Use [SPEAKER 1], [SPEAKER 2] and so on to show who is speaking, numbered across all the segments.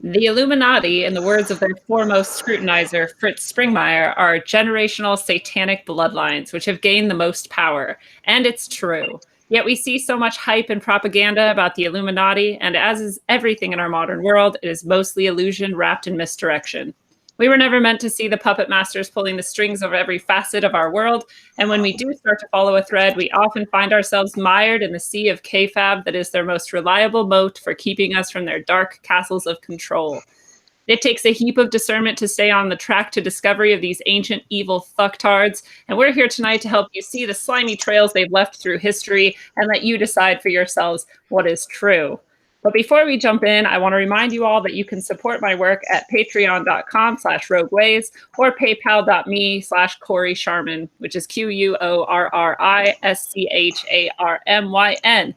[SPEAKER 1] The Illuminati, in the words of their foremost scrutinizer, Fritz Springmeier, are generational satanic bloodlines which have gained the most power. And it's true. Yet we see so much hype and propaganda about the Illuminati, and as is everything in our modern world, it is mostly illusion wrapped in misdirection. We were never meant to see the puppet masters pulling the strings over every facet of our world, and when we do start to follow a thread, we often find ourselves mired in the sea of kayfabe that is their most reliable moat for keeping us from their dark castles of control. It takes a heap of discernment to stay on the track to discovery of these ancient evil fucktards, and we're here tonight to help you see the slimy trails they've left through history and let you decide for yourselves what is true. But before we jump in, I want to remind you all that you can support my work at patreon.com/rogueways or paypal.me/Corey Sharman, which is QUORRISCHARMYN.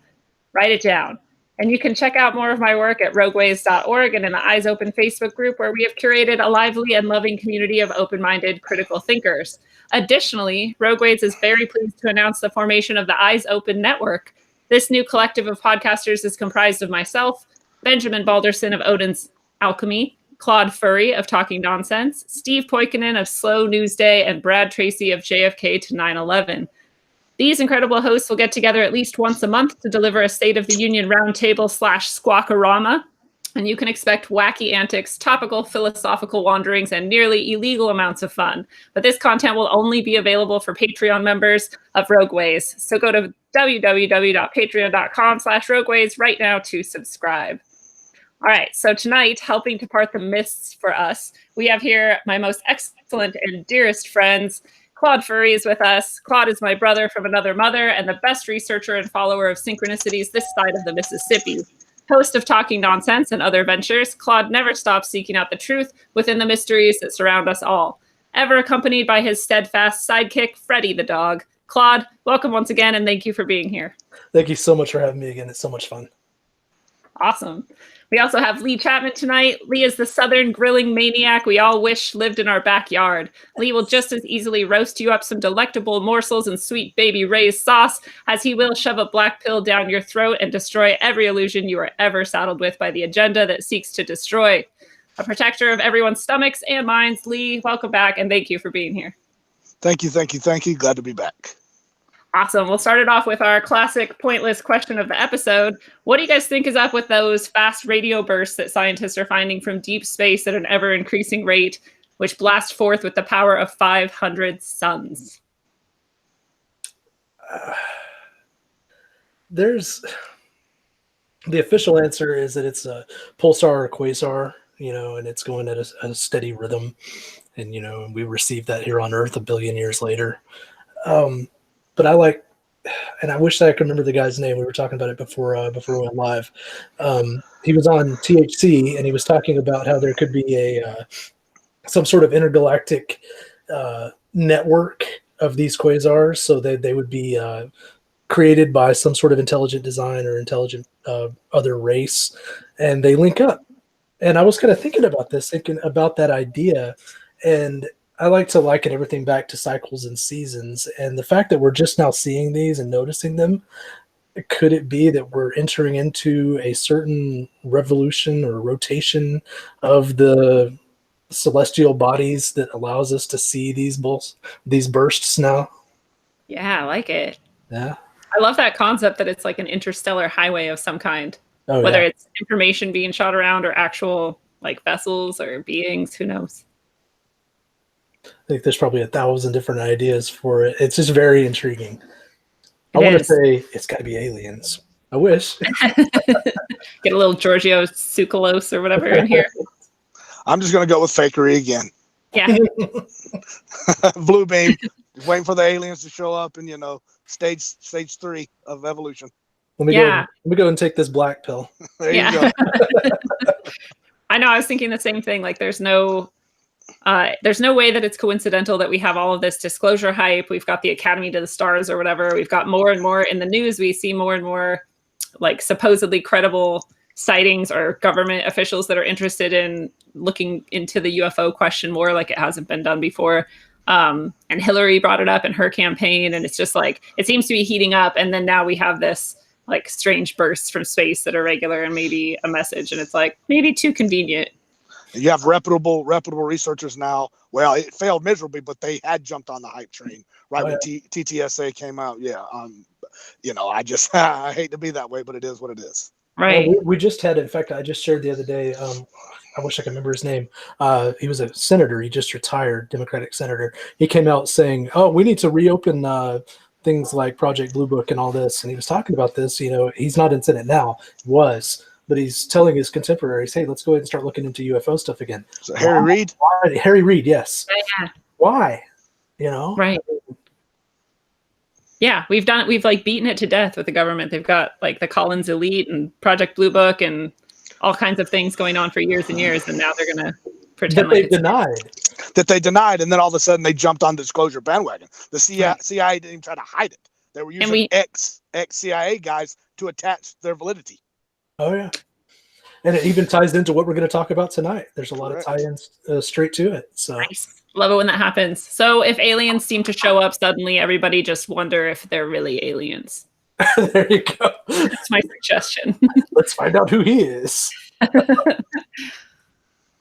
[SPEAKER 1] Write it down. And you can check out more of my work at rogueways.org and in the Eyes Open Facebook group, where we have curated a lively and loving community of open-minded critical thinkers. Additionally, Rogueways is very pleased to announce the formation of the Eyes Open Network. This new collective of podcasters is comprised of myself, Benjamin Balderson of Odin's Alchemy, Claude Furry of Talking Nonsense, Steve Poikinen of Slow News Day, and Brad Tracy of JFK to 9/11. These incredible hosts will get together at least once a month to deliver a State of the Union roundtable /squawkorama, and you can expect wacky antics, topical philosophical wanderings, and nearly illegal amounts of fun. But this content will only be available for Patreon members of Rogueways. So go to www.patreon.com/rogueways right now to subscribe. All right, so tonight, helping to part the mists for us, we have here my most excellent and dearest friends. Claude Furry is with us. Claude is my brother from another mother and the best researcher and follower of synchronicities this side of the Mississippi. Host of Talking Nonsense and other ventures, Claude never stops seeking out the truth within the mysteries that surround us all. Ever accompanied by his steadfast sidekick, Freddy the dog. Claude, welcome once again, and thank you for being here.
[SPEAKER 2] Thank you so much for having me again. It's so much fun.
[SPEAKER 1] Awesome. We also have Lee Chapman tonight. Lee is the Southern grilling maniac we all wish lived in our backyard. Lee will just as easily roast you up some delectable morsels and sweet baby Ray's sauce as he will shove a black pill down your throat and destroy every illusion you are ever saddled with by the agenda that seeks to destroy. A protector of everyone's stomachs and minds, Lee, welcome back, and thank you for being here.
[SPEAKER 3] Thank you. Glad to be back.
[SPEAKER 1] Awesome. We'll start it off with our classic pointless question of the episode. What do you guys think is up with those fast radio bursts that scientists are finding from deep space at an ever-increasing rate, which blast forth with the power of 500 suns?
[SPEAKER 2] There's the official answer is that it's a pulsar or quasar, and it's going at a steady rhythm. And, we received that here on Earth a billion years later. But I like, and I wish I could remember the guy's name. We were talking about it before we went live. He was on THC, and he was talking about how there could be some sort of intergalactic network of these quasars, so that they would be created by some sort of intelligent design or intelligent other race, and they link up. And I was kind of thinking about that idea, and I like to liken everything back to cycles and seasons. And the fact that we're just now seeing these and noticing them, could it be that we're entering into a certain revolution or rotation of the celestial bodies that allows us to see these bursts now?
[SPEAKER 1] Yeah, I like it.
[SPEAKER 2] Yeah.
[SPEAKER 1] I love that concept that it's like an interstellar highway of some kind. Whether it's information being shot around or actual like vessels or beings, who knows?
[SPEAKER 2] I think there's probably 1,000 different ideas for it. It's just very intriguing. I want to say it's got to be aliens. I wish.
[SPEAKER 1] Get a little Giorgio Tsoukalos or whatever in here.
[SPEAKER 3] I'm just going to go with fakery again.
[SPEAKER 1] Yeah.
[SPEAKER 3] Blue beam. Just waiting for the aliens to show up and, stage 3 of evolution.
[SPEAKER 2] Let me go and take this black pill.
[SPEAKER 3] There you go.
[SPEAKER 1] I know. I was thinking the same thing. Like there's no way that it's coincidental that we have all of this disclosure hype. We've got the Academy to the Stars or whatever. We've got more and more in the news. We see more and more like supposedly credible sightings or government officials that are interested in looking into the UFO question more, like it hasn't been done before. And Hillary brought it up in her campaign, and it's just like, it seems to be heating up. And then now we have this like strange bursts from space that are regular and maybe a message, and it's like maybe too convenient.
[SPEAKER 3] You have reputable researchers now. Well, it failed miserably, but they had jumped on the hype train right when TTSA came out. Yeah, I hate to be that way, but it is what it is.
[SPEAKER 1] Right.
[SPEAKER 2] We just had, in fact, I just shared the other day. I wish I could remember his name. He was a senator. He just retired, Democratic senator. He came out saying, "Oh, we need to reopen things like Project Blue Book and all this." And he was talking about this. He's not in Senate now. He was. But he's telling his contemporaries, "Hey, let's go ahead and start looking into UFO stuff again."
[SPEAKER 3] So Harry Reid?
[SPEAKER 2] Harry Reid, yes.
[SPEAKER 1] Yeah.
[SPEAKER 2] Why?
[SPEAKER 1] Right. Yeah, we've like beaten it to death with the government. They've got like the Collins Elite and Project Blue Book and all kinds of things going on for years and years, and now they're gonna pretend
[SPEAKER 2] that they denied,
[SPEAKER 3] and then all of a sudden they jumped on disclosure bandwagon. The CIA didn't even try to hide it. They were using ex CIA guys to attach their validity.
[SPEAKER 2] Oh yeah, and it even ties into what we're going to talk about tonight. There's a lot of tie-ins straight to it. So
[SPEAKER 1] nice. Love it when that happens. So if aliens seem to show up suddenly, everybody just wonder if they're really aliens.
[SPEAKER 2] There you go.
[SPEAKER 1] That's my suggestion.
[SPEAKER 2] Let's find out who he is.
[SPEAKER 1] All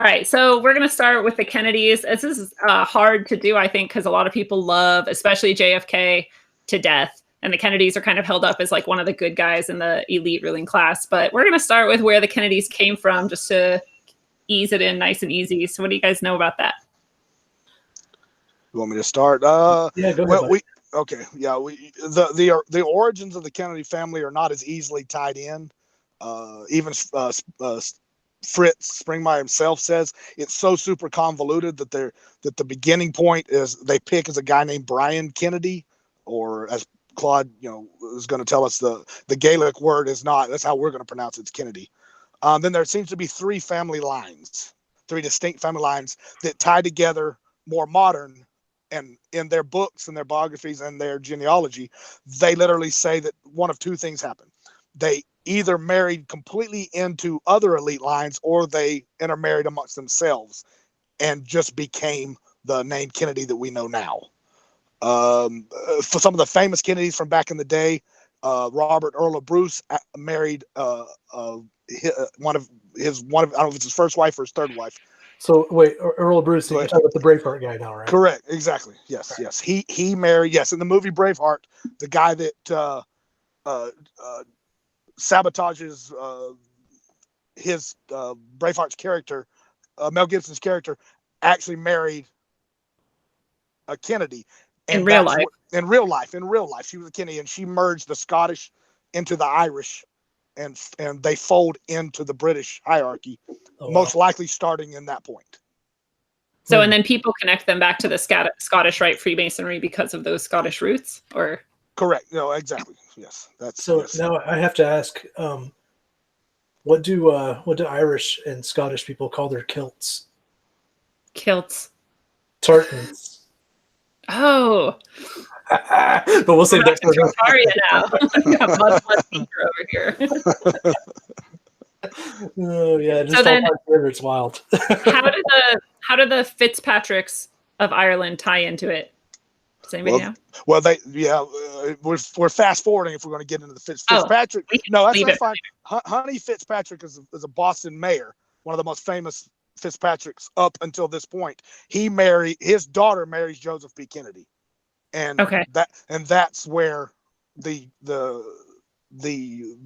[SPEAKER 1] right, so we're going to start with the Kennedys. This is hard to do, I think, because a lot of people love, especially JFK, to death. And the Kennedys are kind of held up as like one of the good guys in the elite ruling class. But we're going to start with where the Kennedys came from just to ease it in nice and easy. So what do you guys know about that?
[SPEAKER 3] You want me to start?
[SPEAKER 2] Yeah, go ahead.
[SPEAKER 3] The origins of the Kennedy family are not as easily tied in. Even Fritz Springmeier himself says it's so super convoluted that the beginning point is they pick as a guy named Brian Kennedy, or as Claude, is going to tell us the Gaelic word is not. That's how we're going to pronounce it. It's Kennedy. Then there seems to be three distinct family lines that tie together more modern. And in their books and their biographies and their genealogy, they literally say that one of two things happened. They either married completely into other elite lines, or they intermarried amongst themselves and just became the name Kennedy that we know now. For some of the famous Kennedys from back in the day, Robert Earl of Bruce married one of I don't know if it's his first wife or his third wife.
[SPEAKER 2] So wait, Earl of Bruce, you're talking about the Braveheart guy now, right?
[SPEAKER 3] Correct, exactly. Yes, right. Yes. He married, in the movie Braveheart, the guy that sabotages his Braveheart's character, Mel Gibson's character, actually married a Kennedy. And
[SPEAKER 1] in real life,
[SPEAKER 3] she was a Kennedy, and she merged the Scottish into the Irish, and they fold into the British hierarchy, most likely starting in that point.
[SPEAKER 1] So, and then people connect them back to the Scottish Rite Freemasonry because of those Scottish roots, or
[SPEAKER 3] correct? No, exactly. Yes, that's
[SPEAKER 2] so.
[SPEAKER 3] Yes.
[SPEAKER 2] Now I have to ask, what do Irish and Scottish people call their kilts?
[SPEAKER 1] Kilts.
[SPEAKER 2] Tartans.
[SPEAKER 1] Oh.
[SPEAKER 2] But we'll save that for
[SPEAKER 1] now. Got over here.
[SPEAKER 2] Oh yeah, just so then, it's wild.
[SPEAKER 1] how do the Fitzpatricks of Ireland tie into it? Does anybody know?
[SPEAKER 3] Well, we're fast forwarding if we're going to get into the Fitzpatrick. No, that's fine. Honey Fitzpatrick is a Boston mayor, one of the most famous Fitzpatricks up until this point. His daughter marries Joseph P. Kennedy, and that's where the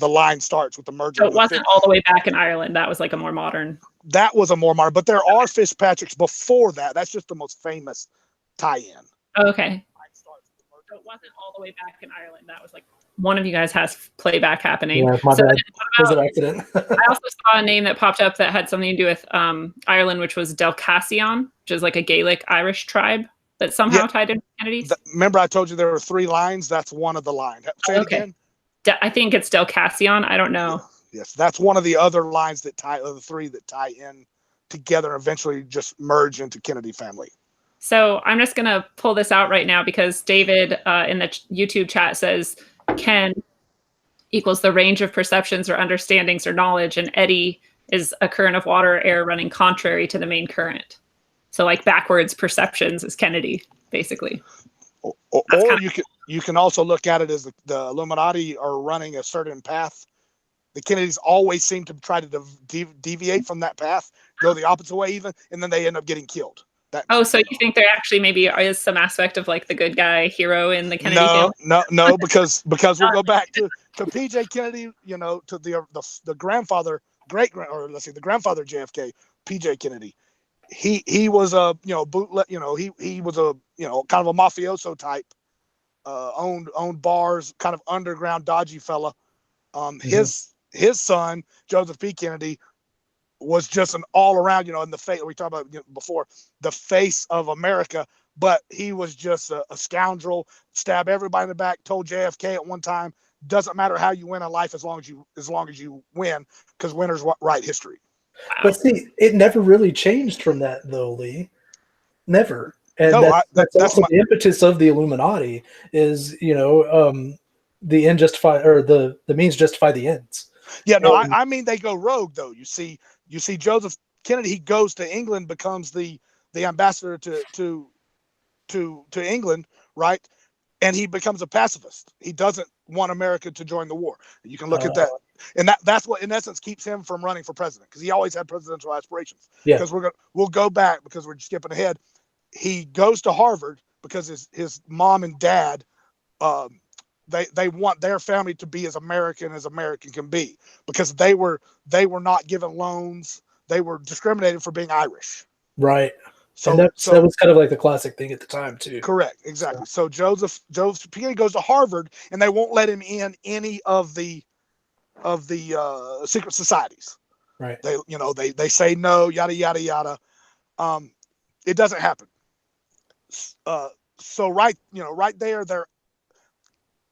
[SPEAKER 3] line starts with the merger.
[SPEAKER 1] So it wasn't all the way back in Ireland. That was like a more modern.
[SPEAKER 3] That was a more modern, but there are Fitzpatricks before that. That's just the most famous tie-in.
[SPEAKER 1] Okay. So it wasn't all the way back in Ireland. That was like one of you guys has playback happening.
[SPEAKER 2] Yeah, my bad. It was an accident.
[SPEAKER 1] I also saw a name that popped up that had something to do with Ireland, which was Delcassian, which is like a Gaelic Irish tribe that somehow tied into Kennedys.
[SPEAKER 3] Remember I told you there were three lines? That's one of the lines. Say it again.
[SPEAKER 1] I think it's Delcassian. I don't know.
[SPEAKER 3] Yes, that's one of the other lines that the three that tie in together, eventually just merge into Kennedy family.
[SPEAKER 1] So I'm just going to pull this out right now because David in the YouTube chat says Ken equals the range of perceptions or understandings or knowledge, and eddy is a current of water or air running contrary to the main current. So like backwards perceptions is Kennedy, basically.
[SPEAKER 3] Or you can also look at it as the Illuminati are running a certain path. The Kennedys always seem to try to deviate from that path, go the opposite way even, and then they end up getting killed.
[SPEAKER 1] So you think there actually maybe is some aspect of like the good guy hero in the Kennedy family?
[SPEAKER 3] No, because we'll go back to PJ Kennedy, to the grandfather, the grandfather of JFK, PJ Kennedy. He was a bootleg, he was a kind of a mafioso type, owned bars, kind of underground dodgy fella. His son Joseph P. Kennedy was just an all around, in the face we talked about before, the face of America, but he was just a scoundrel, stabbed everybody in the back, told JFK at one time, doesn't matter how you win in life as long as you win, because winners write history.
[SPEAKER 1] Wow.
[SPEAKER 2] But see, it never really changed from that though, Lee. Never. And
[SPEAKER 3] No,
[SPEAKER 2] that's also the impetus of the Illuminati is, the end justify, or the means justify the ends.
[SPEAKER 3] Yeah, no, I mean they go rogue though. You see Joseph Kennedy, he goes to England, becomes the ambassador to England, right? And he becomes a pacifist. He doesn't want America to join the war. You can look at that, and that's what in essence keeps him from running for president, because he always had presidential aspirations.
[SPEAKER 2] Yeah.
[SPEAKER 3] Because we'll go back, because we're skipping ahead. He goes to Harvard because his mom and dad, they want their family to be as American can be, because they were not given loans. They were discriminated for being Irish.
[SPEAKER 2] Right.
[SPEAKER 3] So
[SPEAKER 2] that was kind of like the classic thing at the time too.
[SPEAKER 3] Correct. Exactly. So Joseph P. goes to Harvard, and they won't let him in any of the secret societies.
[SPEAKER 2] Right.
[SPEAKER 3] They say no, yada yada yada. It doesn't happen. So right there,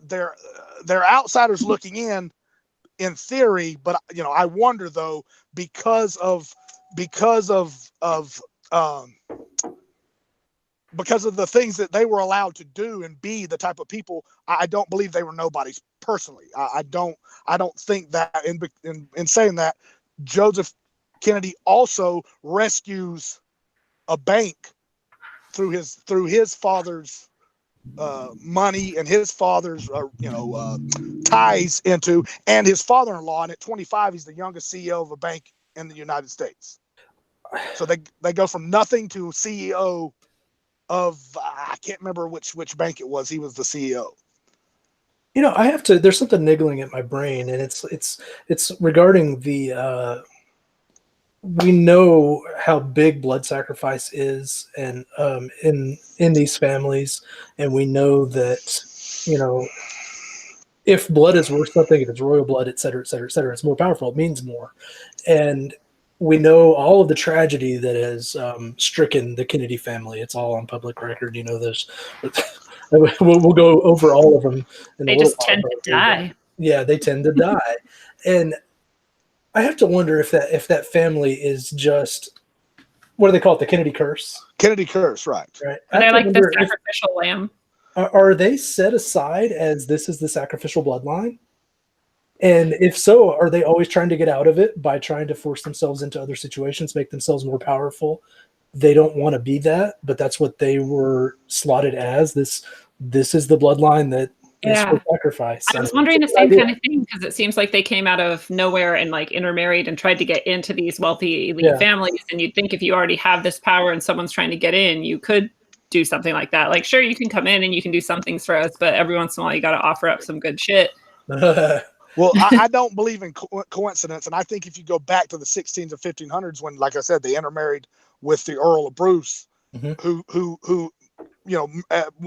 [SPEAKER 3] they're outsiders looking in theory, but I wonder though, because of the things that they were allowed to do and be the type of people, I don't believe they were nobodies personally. I don't think that in saying that, Joseph Kennedy also rescues a bank through his father's money and his father's ties into, and his father-in-law, and at 25 he's the youngest CEO of a bank in the United States. So they go from nothing to CEO of, I can't remember which bank it was. He was the CEO.
[SPEAKER 2] There's something niggling at my brain, and it's regarding the we know how big blood sacrifice is, and in these families, and we know that if blood is worth something, if it's royal blood, et cetera, et cetera, et cetera, it's more powerful. It means more, and we know all of the tragedy that has stricken the Kennedy family. It's all on public record. This. We'll go over all of them.
[SPEAKER 1] They just tend to die.
[SPEAKER 2] Yeah, they tend to die, and I have to wonder if that family is just, what do they call it? The Kennedy curse.
[SPEAKER 3] Kennedy curse, right?
[SPEAKER 2] Right.
[SPEAKER 1] They're like the sacrificial lamb.
[SPEAKER 2] Are they set aside as this is the sacrificial bloodline? And if so, are they always trying to get out of it by trying to force themselves into other situations, make themselves more powerful? They don't want to be that, but that's what they were slotted as. This is the bloodline that is for sacrifice.
[SPEAKER 1] I was wondering the same kind of thing, because it seems like they came out of nowhere and like intermarried and tried to get into these wealthy elite families. And you'd think if you already have this power and someone's trying to get in, you could do something like that. Like, sure, you can come in and you can do some things for us, but every once in a while you got to offer up some good shit.
[SPEAKER 3] Well, I don't believe in coincidence, and I think if you go back to the 1600s and 1500s, when, like I said, they intermarried with the Earl of Bruce, who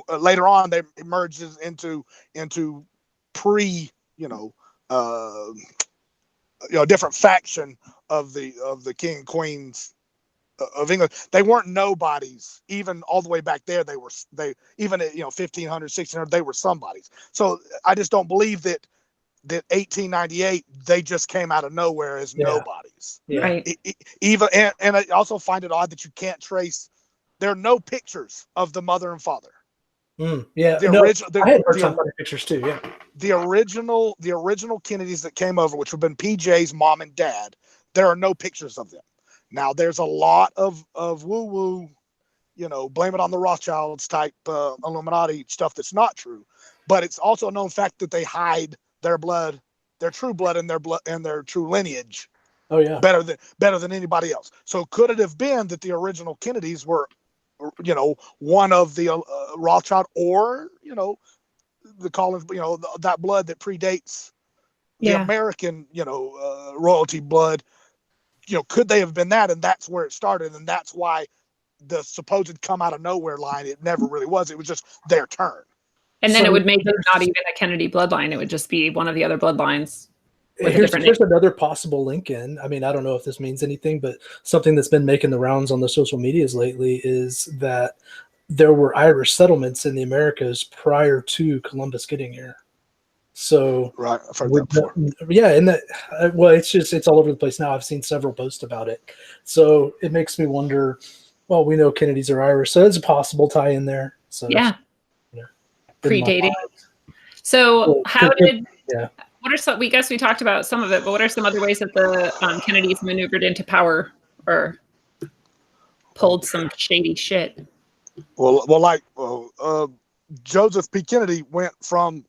[SPEAKER 3] later on they emerges into pre different faction of the king and queens of England. They weren't nobodies even all the way back there. They even at 1500, 1600, they were somebodies. So I just don't believe that 1898 they just came out of nowhere as nobodies.
[SPEAKER 1] Right.
[SPEAKER 3] Even and I also find it odd that you can't trace. There are no pictures of the mother and father.
[SPEAKER 2] I had heard some funny pictures too. Yeah.
[SPEAKER 3] The original Kennedys that came over, which would have been PJ's mom and dad, there are no pictures of them. Now there's a lot of woo-woo blame it on the Rothschilds type Illuminati stuff that's not true. But it's also a known fact that they hide their blood, their true blood, and their true lineage.
[SPEAKER 2] Oh yeah.
[SPEAKER 3] Better than anybody else. So could it have been that the original Kennedys were, one of the Rothschild, or the Collins, that blood that predates the American, royalty blood? Could they have been that? And that's where it started, and that's why the supposed come out of nowhere line, it never really was. It was just their turn.
[SPEAKER 1] And then it would make it not even a Kennedy bloodline. It would just be one of the other bloodlines.
[SPEAKER 2] Here's another possible link in. I mean, I don't know if this means anything, but something that's been making the rounds on the social medias lately is that there were Irish settlements in the Americas prior to Columbus getting here. So
[SPEAKER 3] right, I've heard that before.
[SPEAKER 2] Yeah, and that it's all over the place now. I've seen several posts about it. So it makes me wonder. Well, we know Kennedys are Irish, so it's a possible tie in there. So
[SPEAKER 1] yeah, predating. So how did?
[SPEAKER 2] Yeah.
[SPEAKER 1] What are some? We guess we talked about some of it, but what are some other ways that the Kennedys maneuvered into power or pulled some shady shit?
[SPEAKER 3] Well, Joseph P. Kennedy went from,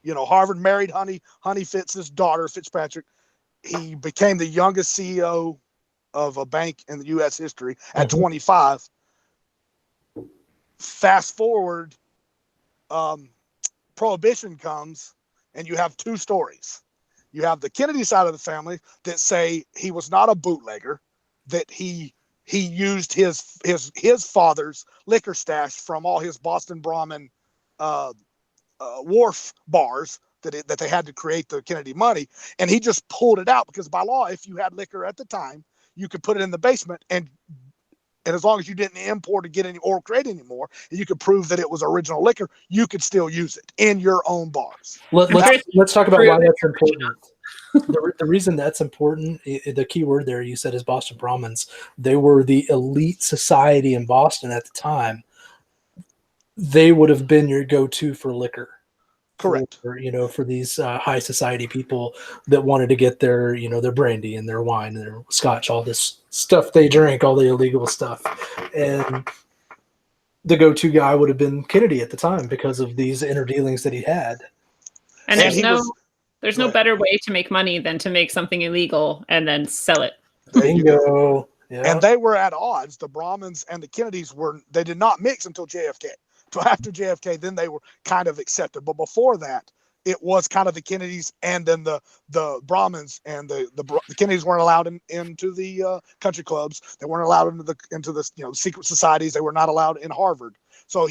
[SPEAKER 3] Harvard, married Honey Fitz's daughter, Fitzpatrick. He became the youngest CEO of a bank in the U.S. history at 25. Fast forward, Prohibition comes, and you have two stories. You have the Kennedy side of the family that say he was not a bootlegger, that he used his father's liquor stash from all his Boston Brahmin wharf bars that they had to create the Kennedy money, and he just pulled it out because by law, if you had liquor at the time, you could put it in the basement, and as long as you didn't import or get any or create any more, and you could prove that it was original liquor, you could still use it in your own bars.
[SPEAKER 2] Let's talk about why that's important. The reason that's important, the key word there you said is Boston Brahmins. They were the elite society in Boston at the time. They would have been your go-to for liquor.
[SPEAKER 3] Correct.
[SPEAKER 2] For these high society people that wanted to get their, their brandy and their wine and their scotch, all this stuff they drank, all the illegal stuff. And the go-to guy would have been Kennedy at the time because of these inner dealings that he had.
[SPEAKER 1] And there's no better way to make money than to make something illegal and then sell it.
[SPEAKER 2] Bingo. Yeah.
[SPEAKER 3] And they were at odds. The Brahmins and the Kennedys they did not mix until JFK. So after JFK, then they were kind of accepted. But before that, it was kind of the Kennedys and then the Brahmins, and the Kennedys weren't allowed into the country clubs. They weren't allowed into the secret societies. They were not allowed in Harvard. So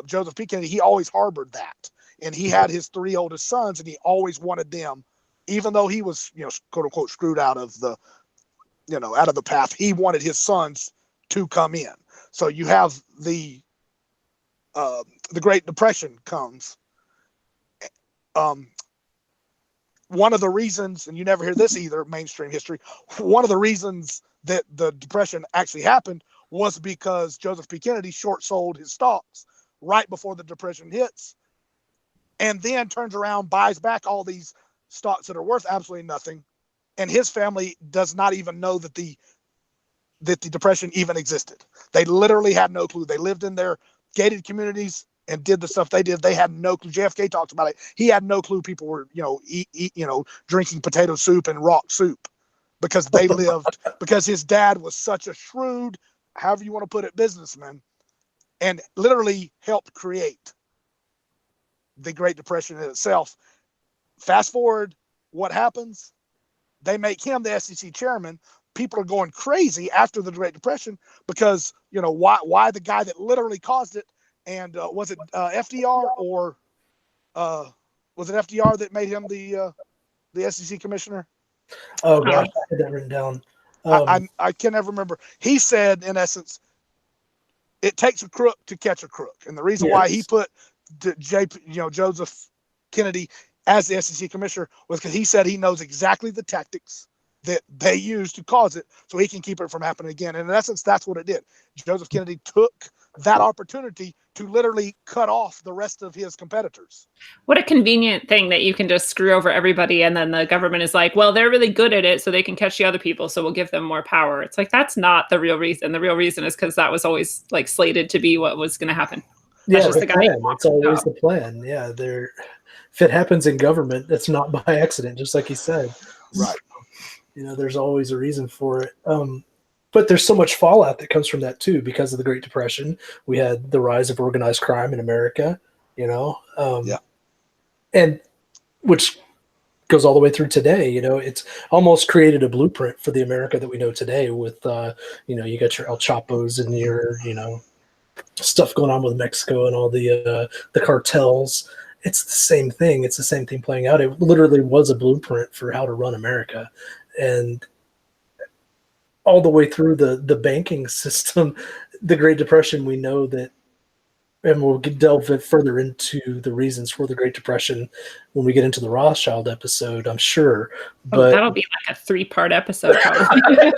[SPEAKER 3] Joseph P. Kennedy, he always harbored that, and he had his three oldest sons, and he always wanted them, even though he was quote unquote screwed out of the path. He wanted his sons to come in. So you have the Great Depression comes. One of the reasons, and you never hear this either, mainstream history, one of the reasons that the Depression actually happened was because Joseph P. Kennedy short sold his stocks right before the Depression hits, and then turns around, buys back all these stocks that are worth absolutely nothing, and his family does not even know that the Depression even existed. They literally had no clue. They lived in their gated communities and did the stuff they did. They had no clue. JFK talks about it. He had no clue people were, drinking potato soup and rock soup because they lived, because his dad was such a shrewd, however you want to put it, businessman, and literally helped create the Great Depression in itself. Fast forward, what happens? They make him the SEC chairman. People are going crazy after the Great Depression because, why the guy that literally caused it, and was it FDR or was it FDR that made him the SEC commissioner?
[SPEAKER 2] Oh gosh, I had that written down.
[SPEAKER 3] I can never remember. He said, in essence, it takes a crook to catch a crook, and the reason why he put Joseph Kennedy as the SEC commissioner was because he said he knows exactly the tactics that they use to cause it, so he can keep it from happening again. And in essence, that's what it did. Joseph Kennedy took that opportunity to literally cut off the rest of his competitors.
[SPEAKER 1] What a convenient thing that you can just screw over everybody, and then the government is like, well, they're really good at it, so they can catch the other people, so we'll give them more power. It's like, that's not the real reason. The real reason is because that was always like slated to be what was going to happen.
[SPEAKER 2] Yeah,
[SPEAKER 1] That's just
[SPEAKER 2] the
[SPEAKER 1] the guy.
[SPEAKER 2] plan. It's always the plan. Yeah, if it happens in government, it's not by accident, just like you said.
[SPEAKER 3] Right.
[SPEAKER 2] You know, there's always a reason for it. But there's so much fallout that comes from that too, because of the Great Depression. We had the rise of organized crime in America, you know, and which goes all the way through today. You know, it's almost created a blueprint for the America that we know today. With you know, you got your El Chapos and your, you know, stuff going on with Mexico and all the cartels. It's the same thing. It's the same thing playing out. It literally was a blueprint for how to run America, and all the way through the banking system, the Great Depression. We know that, and we'll delve further into the reasons for the Great Depression when we get into the Rothschild episode, I'm sure. But
[SPEAKER 1] that'll be like a 3-part episode, probably.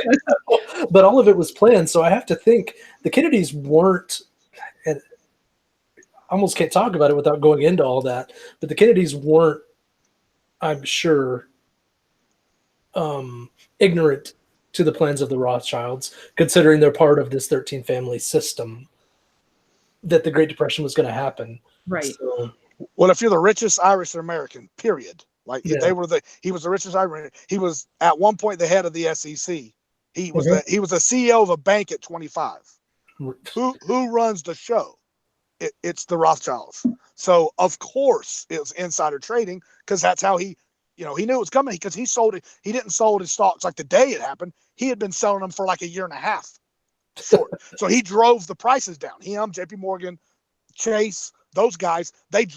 [SPEAKER 2] But all of it was planned. So I have to think the Kennedys weren't, and I almost can't talk about it without going into all that, but the Kennedys weren't, I'm sure, ignorant to the plans of the Rothschilds, considering they're part of this 13 family system, that the Great Depression was going to happen.
[SPEAKER 1] Right.
[SPEAKER 2] So,
[SPEAKER 3] well, if you're the richest Irish American, period. Like
[SPEAKER 2] Yeah.
[SPEAKER 3] he was the richest Irish. He was at one point the head of the SEC. He was
[SPEAKER 2] Mhm.
[SPEAKER 3] he was the CEO of a bank at 25. Who runs the show? It's the Rothschilds. So of course it was insider trading, because that's how he, you know, he knew it was coming, because he sold it. He didn't sold his stocks like the day it happened. He had been selling them for like a year and a half. Short. So he drove the prices down. Him, JP Morgan, Chase, those guys, they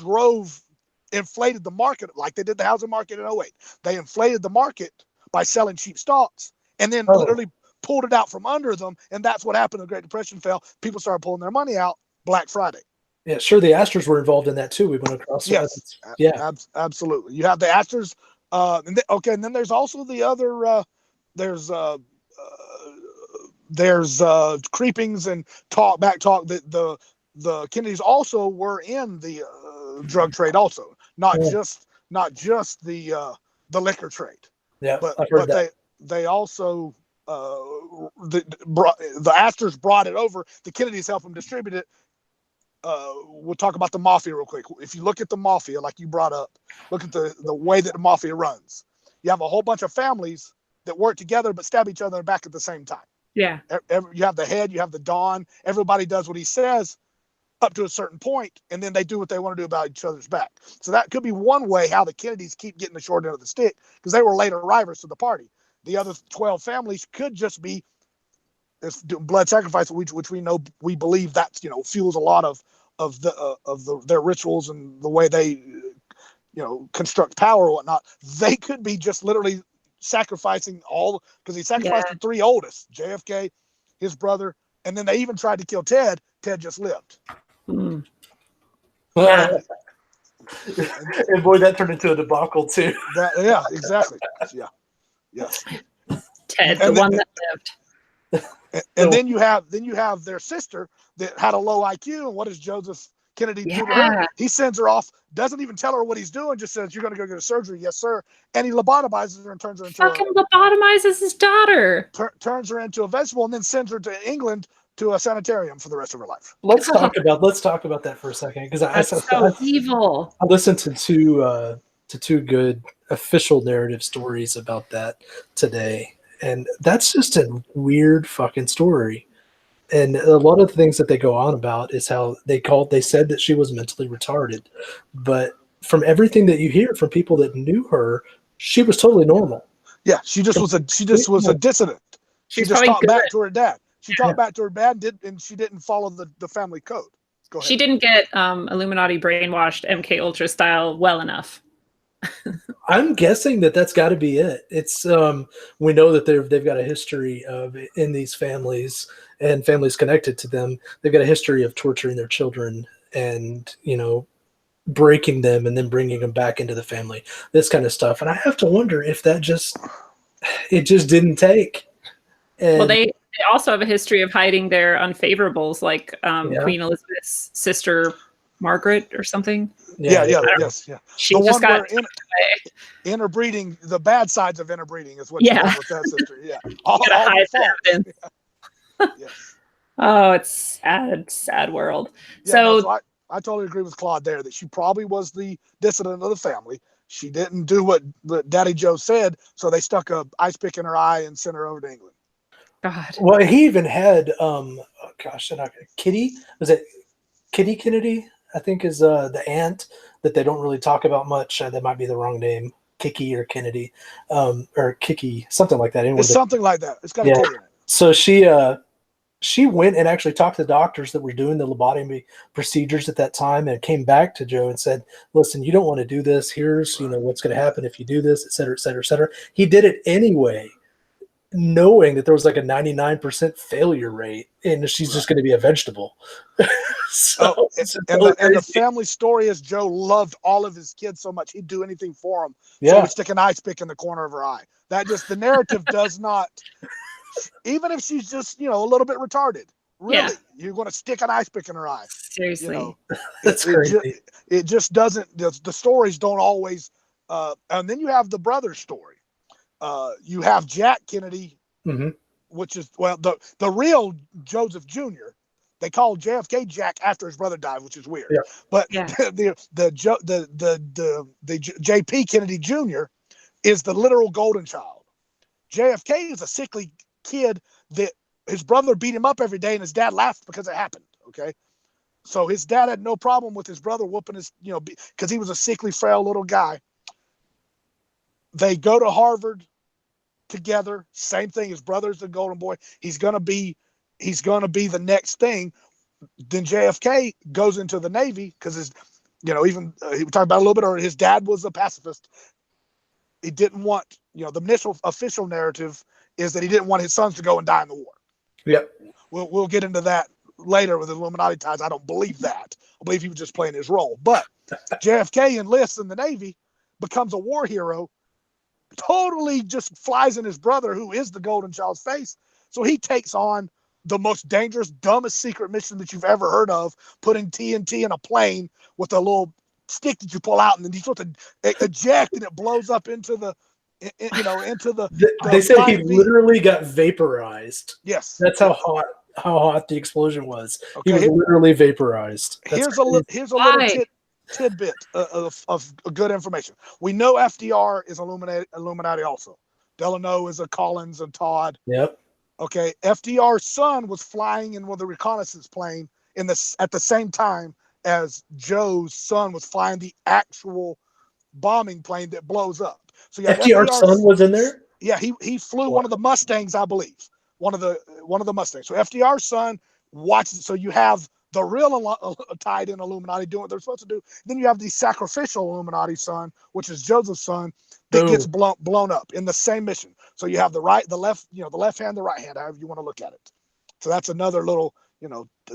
[SPEAKER 3] inflated the market like they did the housing market in 08. They inflated the market by selling cheap stocks, and then literally pulled it out from under them. And that's what happened when the Great Depression fell. People started pulling their money out Black Friday.
[SPEAKER 2] Yeah, sure. The Astors were involved in that too. We went across.
[SPEAKER 3] Yes,
[SPEAKER 2] yeah,
[SPEAKER 3] absolutely. You have the Astors. And then there's also the other. There's creepings and back talk that the Kennedys also were in the drug trade, also not just the liquor trade.
[SPEAKER 2] Yeah,
[SPEAKER 3] but
[SPEAKER 2] that.
[SPEAKER 3] they also the Astors brought it over. The Kennedys helped them distribute it. We'll talk about the mafia real quick. If you look at the mafia, like you brought up, look at the way that the mafia runs. You have a whole bunch of families that work together but stab each other in the back at the same time.
[SPEAKER 1] Yeah.
[SPEAKER 3] You have the head, you have the Don. Everybody does what he says up to a certain point, and then they do what they want to do about each other's back. So that could be one way how the Kennedys keep getting the short end of the stick, because they were later arrivals to the party. The other 12 families could just be this blood sacrifice, which we believe that's, you know, fuels a lot of their rituals and the way they, you know, construct power or whatnot. They could be just literally sacrificing all, because he sacrificed the 3 oldest, JFK, his brother, and then they even tried to kill Ted. Ted just lived.
[SPEAKER 2] And boy, that turned into a debacle too.
[SPEAKER 3] Yeah, exactly. Yeah, yes.
[SPEAKER 1] Ted, the one that lived.
[SPEAKER 3] And then you have their sister that had a low IQ. And what does Joseph Kennedy do to her? He sends her off, doesn't even tell her what he's doing, just says, "You're going to go get a surgery." Yes, sir. And he lobotomizes her and turns her into
[SPEAKER 1] lobotomizes his daughter.
[SPEAKER 3] Turns her into a vegetable, and then sends her to England to a sanitarium for the rest of her life.
[SPEAKER 2] Let's talk about that for a second, because
[SPEAKER 1] I so evil.
[SPEAKER 2] I listened to two good official narrative stories about that today, and that's just a weird fucking story. And a lot of the things that they go on about is how they said that she was mentally retarded, but from everything that you hear from people that knew her, she was totally normal.
[SPEAKER 3] Yeah, she just was a dissident. She just talked back to her dad. She talked back to her dad, and she didn't follow the family code. Go ahead.
[SPEAKER 1] She didn't get Illuminati brainwashed MK Ultra style well enough.
[SPEAKER 2] I'm guessing that's got to be it. It's we know that they've got a history of, in these families and families connected to them, they've got a history of torturing their children and, you know, breaking them and then bringing them back into the family, this kind of stuff. And I have to wonder if it just didn't take. And
[SPEAKER 1] well, They also have a history of hiding their unfavorables, like Queen Elizabeth's sister Margaret or something.
[SPEAKER 3] Yes.
[SPEAKER 1] She
[SPEAKER 3] The
[SPEAKER 1] just
[SPEAKER 3] one
[SPEAKER 1] got
[SPEAKER 3] where interbreeding, the bad sides of interbreeding is what you
[SPEAKER 1] Yeah.
[SPEAKER 3] did with that sister. Yeah, all
[SPEAKER 1] hide
[SPEAKER 3] the
[SPEAKER 1] the evidence.
[SPEAKER 3] Yes.
[SPEAKER 1] Oh, it's sad, sad world.
[SPEAKER 3] Yeah, no,
[SPEAKER 1] So
[SPEAKER 3] so I totally agree with Claude there that she probably was the dissident of the family. She didn't do what Daddy Joe said, so they stuck a ice pick in her eye and sent her over to England.
[SPEAKER 1] God.
[SPEAKER 2] Well, he even had Kitty, was it Kitty Kennedy? I think is the aunt that they don't really talk about much. That might be the wrong name, Kiki or Kennedy, or Kiki, something like that. Anyway,
[SPEAKER 3] It's something like that. It's got a K in it.
[SPEAKER 2] So she went and actually talked to doctors that were doing the lobotomy procedures at that time, and came back to Joe and said, "Listen, you don't want to do this. Here's what's going to happen if you do this, et cetera, et cetera, et cetera." He did it anyway, knowing that there was like a 99% failure rate, and she's just going to be a vegetable.
[SPEAKER 3] The family story is Joe loved all of his kids so much he'd do anything for them. So he'd stick an ice pick in the corner of her eye. That just the narrative does not. Even if she's just a little bit retarded, really, you're going to stick an ice pick in her eye.
[SPEAKER 1] Seriously,
[SPEAKER 2] that's crazy.
[SPEAKER 3] It just doesn't. The stories don't always. And then you have the brother story. You have Jack Kennedy, which is the real Joseph Jr. They called JFK Jack after his brother died, which is weird.
[SPEAKER 2] Yeah.
[SPEAKER 3] But the JP Kennedy Jr. is the literal golden child. JFK is a sickly kid that his brother beat him up every day, and his dad laughed because it happened. Okay, so his dad had no problem with his brother whooping his, because he was a sickly, frail little guy. They go to Harvard together. Same thing. His brother's the golden boy. He's gonna be the next thing. Then JFK goes into the Navy because his, we talked about it a little bit earlier. His dad was a pacifist. He didn't want, the initial official narrative is that he didn't want his sons to go and die in the war.
[SPEAKER 2] Yep.
[SPEAKER 3] We'll get into that later with the Illuminati ties. I don't believe that. I believe he was just playing his role. But JFK enlists in the Navy, becomes a war hero, totally just flies in his brother, who is the golden child's face. So he takes on the most dangerous, dumbest secret mission that you've ever heard of, putting TNT in a plane with a little stick that you pull out, and then you're supposed to eject, and it blows up into the
[SPEAKER 2] they said he literally got vaporized.
[SPEAKER 3] Yes,
[SPEAKER 2] that's how hot the explosion was. Okay, he was literally vaporized. Here's a little
[SPEAKER 3] tidbit of good information. We know FDR is Illuminati also. Delano is a Collins and Todd.
[SPEAKER 2] Yep.
[SPEAKER 3] Okay, FDR's son was flying in one of the reconnaissance plane at the same time as Joe's son was flying the actual bombing plane that blows up. So
[SPEAKER 2] FDR's son was in there?
[SPEAKER 3] Yeah, he flew one of the Mustangs, I believe. One of the Mustangs. So FDR's son watches. So you have the real tied in Illuminati doing what they're supposed to do. Then you have the sacrificial Illuminati son, which is Joseph's son, that gets blown up in the same mission. So you have the left hand, the right hand, however you want to look at it. So that's another little,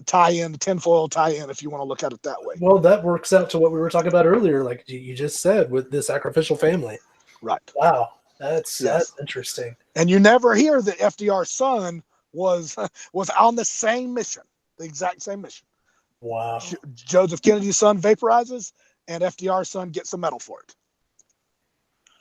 [SPEAKER 3] tie-in, the tinfoil tie-in, if you want to look at it that way.
[SPEAKER 2] Well, that works out to what we were talking about earlier, like you just said, with the sacrificial family.
[SPEAKER 3] Right.
[SPEAKER 2] Wow. That's interesting.
[SPEAKER 3] And you never hear that FDR's son was on the same mission, the exact same mission.
[SPEAKER 2] Wow.
[SPEAKER 3] Joseph Kennedy's son vaporizes, and FDR's son gets the medal for it.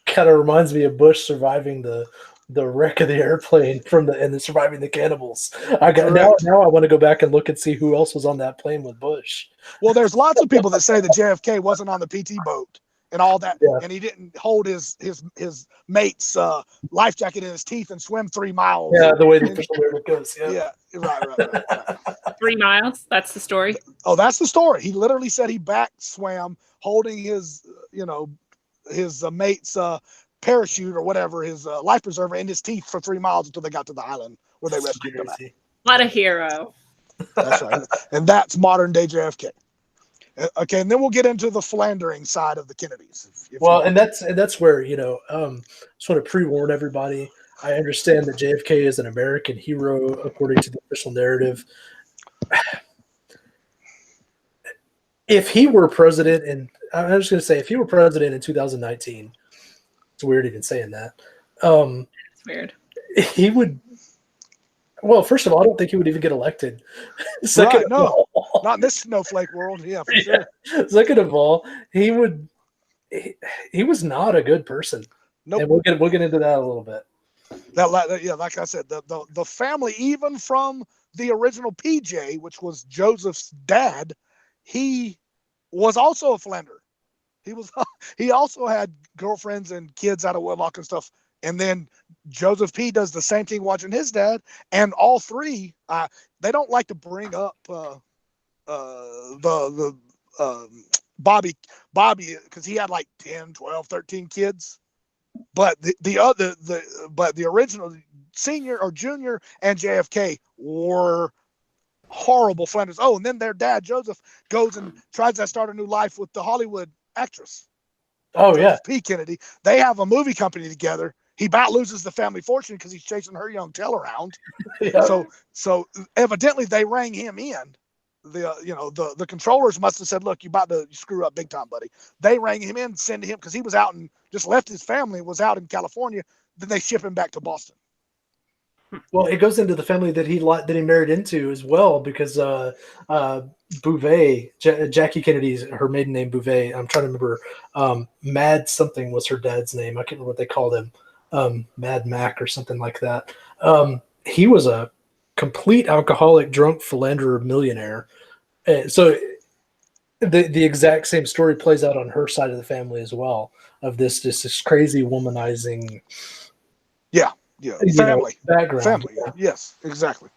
[SPEAKER 2] Kind of reminds me of Bush surviving the wreck of the airplane and then surviving the cannibals. Now I want to go back and look and see who else was on that plane with Bush.
[SPEAKER 3] Well, there's lots of people that say that JFK wasn't on the PT boat and all that, and he didn't hold his mate's life jacket in his teeth and swim 3 miles.
[SPEAKER 2] Yeah, the way it goes.
[SPEAKER 3] Yeah, right.
[SPEAKER 1] 3 miles. That's the story.
[SPEAKER 3] Oh, that's the story. He literally said he back swam holding his mate's parachute or whatever, his life preserver in his teeth for 3 miles until they got to the island where they rescued him.
[SPEAKER 1] What a hero.
[SPEAKER 3] That's right. And that's modern day JFK. Okay, and then we'll get into the philandering side of the Kennedys.
[SPEAKER 2] And that's where, just want to pre-warn everybody. I understand that JFK is an American hero according to the official narrative. If he were president, and I'm just going to say, if he were president in 2019, it's weird even saying that.
[SPEAKER 1] It's weird.
[SPEAKER 2] He would Well, first of all, I don't think he would even get elected. Second
[SPEAKER 3] Right?
[SPEAKER 2] of
[SPEAKER 3] No,
[SPEAKER 2] all,
[SPEAKER 3] not in this snowflake world. Yeah, for
[SPEAKER 2] yeah.
[SPEAKER 3] sure.
[SPEAKER 2] Second of all, he was not a good person,
[SPEAKER 3] Nope.
[SPEAKER 2] and we'll get into that a little bit.
[SPEAKER 3] Yeah, like I said, the family, even from the original PJ, which was Joseph's dad, he was also a Flender. He was he also had girlfriends and kids out of wedlock and stuff. And then Joseph P does the same thing watching his dad, and all three. They don't like to bring up the Bobby because he had like 10, 12, 13 kids. But the original senior or junior and JFK were horrible Flanders. Oh, and then their dad Joseph goes and tries to start a new life with the Hollywood actress.
[SPEAKER 2] Oh
[SPEAKER 3] Joseph
[SPEAKER 2] yeah,
[SPEAKER 3] P. Kennedy. They have a movie company together. He about loses the family fortune because he's chasing her young tail around.
[SPEAKER 2] yeah.
[SPEAKER 3] So evidently they rang him in. The controllers must have said, "Look, you about to screw up big time, buddy." They rang him in, send him because he was out and just left his family, was out in California. Then they ship him back to Boston.
[SPEAKER 2] Well, it goes into the family that he married into as well, because Bouvet, Jackie Kennedy's her maiden name Bouvet. I'm trying to remember. Mad something was her dad's name. I can't remember what they called him. Mad Mac or something like that. He was a complete alcoholic, drunk, philanderer, millionaire. So the exact same story plays out on her side of the family as well. Of this crazy womanizing.
[SPEAKER 3] Yeah. Family.
[SPEAKER 2] Background.
[SPEAKER 3] Family.
[SPEAKER 2] Yeah.
[SPEAKER 3] Yes, exactly.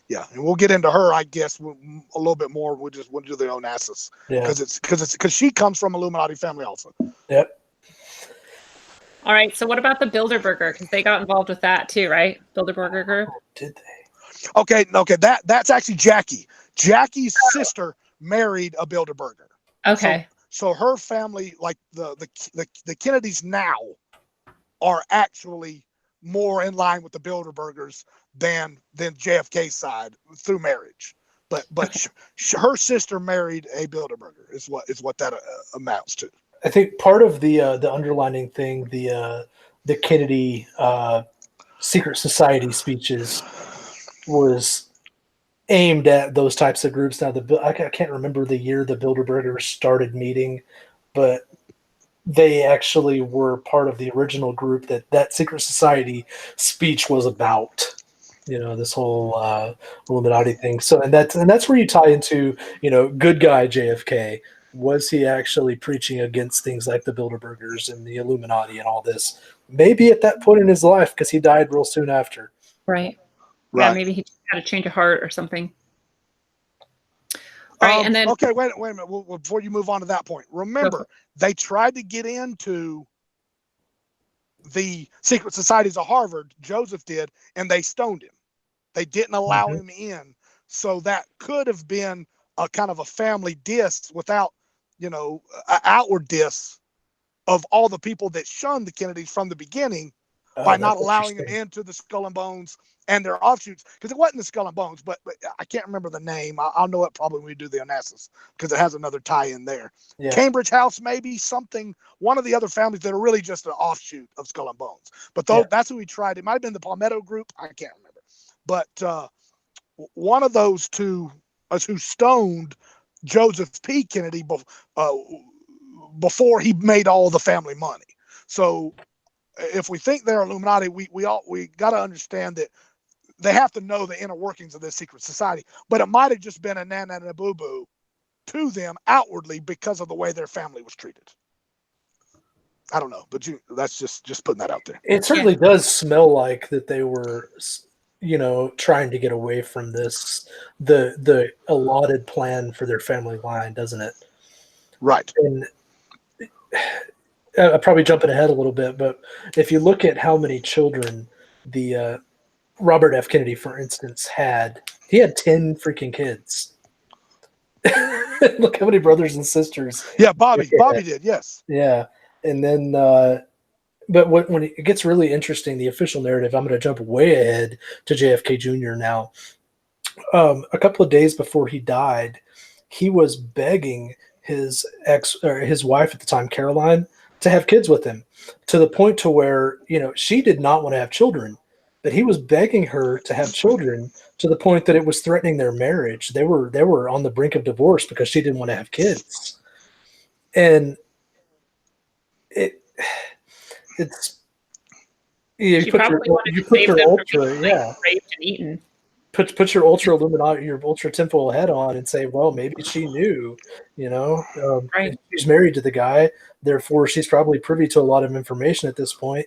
[SPEAKER 3] Yeah, and we'll get into her, I guess, a little bit more. We'll do the Onassis because she comes from Illuminati family also.
[SPEAKER 2] Yep.
[SPEAKER 1] All right. So what about the Bilderberger? Because they got involved with that too, right? Bilderberger group.
[SPEAKER 2] Did they?
[SPEAKER 3] Okay. That's actually Jackie. Jackie's sister married a Bilderberger.
[SPEAKER 1] Okay.
[SPEAKER 3] So her family, like the Kennedys now, are actually more in line with the Bilderbergers than JFK's side through marriage. But okay. Her sister married a Bilderberger is what that amounts to.
[SPEAKER 2] I think part of the underlining thing, the Kennedy secret society speeches was aimed at those types of groups. Now I can't remember the year the Bilderbergers started meeting, but they actually were part of the original group that secret society speech was about. This whole Illuminati thing. So and that's where you tie into good guy JFK. Was he actually preaching against things like the Bilderbergers and the Illuminati and all this? Maybe at that point in his life, because he died real soon after.
[SPEAKER 1] Right. Yeah, maybe he had a change of heart or something. Right, and then
[SPEAKER 3] okay, wait a minute. Before you move on to that point, remember they tried to get into the secret societies of Harvard. Joseph did, and they stoned him. They didn't allow him in, so that could have been a kind of a family diss without, an outward diss of all the people that shunned the Kennedys from the beginning by not allowing them into the Skull and Bones and their offshoots, because it wasn't the Skull and Bones, but I can't remember the name. I'll know it probably when we do the Onassis because it has another tie in there. Yeah. Cambridge House, maybe something, one of the other families that are really just an offshoot of Skull and Bones. But that's who we tried. It might have been the Palmetto Group. I can't remember. But one of those two who stoned Joseph P. Kennedy before he made all the family money. So if we think they're Illuminati, we got to understand that they have to know the inner workings of this secret society. But it might have just been a nana and a boo boo to them outwardly because of the way their family was treated. I don't know, but that's just putting that out there.
[SPEAKER 2] It certainly does smell like that they were, trying to get away from this the allotted plan for their family line, doesn't it?
[SPEAKER 3] Right.
[SPEAKER 2] And I'm probably jumping ahead a little bit, but if you look at how many children the Robert F. Kennedy, for instance, he had 10 freaking kids. Look how many brothers and sisters.
[SPEAKER 3] Yeah, Bobby did, yes.
[SPEAKER 2] Yeah, and then, but when it gets really interesting, the official narrative, I'm going to jump way ahead to JFK Jr. now. A couple of days before he died, he was begging his wife at the time, Caroline, to have kids with him, to the point to where she did not want to have children, but he was begging her to have children to the point that it was threatening their marriage. They were on the brink of divorce because she didn't want to have kids. And it's
[SPEAKER 1] She probably wanted to save them from being raped and eaten.
[SPEAKER 2] Put your ultra Illuminati, your ultra tinfoil head on, and say, well, maybe she knew.
[SPEAKER 1] Right.
[SPEAKER 2] She's married to the guy, therefore she's probably privy to a lot of information at this point.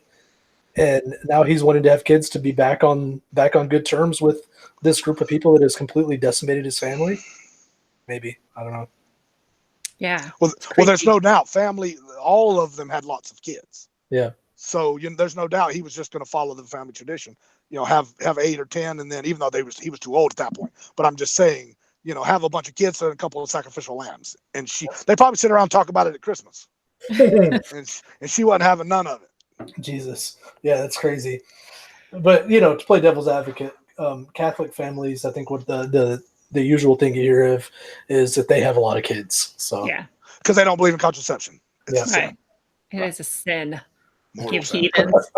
[SPEAKER 2] And now he's wanting to have kids to be back on good terms with this group of people that has completely decimated his family. Maybe, I don't know.
[SPEAKER 1] Yeah.
[SPEAKER 3] Well, there's no doubt. Family, all of them had lots of kids.
[SPEAKER 2] Yeah.
[SPEAKER 3] So there's no doubt he was just going to follow the family tradition. Have 8 or 10, and then even though he was too old at that point. But I'm just saying, have a bunch of kids and a couple of sacrificial lambs. And they probably sit around and talk about it at Christmas. and she wasn't having none of it.
[SPEAKER 2] Jesus. Yeah, that's crazy. But, to play devil's advocate, Catholic families, I think what the usual thing you hear of is that they have a lot of kids. So
[SPEAKER 1] yeah,
[SPEAKER 3] because they don't believe in contraception.
[SPEAKER 1] Right. It is a sin.
[SPEAKER 3] Mortal sin.
[SPEAKER 1] Heathens.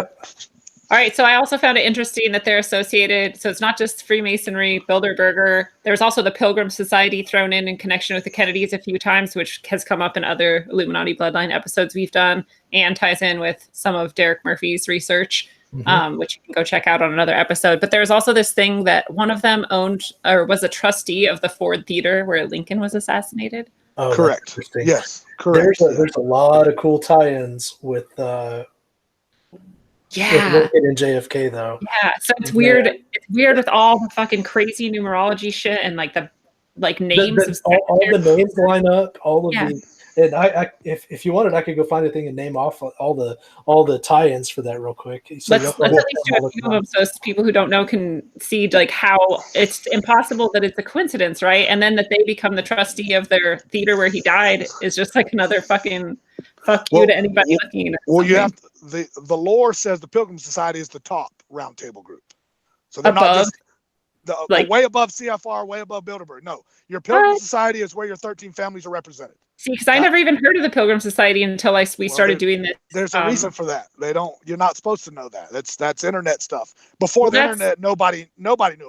[SPEAKER 1] All right, so I also found it interesting that they're associated. So it's not just Freemasonry, Bilderberger. There's also the Pilgrim Society thrown in connection with the Kennedys a few times, which has come up in other Illuminati Bloodline episodes we've done, and ties in with some of Derek Murphy's research, which you can go check out on another episode. But there's also this thing that one of them owned or was a trustee of the Ford Theater where Lincoln was assassinated.
[SPEAKER 2] Oh,
[SPEAKER 3] correct. Yes, correct.
[SPEAKER 2] There's a lot of cool tie-ins with Lincoln and JFK though.
[SPEAKER 1] Yeah, so it's weird. It's weird with all the fucking crazy numerology shit and the names.
[SPEAKER 2] All the names line up. All of the. And I if you wanted, I could go find a thing and name off all the tie-ins for that real quick. So
[SPEAKER 1] let's at least do a few of them so people who don't know can see how it's impossible that it's a coincidence, right? And then that they become the trustee of their theater where he died is just another fucking fuck you to anybody looking at it.
[SPEAKER 3] Well, you have the lore says the Pilgrim Society is the top roundtable group, so they're not just way above CFR, way above Bilderberg. No, your Pilgrim Society is where your 13 families are represented.
[SPEAKER 1] See, because I never even heard of the Pilgrim Society until we started doing this.
[SPEAKER 3] There's a reason for that. You're not supposed to know that. That's internet stuff. Before the internet, nobody knew about it.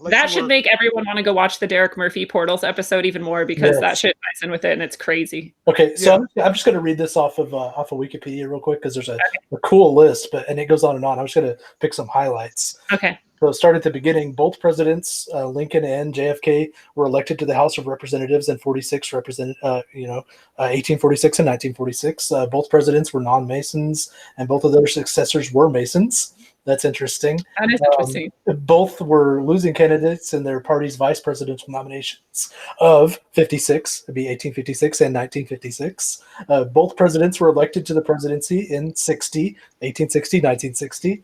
[SPEAKER 1] That should make everyone want to go watch the Derek Murphy Portals episode even more because that shit ties in with it and it's crazy.
[SPEAKER 2] Okay, so I'm just going to read this off of Wikipedia real quick because there's a cool list, and it goes on and on. I'm just going to pick some highlights.
[SPEAKER 1] Okay.
[SPEAKER 2] So start at the beginning. Both presidents, Lincoln and JFK, were elected to the House of Representatives in 1846 and 1946. Both presidents were non-Masons, and both of their successors were Masons. That's interesting.
[SPEAKER 1] That is interesting.
[SPEAKER 2] Both were losing candidates in their party's vice presidential nominations of 56, it'd be 1856 and 1956. Both presidents were elected to the presidency in 1860, 1960.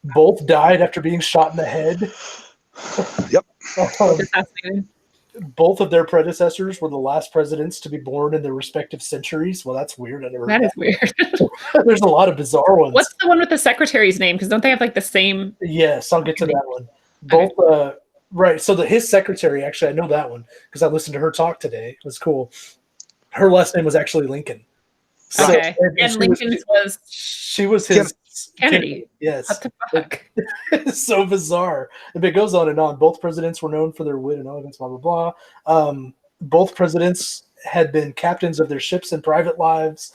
[SPEAKER 2] Both died after being shot in the head.
[SPEAKER 3] Yep.
[SPEAKER 2] Both of their predecessors were the last presidents to be born in their respective centuries. Well, that's weird.
[SPEAKER 1] That is weird.
[SPEAKER 2] There's a lot of bizarre ones.
[SPEAKER 1] What's the one with the secretary's name? Because don't they have the same?
[SPEAKER 2] Yes, I'll get to that one. Both, right. So his secretary, actually, I know that one because I listened to her talk today. It was cool. Her last name was actually Lincoln.
[SPEAKER 1] Okay. And Lincoln's was.
[SPEAKER 2] She was his.
[SPEAKER 1] Kennedy.
[SPEAKER 2] Yes.
[SPEAKER 1] What the fuck?
[SPEAKER 2] It's so bizarre. And it goes on and on. Both presidents were known for their wit and elegance, blah, blah, blah. Both presidents had been captains of their ships in private lives.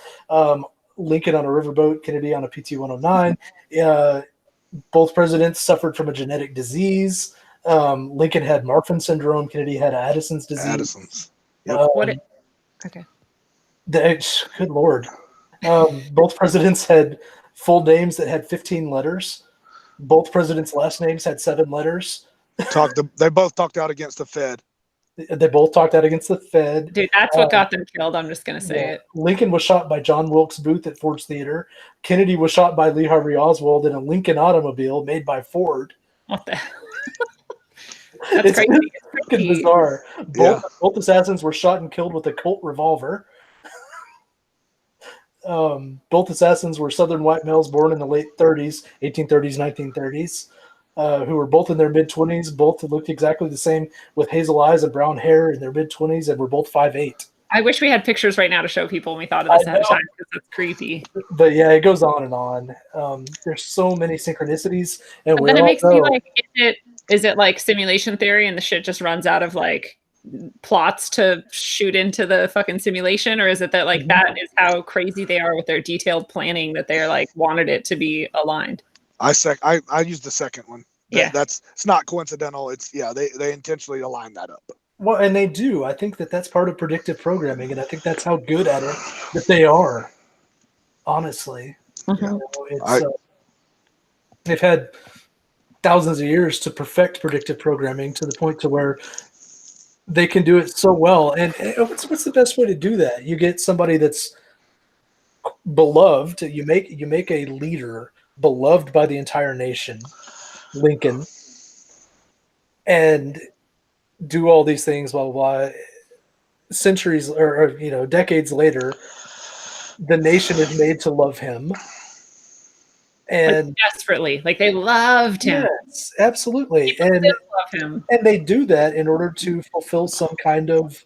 [SPEAKER 2] Lincoln on a riverboat, Kennedy on a PT-109. Both presidents suffered from a genetic disease. Lincoln had Marfan syndrome. Kennedy had Addison's disease.
[SPEAKER 3] Addison's. Yep.
[SPEAKER 1] Okay.
[SPEAKER 2] Good Lord. Both presidents had full names that had 15 letters. Both presidents' last names had 7 letters.
[SPEAKER 3] They both talked out against the Fed.
[SPEAKER 2] They both talked out against the Fed.
[SPEAKER 1] Dude, that's what got them killed. I'm just going to say it.
[SPEAKER 2] Lincoln was shot by John Wilkes Booth at Ford's Theater. Kennedy was shot by Lee Harvey Oswald in a Lincoln automobile made by Ford.
[SPEAKER 1] What the That's crazy.
[SPEAKER 2] It's freaking bizarre. Both assassins were shot and killed with a Colt revolver. Both assassins were Southern white males born in the late 30s, 1830s, 1930s, who were both in their mid-20s. Both looked exactly the same with hazel eyes and brown hair in their mid-20s and were both 5'8".
[SPEAKER 1] I wish we had pictures right now to show people when we thought of this ahead of time, because it's creepy.
[SPEAKER 2] But yeah, it goes on and on. There's so many synchronicities, and
[SPEAKER 1] But
[SPEAKER 2] we
[SPEAKER 1] then it
[SPEAKER 2] all
[SPEAKER 1] makes me
[SPEAKER 2] know.
[SPEAKER 1] like, is it like simulation theory and the shit just runs out of like plots to shoot into the fucking simulation, or is it that like that is how crazy they are with their detailed planning, that they're like wanted it to be aligned?
[SPEAKER 3] I use the second one.
[SPEAKER 1] Yeah.
[SPEAKER 3] It's not coincidental. It's they intentionally align that up.
[SPEAKER 2] Well, and they do. I think that's part of predictive programming, and I think that's how good at it that they are. Honestly, they've had thousands of years to perfect predictive programming to the point to where they can do it so well. And what's the best way to do that? You get somebody that's beloved. You make a leader beloved by the entire nation, Lincoln, and do all these things, blah, blah, blah. Centuries or decades later, the nation is made to love him. And
[SPEAKER 1] like desperately, like they loved him.
[SPEAKER 2] Yes, absolutely. And
[SPEAKER 1] love him.
[SPEAKER 2] And they do that in order to fulfill some kind of,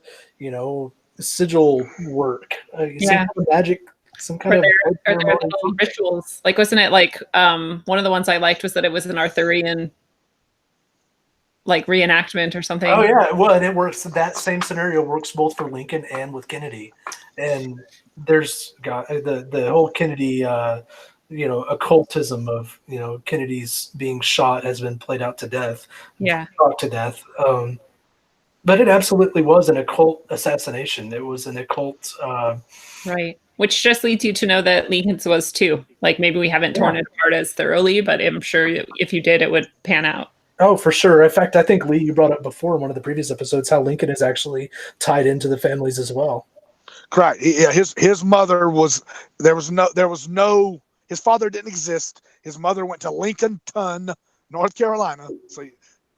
[SPEAKER 2] sigil work, some kind of magic, some kind of
[SPEAKER 1] their little rituals. Like, wasn't it like one of the ones I liked was that it was an Arthurian like reenactment or something?
[SPEAKER 2] Oh yeah, well, and it works. That same scenario works both for Lincoln and with Kennedy. And there's the whole Kennedy, occultism of Kennedy's being shot has been played out to death.
[SPEAKER 1] Yeah,
[SPEAKER 2] shot to death. But it absolutely was an occult assassination. It was an occult.
[SPEAKER 1] Right. Which just leads you to know that Lincoln's was too. Like maybe we haven't torn it apart as thoroughly, but I'm sure if you did, it would pan out.
[SPEAKER 2] Oh, for sure. In fact, I think Lee, you brought up before in one of the previous episodes how Lincoln is actually tied into the families as well.
[SPEAKER 3] Correct. Yeah, his mother was his father didn't exist. His mother went to Lincolnton, North Carolina. So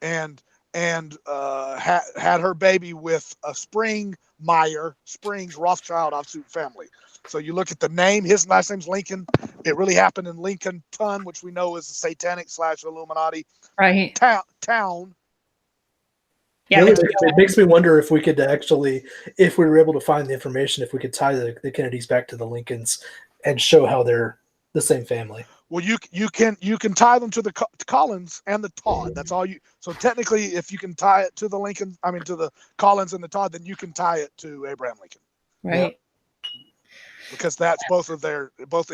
[SPEAKER 3] and had her baby with a Springs Rothschild offsuit family. So you look at the name, his last name's Lincoln. It really happened in Lincolnton, which we know is a satanic / Illuminati town.
[SPEAKER 2] Yeah, it makes me wonder if we could actually, if we were able to find the information, if we could tie the Kennedys back to the Lincolns and show how they're the same family.
[SPEAKER 3] Well, you can tie them to the Collins and the Todd. That's all you. So technically, if you can tie it to the to the Collins and the Todd, then you can tie it to Abraham Lincoln.
[SPEAKER 1] Right.
[SPEAKER 3] Yep. Because that's both of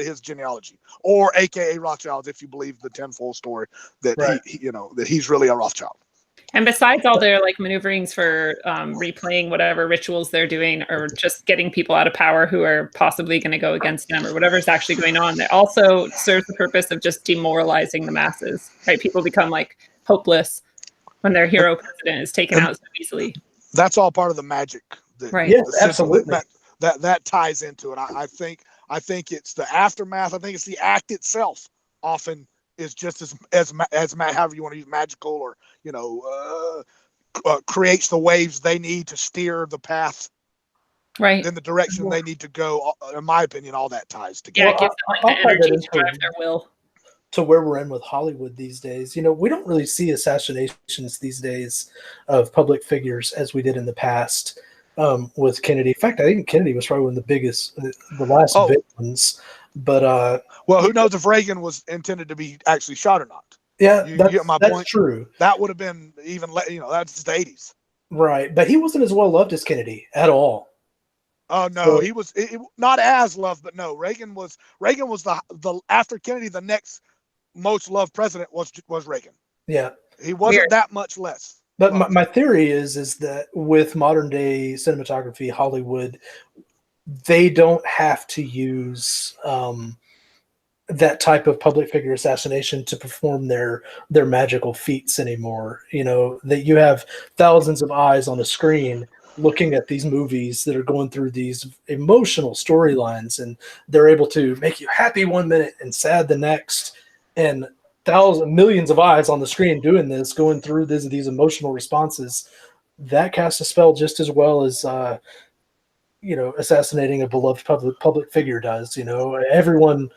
[SPEAKER 3] his genealogy, or AKA Rothschilds, if you believe the tenfold story that that he's really a Rothschild.
[SPEAKER 1] And besides all their like maneuverings for replaying whatever rituals they're doing, or just getting people out of power who are possibly going to go against them, or whatever's actually going on, they also serve the purpose of just demoralizing the masses. Right? People become like hopeless when their hero president is taken out so easily.
[SPEAKER 3] That's all part of the magic.
[SPEAKER 1] Right.
[SPEAKER 2] Yes, absolutely.
[SPEAKER 3] That ties into it. I think it's the aftermath. I think it's the act itself often is just as however you want to use magical, or creates the waves they need to steer the path
[SPEAKER 1] right
[SPEAKER 3] in the direction they need to go. In my opinion, all that ties together.
[SPEAKER 1] Yeah, it gives them like the energy to drive their will.
[SPEAKER 2] To where we're in with Hollywood these days. We don't really see assassinations these days of public figures as we did in the past with Kennedy. In fact, I think Kennedy was probably one of the biggest, the last big ones. But
[SPEAKER 3] well, who knows if Reagan was intended to be actually shot or not?
[SPEAKER 2] Yeah,
[SPEAKER 3] you get my
[SPEAKER 2] that's
[SPEAKER 3] point?
[SPEAKER 2] True.
[SPEAKER 3] That would have been even, that's the 80s.
[SPEAKER 2] Right, but he wasn't as well loved as Kennedy at all.
[SPEAKER 3] Oh no, he was not as loved, but no, Reagan was the after Kennedy, the next most loved president was Reagan.
[SPEAKER 2] Yeah,
[SPEAKER 3] he wasn't that much less.
[SPEAKER 2] But my theory is that with modern day cinematography, Hollywood, they don't have to use that type of public figure assassination to perform their magical feats anymore. That you have thousands of eyes on a screen looking at these movies that are going through these emotional storylines, and they're able to make you happy one minute and sad the next, and millions of eyes on the screen doing this, going through these emotional responses. That casts a spell just as well as assassinating a beloved public figure does. Everyone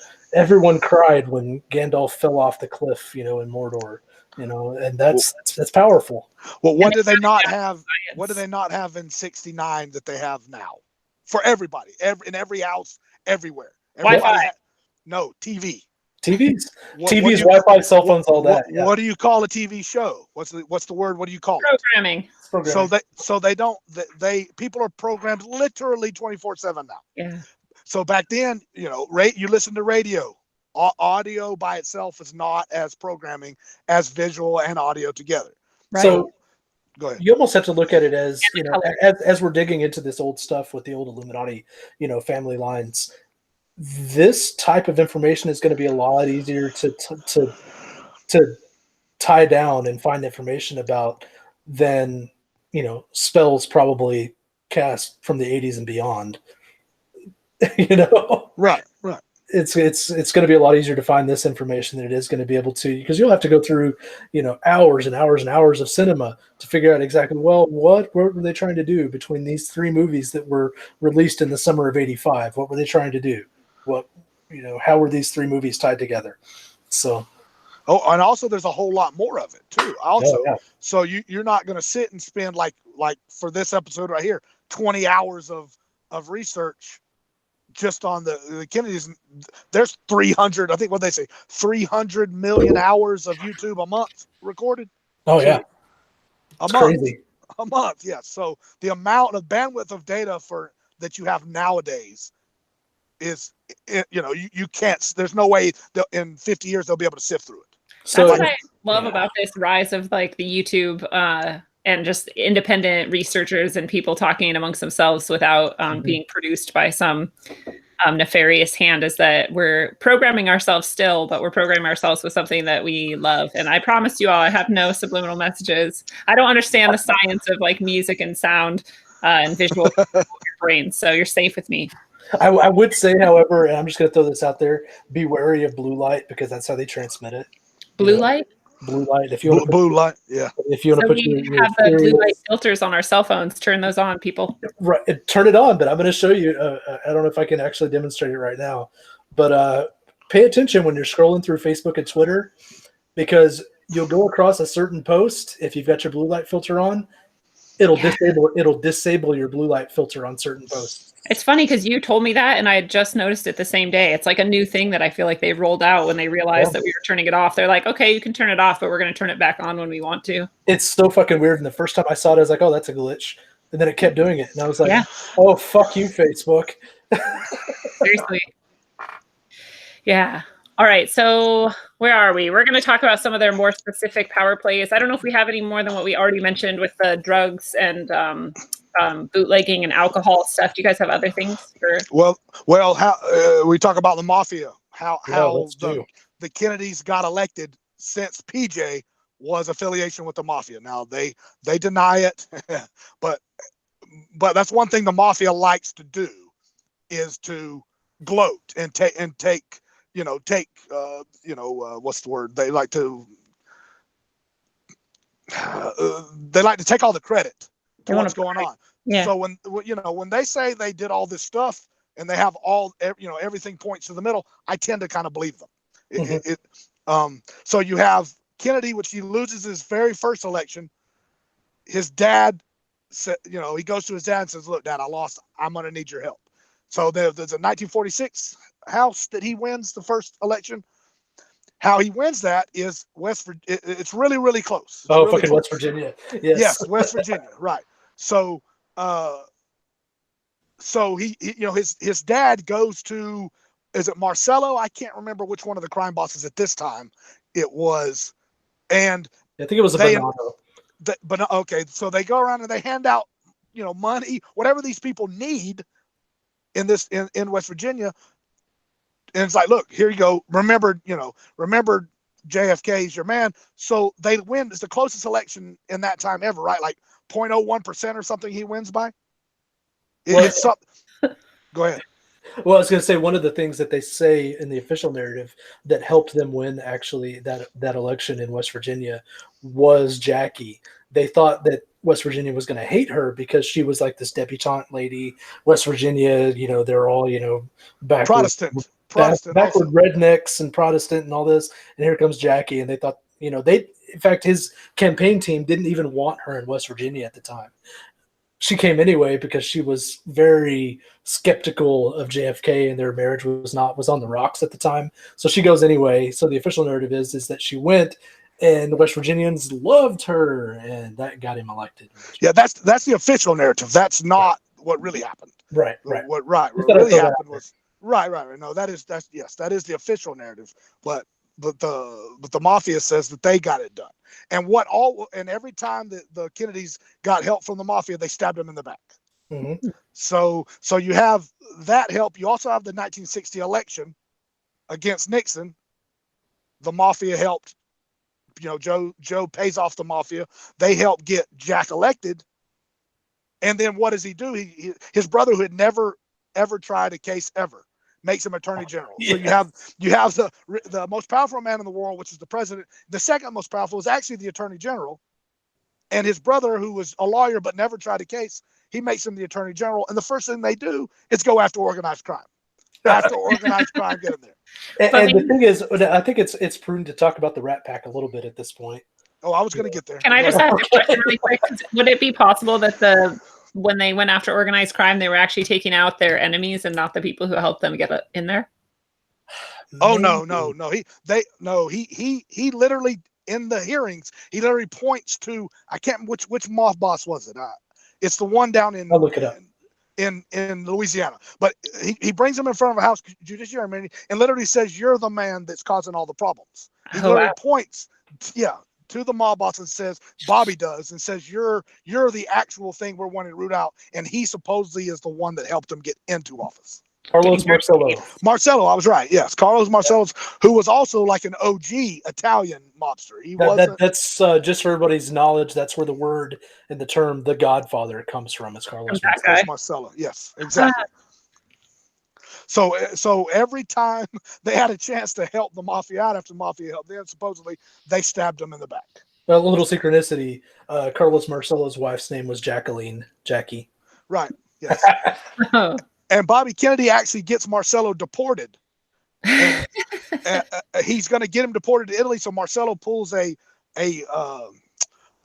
[SPEAKER 2] cried when Gandalf fell off the cliff, in Mordor, and that's powerful.
[SPEAKER 3] Well, what do they not have? What do they not have in '69 that they have now? for everybody, in every house, everywhere.
[SPEAKER 1] Wi-Fi.
[SPEAKER 3] No, TV.
[SPEAKER 2] TVs,
[SPEAKER 3] What
[SPEAKER 2] TVs,
[SPEAKER 3] do you-
[SPEAKER 2] Wi-Fi, cell phones, all that.
[SPEAKER 3] What do you call a TV show? What's the word? What do you call it?
[SPEAKER 1] Programming.
[SPEAKER 3] So they don't. People are programmed literally 24/7 now.
[SPEAKER 1] Yeah.
[SPEAKER 3] So back then, you listen to radio. Audio by itself is not as programming as visual and audio together.
[SPEAKER 1] Right.
[SPEAKER 2] So
[SPEAKER 3] go ahead.
[SPEAKER 2] You almost have to look at it as, as we're digging into this old stuff with the old Illuminati, family lines. This type of information is going to be a lot easier to tie down and find information about than spells probably cast from the 80s and beyond.
[SPEAKER 3] Right.
[SPEAKER 2] It's going to be a lot easier to find this information than it is going to be able to, because you'll have to go through hours and hours and hours of cinema to figure out exactly what were they trying to do between these 3 movies that were released in the summer of '85. What were they trying to do? How were these 3 movies tied together? So
[SPEAKER 3] and also there's a whole lot more of it too. Also,
[SPEAKER 2] yeah.
[SPEAKER 3] So you're not going to sit and spend like for this episode right here 20 hours of research just on the Kennedys. There's 300, I think, what they say, 300 million hours of YouTube a month recorded.
[SPEAKER 2] Oh yeah,
[SPEAKER 3] a
[SPEAKER 2] it's
[SPEAKER 3] month.
[SPEAKER 2] crazy.
[SPEAKER 3] A month, yeah. So the amount of bandwidth of data that you have nowadays is, you can't. There's no way in 50 years they'll be able to sift through it.
[SPEAKER 1] So that's what I love about this rise of like the YouTube and just independent researchers and people talking amongst themselves without being produced by some nefarious hand, is that we're programming ourselves still, but we're programming ourselves with something that we love. And I promise you all, I have no subliminal messages. I don't understand the science of like music and sound and visual in your brain, so you're safe with me.
[SPEAKER 2] I would say, however, and I'm just going to throw this out there, be wary of blue light, because that's how they transmit it.
[SPEAKER 1] Blue light?
[SPEAKER 2] Blue light. If you want
[SPEAKER 3] blue light, yeah.
[SPEAKER 2] If you want to put
[SPEAKER 1] we have the blue light filters on our cell phones. Turn those on, people.
[SPEAKER 2] Right, turn it on. But I'm going to show you. I don't know if I can actually demonstrate it right now, but pay attention when you're scrolling through Facebook and Twitter, because you'll go across a certain post. If you've got your blue light filter on, it'll disable your blue light filter on certain posts.
[SPEAKER 1] It's funny because you told me that and I had just noticed it the same day. It's like a new thing that I feel like they rolled out when they realized that we were turning it off. They're like, okay, you can turn it off, but we're going to turn it back on when we want to.
[SPEAKER 2] It's so fucking weird. And the first time I saw it, I was like, oh, that's a glitch. And then it kept doing it. And I was like, oh, fuck you, Facebook.
[SPEAKER 1] Seriously. Yeah. All right. So where are we? We're going to talk about some of their more specific power plays. I don't know if we have any more than what we already mentioned with the drugs and bootlegging and alcohol stuff. Do you guys have other things?
[SPEAKER 3] Well, how we talk about the mafia, how the Kennedys got elected, since PJ was affiliation with the mafia. Now they deny it, but that's one thing the mafia likes to do, is to gloat and take what's the word? They like to take all the credit to what's going on.
[SPEAKER 1] Yeah.
[SPEAKER 3] So when they say they did all this stuff and they have everything points to the middle, I tend to kind of believe them. So you have Kennedy, which he loses his very first election. His dad said, he goes to his dad and says, "Look, Dad, I lost. I'm going to need your help." So there's a 1946 house that he wins the first election. How he wins that is it's really, really close.
[SPEAKER 2] It's really close. West Virginia.
[SPEAKER 3] Yes, West Virginia. Right. So, he his dad goes to, is it Marcello? I can't remember which one of the crime bosses at this time it was, and
[SPEAKER 2] I think it was a Bonato.
[SPEAKER 3] But okay, so they go around and they hand out, money, whatever these people need in West Virginia, and it's like, look, here you go. Remember JFK's your man. So they win. It's the closest election in that time ever, right? Like 0.01% or something he wins by. Go ahead.
[SPEAKER 2] Well, I was going to say, one of the things that they say in the official narrative that helped them win actually that election in West Virginia was Jackie. They thought that West Virginia was going to hate her because she was like this debutante lady. West Virginia, they're all, backward,
[SPEAKER 3] Protestant
[SPEAKER 2] backward rednecks and Protestant and all this. And here comes Jackie. And they thought, in fact, his campaign team didn't even want her in West Virginia at the time. she came anyway because she was very skeptical of JFK, and their marriage was on the rocks at the time. So she goes anyway. So the official narrative is that she went, and the West Virginians loved her, and that got him elected.
[SPEAKER 3] Yeah, that's the official narrative. That's not what really happened.
[SPEAKER 2] Right.
[SPEAKER 3] What really happened was right. No, that is the official narrative. But the mafia says that they got it done. And every time that the Kennedys got help from the mafia, they stabbed them in the back.
[SPEAKER 2] Mm-hmm.
[SPEAKER 3] So you have that help. You also have the 1960 election against Nixon. The mafia helped. Joe pays off the mafia. They help get Jack elected. And then what does he do? His brother, who had never ever tried a case ever, makes him attorney general.
[SPEAKER 2] Yes.
[SPEAKER 3] So you have the most powerful man in the world, which is the president. The second most powerful is actually the attorney general. And his brother, who was a lawyer but never tried a case, he makes him the attorney general. And the first thing they do is go after organized crime. After organized crime, get in there.
[SPEAKER 2] And the thing is, I think it's prudent to talk about the Rat Pack a little bit at this point.
[SPEAKER 3] Oh, I was going to get there.
[SPEAKER 1] Can I just ask a question really quick? Would it be possible that when they went after organized crime, they were actually taking out their enemies and not the people who helped them get in there?
[SPEAKER 3] Oh, no. He literally, in the hearings, he literally points to, I can't, which mob boss was it? It's the one down in,
[SPEAKER 2] I'll look it up.
[SPEAKER 3] In Louisiana. But he brings him in front of a house judiciary meeting and literally says, "You're the man that's causing all the problems." He literally points, to the mob boss and says, Bobby does, and says, you're the actual thing we're wanting to root out. And he supposedly is the one that helped him get into office.
[SPEAKER 2] Carlos Marcello.
[SPEAKER 3] Marcello, I was right. Yes, Carlos Marcello, who was also like an OG Italian mobster.
[SPEAKER 2] That's just for everybody's knowledge. That's where the word and the term "the Godfather" comes from. It's Carlos
[SPEAKER 3] Marcello. Yes, exactly. So every time they had a chance to help the mafia out after the mafia helped them, supposedly they stabbed them in the back.
[SPEAKER 2] Well, a little synchronicity. Carlos Marcello's wife's name was Jackie.
[SPEAKER 3] Right. Yes. And Bobby Kennedy actually gets Marcello deported. And, he's going to get him deported to Italy. So Marcello pulls a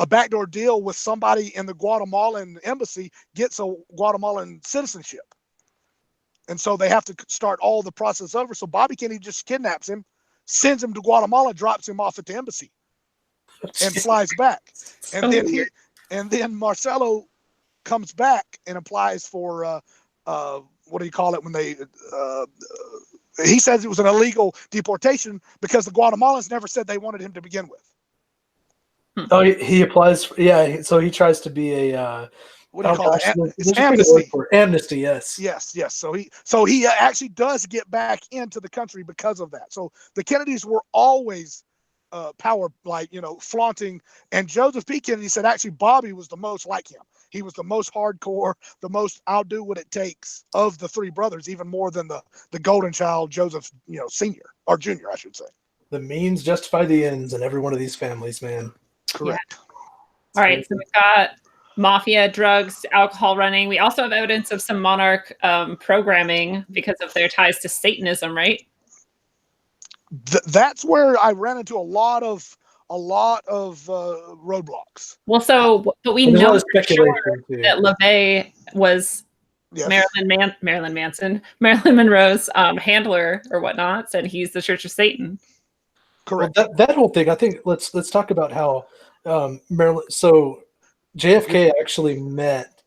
[SPEAKER 3] backdoor deal with somebody in the Guatemalan embassy, gets a Guatemalan citizenship. And so they have to start all the process over. So Bobby Kennedy just kidnaps him, sends him to Guatemala, drops him off at the embassy, and flies back. And then Marcello comes back and applies for what do you call it when they? He says it was an illegal deportation because the Guatemalans never said they wanted him to begin with.
[SPEAKER 2] Oh, he applies. Yeah, so he tries to be a.
[SPEAKER 3] What do you call it? It's amnesty.
[SPEAKER 2] Amnesty, yes.
[SPEAKER 3] Yes. So he actually does get back into the country because of that. So the Kennedys were always power, flaunting. And Joseph P. Kennedy said actually Bobby was the most like him. He was the most hardcore, the most I'll do what it takes of the three brothers, even more than the golden child, Joseph, senior or junior, I should say.
[SPEAKER 2] The means justify the ends in every one of these families, man.
[SPEAKER 3] Correct.
[SPEAKER 1] Yeah. All right, so we've got mafia, drugs, alcohol running. We also have evidence of some monarch programming because of their ties to Satanism, right?
[SPEAKER 3] That's where I ran into a lot of roadblocks.
[SPEAKER 1] Well, but we know for sure that LaVey was Marilyn Monroe's handler or whatnot, said he's the Church of Satan.
[SPEAKER 3] Correct.
[SPEAKER 2] Well, that whole thing. I think let's talk about how Marilyn. So JFK actually met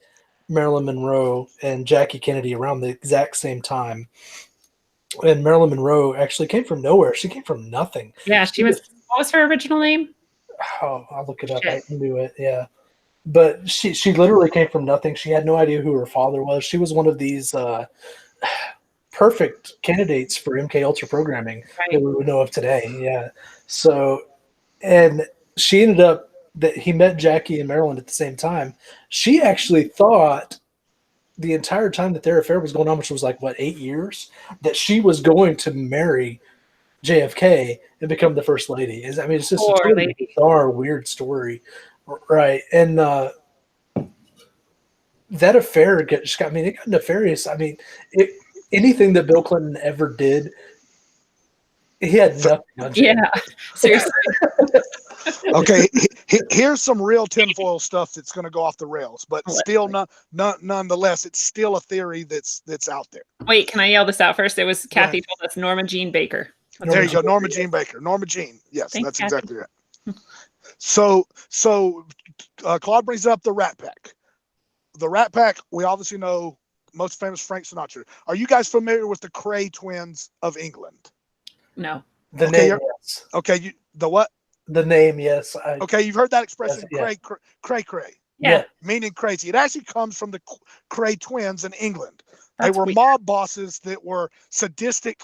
[SPEAKER 2] Marilyn Monroe and Jackie Kennedy around the exact same time. And Marilyn Monroe actually came from nowhere. She came from nothing.
[SPEAKER 1] Yeah, she was. What was her original name?
[SPEAKER 2] Oh, I'll look it up. I knew it. Yeah, but she literally came from nothing. She had no idea who her father was. She was one of these perfect candidates for MK Ultra programming that we would know of today. Yeah. So, and she ended up that he met Jackie and Marilyn at the same time. She actually thought the entire time that their affair was going on, which was 8 years, that she was going to marry JFK and become the first lady. It's just a totally bizarre, weird story, right? And that affair it got nefarious. Anything that Bill Clinton ever did, he had nothing on.
[SPEAKER 1] Yeah, seriously.
[SPEAKER 3] Okay, here's some real tinfoil stuff that's going to go off the rails, but still, nonetheless, it's still a theory that's out there.
[SPEAKER 1] Wait, can I yell this out first? It was Kathy told us Norma Jean Baker.
[SPEAKER 3] There you go, Norma Jean Baker. Norma Jean. Yes,
[SPEAKER 1] Thanks,
[SPEAKER 3] that's
[SPEAKER 1] Kathy.
[SPEAKER 3] exactly right. So Claude brings up the Rat Pack. The Rat Pack, we obviously know, most famous Frank Sinatra. Are you guys familiar with the Cray twins of England?
[SPEAKER 1] No.
[SPEAKER 2] The name, yes.
[SPEAKER 3] Okay, the what?
[SPEAKER 2] The name, yes.
[SPEAKER 3] Okay, you've heard that expression,
[SPEAKER 2] yes,
[SPEAKER 3] cray.
[SPEAKER 1] Yeah.
[SPEAKER 3] Meaning crazy. It actually comes from the Cray twins in England.
[SPEAKER 1] That's
[SPEAKER 3] they were
[SPEAKER 1] weird.
[SPEAKER 3] mob bosses that were sadistic.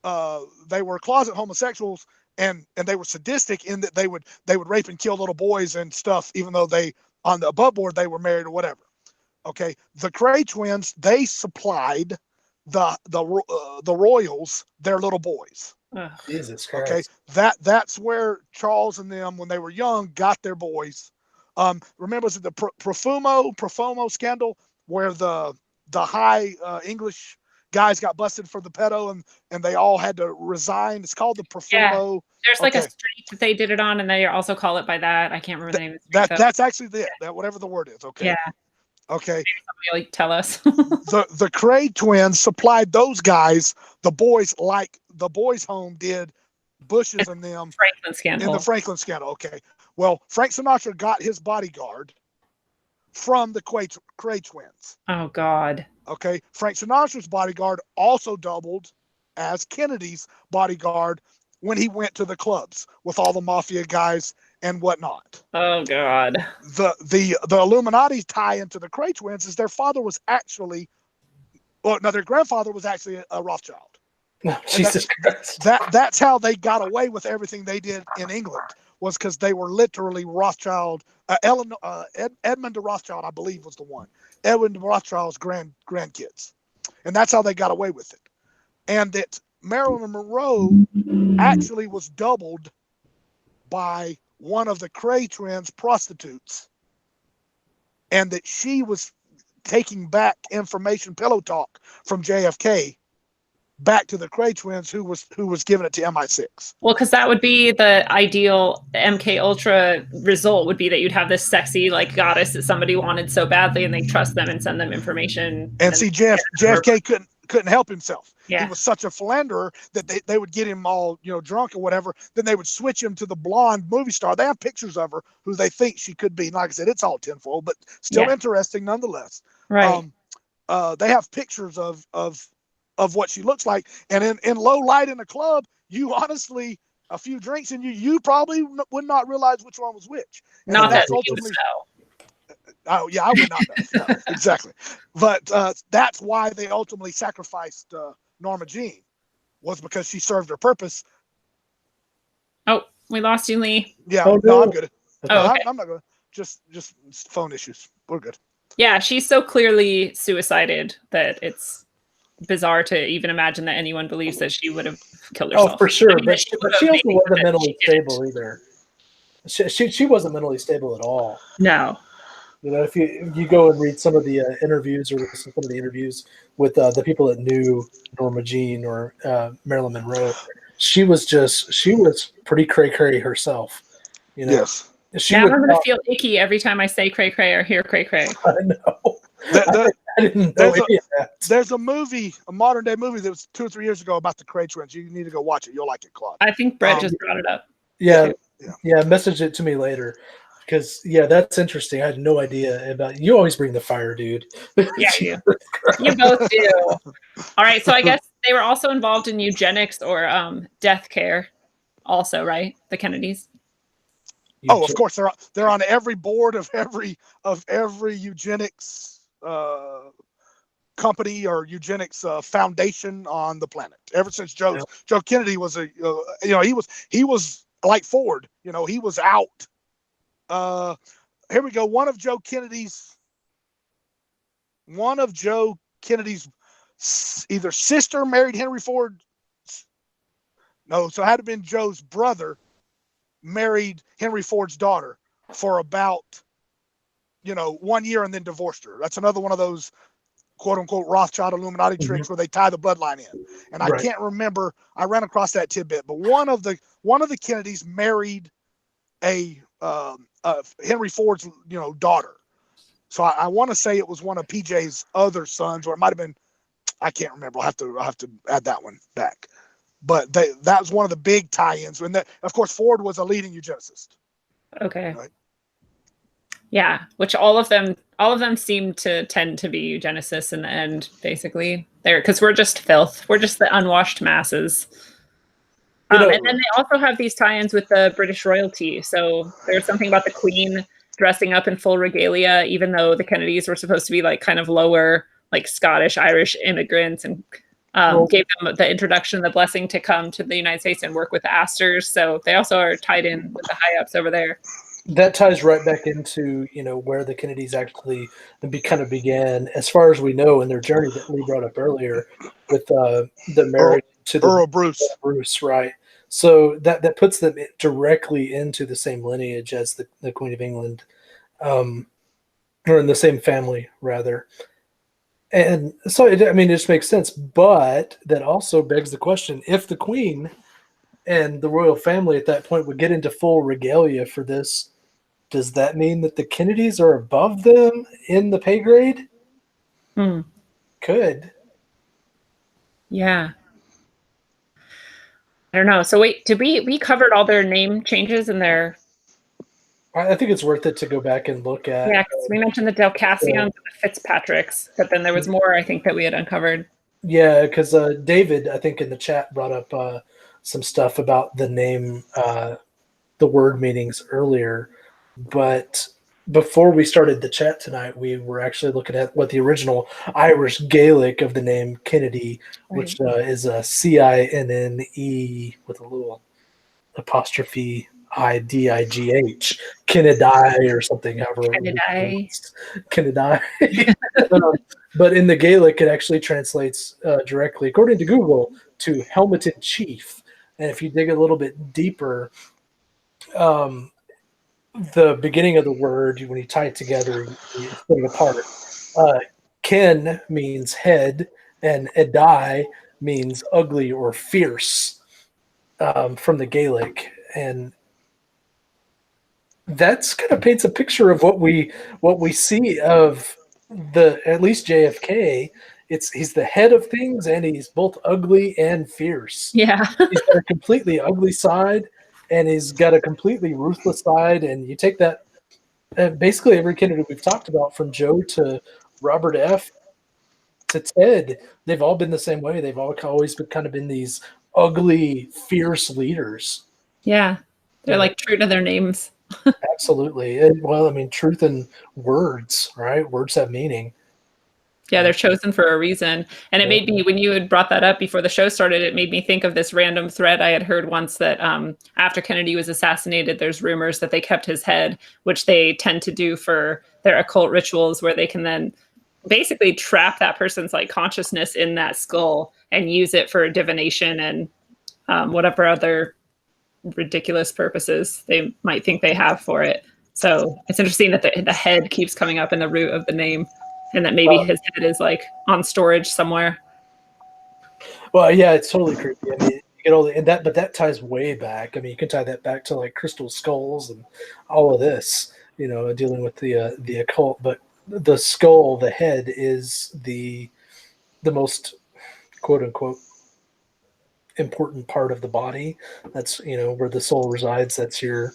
[SPEAKER 3] They were closet homosexuals, and they were sadistic in that they would rape and kill little boys and stuff, even though they on the above board they were married or whatever. Okay, the Cray twins, they supplied the royals their little boys.
[SPEAKER 2] Jesus Christ.
[SPEAKER 3] Okay, that's where Charles and them, when they were young, got their boys. Remember, was it the Profumo scandal where the high English guys got busted for the pedo and they all had to resign? It's called the Profumo.
[SPEAKER 1] Yeah. There's like a street that they did it on, and they also call it by that. I can't remember the name of the street.
[SPEAKER 3] That's actually that whatever the word is. Okay.
[SPEAKER 1] Yeah.
[SPEAKER 3] Okay.
[SPEAKER 1] Maybe somebody like tell us.
[SPEAKER 3] the Cray twins supplied those guys, the boys, like the boys' home did Bush's and them
[SPEAKER 1] Franklin scandal.
[SPEAKER 3] in the Franklin scandal. Okay. Well, Frank Sinatra got his bodyguard from the Cray twins.
[SPEAKER 1] Oh God.
[SPEAKER 3] Okay. Frank Sinatra's bodyguard also doubled as Kennedy's bodyguard when he went to the clubs with all the mafia guys and whatnot.
[SPEAKER 1] Oh God.
[SPEAKER 3] The Illuminati tie into the Cray twins is their father was actually, their grandfather was actually a Rothschild.
[SPEAKER 2] Oh, Jesus Christ.
[SPEAKER 3] That's how they got away with everything they did in England, was because they were literally Rothschild. Edmund de Rothschild, I believe, was the one. Edwin de Rothschild's grandkids, and that's how they got away with it. And that Marilyn Monroe actually was doubled by one of the Cray twins' prostitutes, and that she was taking back information, pillow talk from JFK back to the Cray twins, who was giving it to MI6.
[SPEAKER 1] Well, because that would be the ideal MK Ultra result, would be that you'd have this sexy like goddess that somebody wanted so badly, and they trust them and send them information.
[SPEAKER 3] And see, JFK couldn't help himself.
[SPEAKER 1] Yeah.
[SPEAKER 3] He was such a philanderer that they would get him all drunk or whatever. Then they would switch him to the blonde movie star. They have pictures of her who they think she could be. And like I said, it's all tinfoil, but still interesting nonetheless.
[SPEAKER 1] Right.
[SPEAKER 3] They have pictures of what she looks like, and in low light in a club, you honestly, a few drinks and you probably would not realize which one was which. And
[SPEAKER 1] not that
[SPEAKER 3] ultimately. Oh yeah, I would not know. No, exactly. But that's why they ultimately sacrificed Norma Jean, was because she served her purpose.
[SPEAKER 1] Oh, we lost you, Lee.
[SPEAKER 3] Yeah,
[SPEAKER 2] no.
[SPEAKER 3] no, I'm good.
[SPEAKER 1] Oh, okay.
[SPEAKER 3] I'm not going to. Just phone issues. We're good.
[SPEAKER 1] Yeah, she's so clearly suicided that it's bizarre to even imagine that anyone believes that she would have killed herself.
[SPEAKER 2] Oh, for sure.
[SPEAKER 1] I mean,
[SPEAKER 2] but she also wasn't mentally stable either. She wasn't mentally stable at all.
[SPEAKER 1] No.
[SPEAKER 2] If you go and read some of the interviews or some of the interviews with the people that knew Norma Jean or Marilyn Monroe, she was pretty cray-cray herself.
[SPEAKER 3] Yes.
[SPEAKER 1] Now I'm going to feel icky every time I say cray-cray or hear cray-cray.
[SPEAKER 2] I know. I didn't know
[SPEAKER 3] there's a movie, a modern day movie that was 2 or 3 years ago about the Cray twins. You need to go watch it. You'll like it, Claude.
[SPEAKER 1] I think Brett just brought it up.
[SPEAKER 2] Yeah. Message it to me later, because that's interesting. I had no idea about. You always bring the fire, dude.
[SPEAKER 1] Yeah, you both do. All right, so I guess they were also involved in eugenics or death care, also, right? The Kennedys.
[SPEAKER 3] Oh, of course, they're on every board of every eugenics company or eugenics foundation on the planet. Ever since Joe Kennedy was he was like Ford. He was out. Here we go. One of Joe Kennedy's either sister married Henry Ford. No, so it had to have been Joe's brother married Henry Ford's daughter for about 1 year and then divorced her. That's another one of those quote unquote Rothschild Illuminati tricks where they tie the bloodline in. And I can't remember, I ran across that tidbit, but one of the Kennedys married a Henry Ford's daughter. So I want to say it was one of PJ's other sons, or it might have been, I can't remember. I'll have to add that one back. But that was one of the big tie-ins. And of course, Ford was a leading eugenicist.
[SPEAKER 1] Okay.
[SPEAKER 3] Right?
[SPEAKER 1] Yeah, which all of them seem to tend to be eugenicists in the end, basically. Because we're just filth. We're just the unwashed masses. And then they also have these tie-ins with the British royalty. So there's something about the Queen dressing up in full regalia, even though the Kennedys were supposed to be like kind of lower, like Scottish, Irish immigrants, and gave them the introduction, the blessing to come to the United States and work with the Astors. So they also are tied in with the high ups over there.
[SPEAKER 2] That ties right back into, where the Kennedys actually kind of began, as far as we know, in their journey that Lee brought up earlier with the marriage to the
[SPEAKER 3] Earl Bruce.
[SPEAKER 2] Bruce, right? So that puts them directly into the same lineage as the Queen of England, or in the same family, rather. And so, it just makes sense. But that also begs the question, if the Queen and the royal family at that point would get into full regalia for this, does that mean that the Kennedys are above them in the pay grade? Could.
[SPEAKER 1] Yeah. I don't know. So wait, did we covered all their name changes in their...
[SPEAKER 2] I think it's worth it to go back and look at.
[SPEAKER 1] Yeah, because we mentioned the Delcassians and the Fitzpatricks, but then there was more, I think, that we had uncovered.
[SPEAKER 2] Yeah, because David, I think in the chat, brought up some stuff about the name, the word meanings earlier. But before we started the chat tonight, we were actually looking at what the original Irish Gaelic of the name Kennedy, which is a Cinne with a little apostrophe IDIGH, Kennedy or something, however. Kennedy. But in the Gaelic, it actually translates directly, according to Google, to helmeted chief. And if you dig a little bit deeper, the beginning of the word, when you tie it together, you split it apart. Ken means head, and Edai means ugly or fierce, from the Gaelic. And that's kind of paints a picture of what we see of at least JFK. He's the head of things, and he's both ugly and fierce.
[SPEAKER 1] Yeah.
[SPEAKER 2] He's got a completely ugly side, and he's got a completely ruthless side. And you take that, basically every Kennedy we've talked about, from Joe to Robert F. to Ted, they've all been the same way. They've always been these ugly, fierce leaders.
[SPEAKER 1] Yeah. They're like true to their names.
[SPEAKER 2] Absolutely. And truth in words, right? Words have meaning.
[SPEAKER 1] Yeah, they're chosen for a reason. And it made me, when you had brought that up before the show started, it made me think of this random thread I had heard once that after Kennedy was assassinated, there's rumors that they kept his head, which they tend to do for their occult rituals, where they can then basically trap that person's like consciousness in that skull and use it for divination and whatever other ridiculous purposes they might think they have for it. So it's interesting that the head keeps coming up in the root of the name, and that maybe his head is like on storage somewhere.
[SPEAKER 2] Well, yeah, it's totally creepy. You get all but that ties way back. You can tie that back to like crystal skulls and all of this, dealing with the occult. But the skull, the head, is the most quote unquote important part of the body. That's where the soul resides. That's your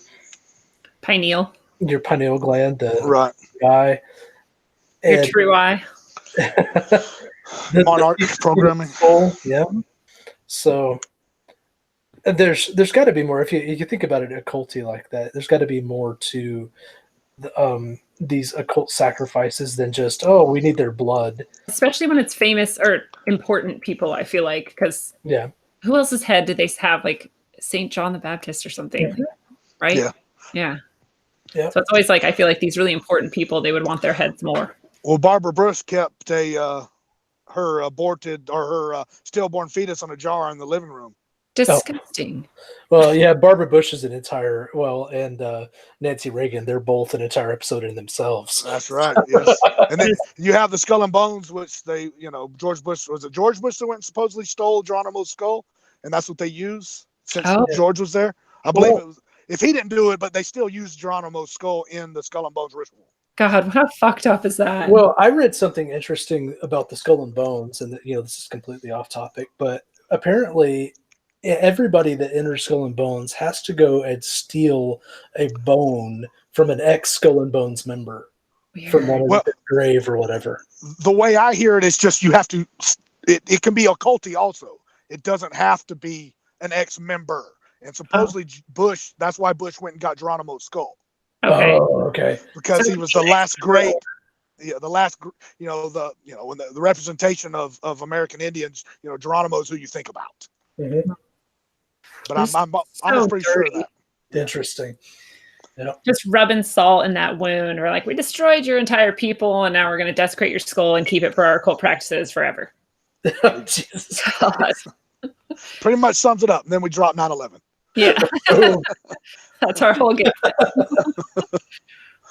[SPEAKER 2] pineal gland, the eye.
[SPEAKER 1] Your true eye.
[SPEAKER 3] Monarch programming.
[SPEAKER 2] Yeah. So there's got to be more. If you think about it occulty like that, there's got to be more to these occult sacrifices than just, we need their blood.
[SPEAKER 1] Especially when it's famous or important people, I feel like, because who else's head did they have? Like St. John the Baptist or something, right? Yeah. So it's always like, I feel like these really important people, they would want their heads more.
[SPEAKER 3] Well, Barbara Bush kept her aborted or her stillborn fetus on a jar in the living room.
[SPEAKER 1] Disgusting.
[SPEAKER 2] Well, yeah, Barbara Bush is an entire, and Nancy Reagan, they're both an entire episode in themselves.
[SPEAKER 3] That's right, yes. And then you have the Skull and Bones, which they, George Bush that went and supposedly stole Geronimo's skull, and that's what they use since George was there? I believe it was. if he didn't do it, but they still used Geronimo's skull in the Skull and Bones ritual.
[SPEAKER 1] God, how fucked up is that?
[SPEAKER 2] Well, I read something interesting about the Skull and Bones, and this is completely off topic, but apparently everybody that enters Skull and Bones has to go and steal a bone from an ex-Skull and Bones member from one of the grave or whatever.
[SPEAKER 3] The way I hear it is just you have to. It can be occulty also. It doesn't have to be an ex-member. And supposedly Bush, that's why Bush went and got Geronimo's skull.
[SPEAKER 1] Okay.
[SPEAKER 2] Oh, okay.
[SPEAKER 3] Because he was the last great, when the representation of American Indians, Geronimo's who you think about.
[SPEAKER 2] Mm-hmm.
[SPEAKER 3] But I'm pretty sure of that.
[SPEAKER 2] Interesting. Yeah.
[SPEAKER 1] Just rubbing salt in that wound, or like, we destroyed your entire people, and now we're going to desecrate your skull and keep it for our occult practices forever.
[SPEAKER 2] Jesus.
[SPEAKER 1] God.
[SPEAKER 3] Pretty much sums it up. And then we drop 9/11.
[SPEAKER 1] Yeah. That's our whole game.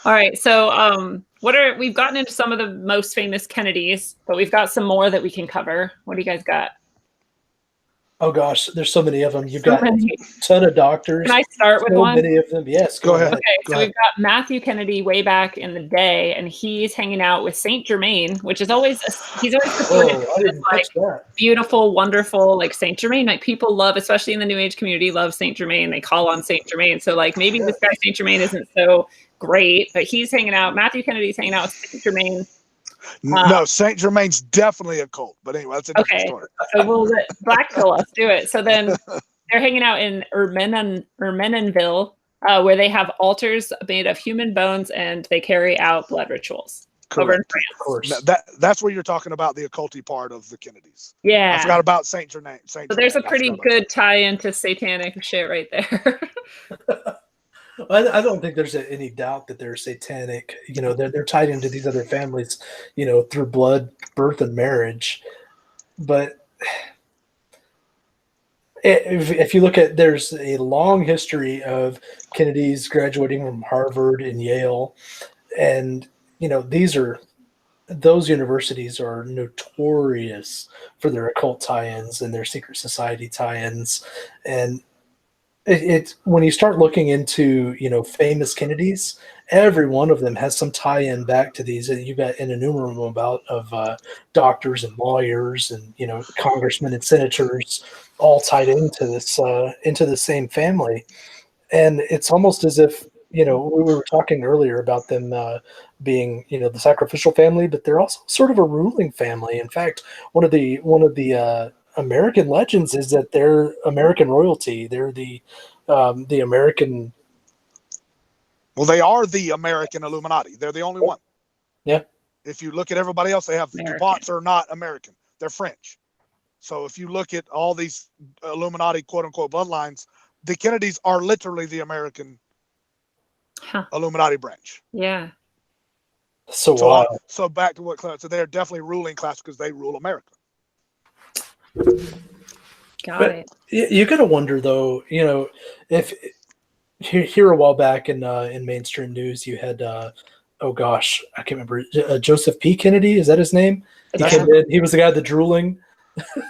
[SPEAKER 1] All right. So we've gotten into some of the most famous Kennedys, but we've got some more that we can cover. What do you guys got?
[SPEAKER 2] Oh gosh, there's so many of them. You've got a ton of doctors.
[SPEAKER 1] Can I start with one?
[SPEAKER 2] Many of them. Yes,
[SPEAKER 3] go ahead.
[SPEAKER 1] Okay, so we've got Matthew Kennedy way back in the day, and he's hanging out with Saint Germain, which is he's always supported beautiful, wonderful, like Saint Germain. Like people love, especially in the New Age community, love Saint Germain. They call on Saint Germain. So like maybe this guy Saint Germain isn't so great, but he's hanging out. Matthew Kennedy's hanging out with Saint Germain.
[SPEAKER 3] No, Saint Germain's definitely a cult. But anyway, that's a different story.
[SPEAKER 1] So we'll let Black Pill us do it. So then they're hanging out in Ermenonville, where they have altars made of human bones, and they carry out blood rituals.
[SPEAKER 3] Correct.
[SPEAKER 1] Over in France.
[SPEAKER 2] Of course.
[SPEAKER 3] That's where you're talking about the occulty part of the Kennedys.
[SPEAKER 1] Yeah.
[SPEAKER 3] I forgot about Saint Germain.
[SPEAKER 1] So there's a pretty good tie-in to satanic shit right there.
[SPEAKER 2] I don't think there's any doubt that they're satanic. They're tied into these other families, through blood, birth, and marriage. But if you look at, there's a long history of Kennedys graduating from Harvard and Yale, and those universities are notorious for their occult tie-ins and their secret society tie-ins, and it's when you start looking into famous Kennedys, every one of them has some tie-in back to these. You've got an innumerable amount of doctors and lawyers and congressmen and senators all tied into the same family, and it's almost as if we were talking earlier about them being the sacrificial family, but they're also sort of a ruling family. In fact, one of the American legends is that they're American royalty. They're the American.
[SPEAKER 3] Well, they are the American Illuminati. They're the only one.
[SPEAKER 2] Yeah.
[SPEAKER 3] If you look at everybody else, they have DuPonts are not American. They're French. So if you look at all these Illuminati quote unquote bloodlines, the Kennedys are literally the American Illuminati branch.
[SPEAKER 1] Yeah.
[SPEAKER 3] So back to what Clarence said, they're definitely ruling class because they rule America.
[SPEAKER 1] Got it.
[SPEAKER 2] You gotta wonder though, if here a while back in mainstream news, you had oh gosh, I can't remember, Joseph P. Kennedy, is that his name? He was the guy, the drooling,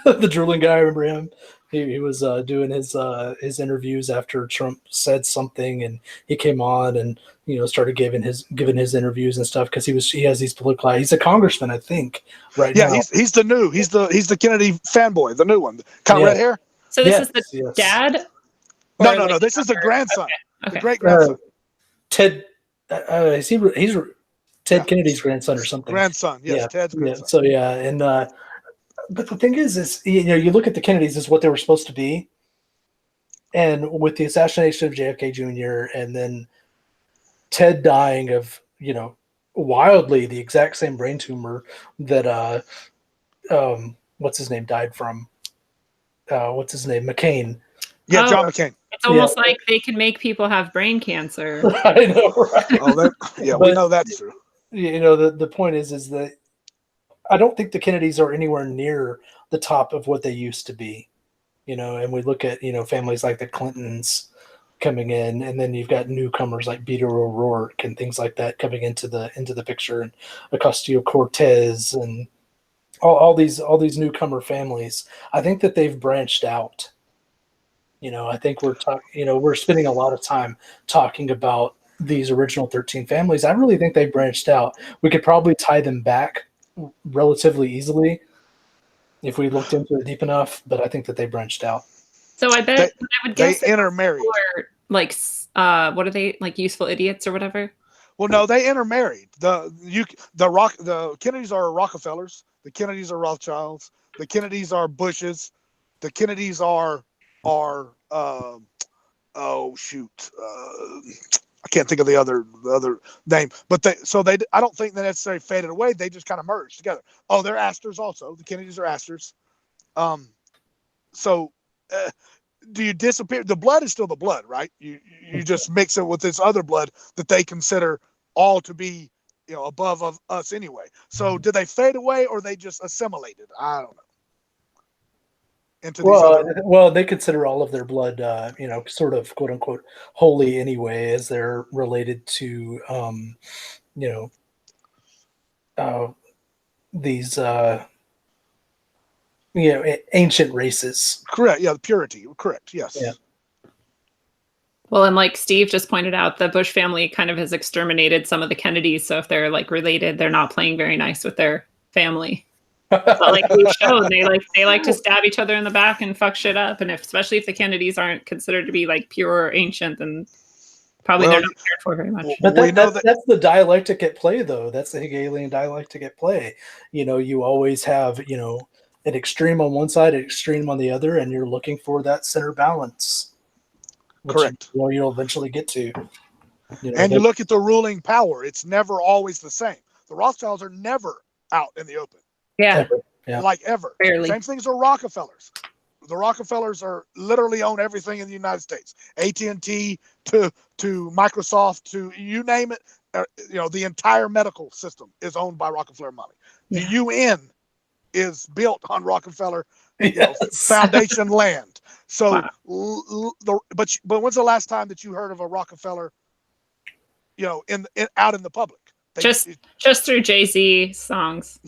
[SPEAKER 2] the drooling guy. I remember him. He was doing his interviews after Trump said something, and he came on and started giving his interviews and stuff because he has these political. He's a congressman, I think, right now.
[SPEAKER 3] Yeah, he's the Kennedy fanboy, the new one, kind of red hair.
[SPEAKER 1] So this is the dad.
[SPEAKER 3] No. This is the grandson,
[SPEAKER 1] okay.
[SPEAKER 3] The great grandson.
[SPEAKER 2] Ted. He's Ted Kennedy's grandson or something.
[SPEAKER 3] Grandson, yes, Ted's grandson.
[SPEAKER 2] So and but the thing is you look at the Kennedys as what they were supposed to be, and with the assassination of JFK Jr. and then Ted dying of wildly the exact same brain tumor that what's his name died from. What's his name? McCain.
[SPEAKER 3] Yeah, John McCain.
[SPEAKER 1] It's almost like they can make people have brain cancer.
[SPEAKER 2] I know, right?
[SPEAKER 3] We know that's true.
[SPEAKER 2] The point is that I don't think the Kennedys are anywhere near the top of what they used to be. And we look at families like the Clintons coming in, and then you've got newcomers like Beto O'Rourke and things like that coming into the picture, and Ocasio-Cortez and all these newcomer families. I think that they've branched out, I think we're talking, we're spending a lot of time talking about these original 13 families. I really think they branched out. We could probably tie them back relatively easily if we looked into it deep enough, but I think that they branched out.
[SPEAKER 1] So I bet I would guess
[SPEAKER 3] they intermarried.
[SPEAKER 1] Like, what are they, like, useful idiots or whatever?
[SPEAKER 3] Well, no, they intermarried. The Kennedys are Rockefellers. The Kennedys are Rothschilds. The Kennedys are Bushes. The Kennedys are oh shoot, I can't think of the other name. But I don't think they necessarily faded away. They just kind of merged together. Oh, they're Astors also. The Kennedys are Astors. Do you disappear? The blood is still the blood, right? You just mix it with this other blood that they consider all to be, above of us anyway. So did they fade away, or they just assimilated? I don't know.
[SPEAKER 2] Well, they consider all of their blood, sort of quote unquote holy anyway, as they're related to, these, ancient races.
[SPEAKER 3] Correct. Yeah, the purity. Correct. Yes.
[SPEAKER 2] Yeah.
[SPEAKER 1] Well, and like Steve just pointed out, the Bush family kind of has exterminated some of the Kennedys. So if they're like related, they're not playing very nice with their family. But like we've shown, they like to stab each other in the back and fuck shit up. And especially if the Kennedys aren't considered to be like pure or ancient, then probably they're not cared for very much.
[SPEAKER 2] But that's the dialectic at play, though. That's the Hegelian dialectic at play. You always have, an extreme on one side, an extreme on the other, and you're looking for that center balance.
[SPEAKER 3] Correct.
[SPEAKER 2] You'll eventually get to.
[SPEAKER 3] And you look at the ruling power; it's never always the same. The Rothschilds are never out in the open.
[SPEAKER 1] Yeah.
[SPEAKER 3] Ever.
[SPEAKER 1] Barely.
[SPEAKER 3] Same things are Rockefellers. The Rockefellers are literally own everything in the United States. AT&T to Microsoft to you name it. The entire medical system is owned by Rockefeller money. The UN is built on Rockefeller foundation land. So, but when's the last time that you heard of a Rockefeller, out in the public?
[SPEAKER 1] Just through Jay-Z songs.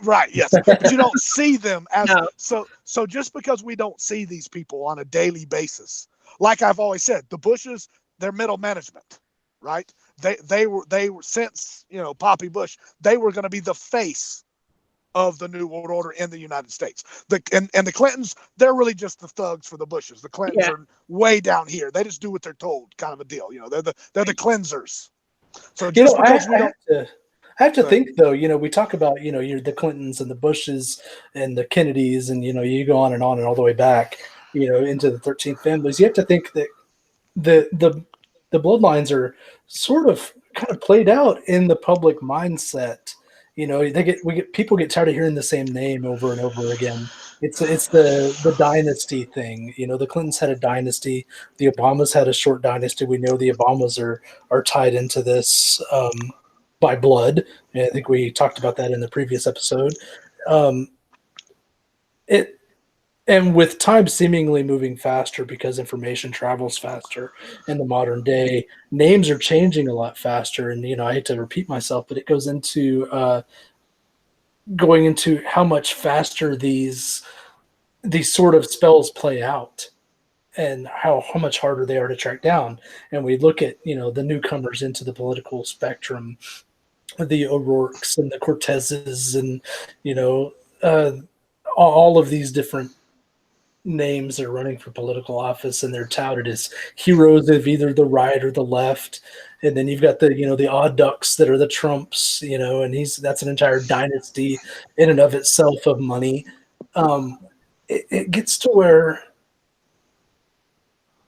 [SPEAKER 3] Right, yes. But you don't see them as
[SPEAKER 1] no.
[SPEAKER 3] So just because we don't see these people on a daily basis, like I've always said, the Bushes, they're middle management, right? They were since, Poppy Bush, they were going to be the face of the New World Order in the United States. And the Clintons, they're really just the thugs for the Bushes. The Clintons are way down here. They just do what they're told, kind of a deal. They're the cleansers. So just because
[SPEAKER 2] I have to think, though, we talk about, you're the Clintons and the Bushes and the Kennedys, and, you go on and all the way back, into the 13 families. You have to think that the bloodlines are sort of kind of played out in the public mindset. People get tired of hearing the same name over and over again. It's the dynasty thing. The Clintons had a dynasty. The Obamas had a short dynasty. We know the Obamas are tied into this by blood. And I think we talked about that in the previous episode. And with time seemingly moving faster because information travels faster in the modern day, names are changing a lot faster. And, I hate to repeat myself, but it goes into going into how much faster these sort of spells play out and how much harder they are to track down. And we look at, the newcomers into the political spectrum, the O'Rourke's and the Cortezes and, all of these different names are running for political office, and they're touted as heroes of either the right or the left. And then you've got the odd ducks that are the Trumps, and that's an entire dynasty in and of itself of money. It gets to where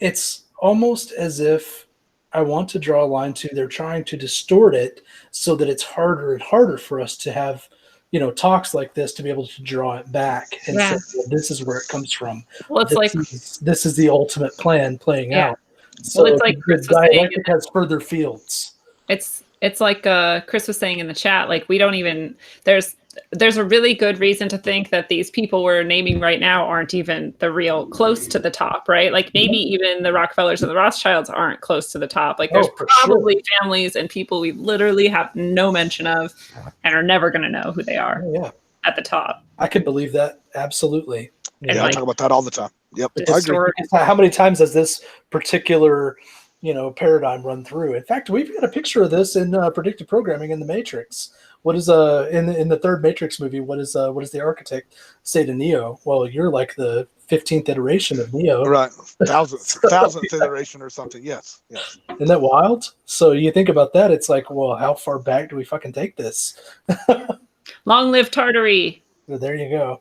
[SPEAKER 2] it's almost as if I want to draw a line to they're trying to distort it so that it's harder and harder for us to have talks like this to be able to draw it back and say, well, this is where it comes from.
[SPEAKER 1] Well, it's
[SPEAKER 2] this is the ultimate plan playing out. So
[SPEAKER 1] it's like
[SPEAKER 2] the dialectic has further fields.
[SPEAKER 1] It's like Chris was saying in the chat, like we don't even there's a really good reason to think that these people we're naming right now aren't even the real close to the top, right? Like maybe even the Rockefellers and the Rothschilds aren't close to the top. Like there's probably families and people we literally have no mention of and are never going to know who they are at the top.
[SPEAKER 2] I can believe that. Absolutely.
[SPEAKER 3] Yeah, I talk about that all the time. Yep,
[SPEAKER 1] The
[SPEAKER 3] I agree.
[SPEAKER 1] story.
[SPEAKER 2] How many times has this particular, paradigm run through? In fact, we've got a picture of this in predictive programming in the Matrix. What is in the third Matrix movie? What does the architect say to Neo? Well, you're like the 15th iteration of Neo.
[SPEAKER 3] Right, thousandth
[SPEAKER 2] So,
[SPEAKER 3] iteration or something. Yes.
[SPEAKER 2] isn't that wild? So you think about that, it's like, well, how far back do we fucking take this?
[SPEAKER 1] Long live Tartary.
[SPEAKER 2] So there you go.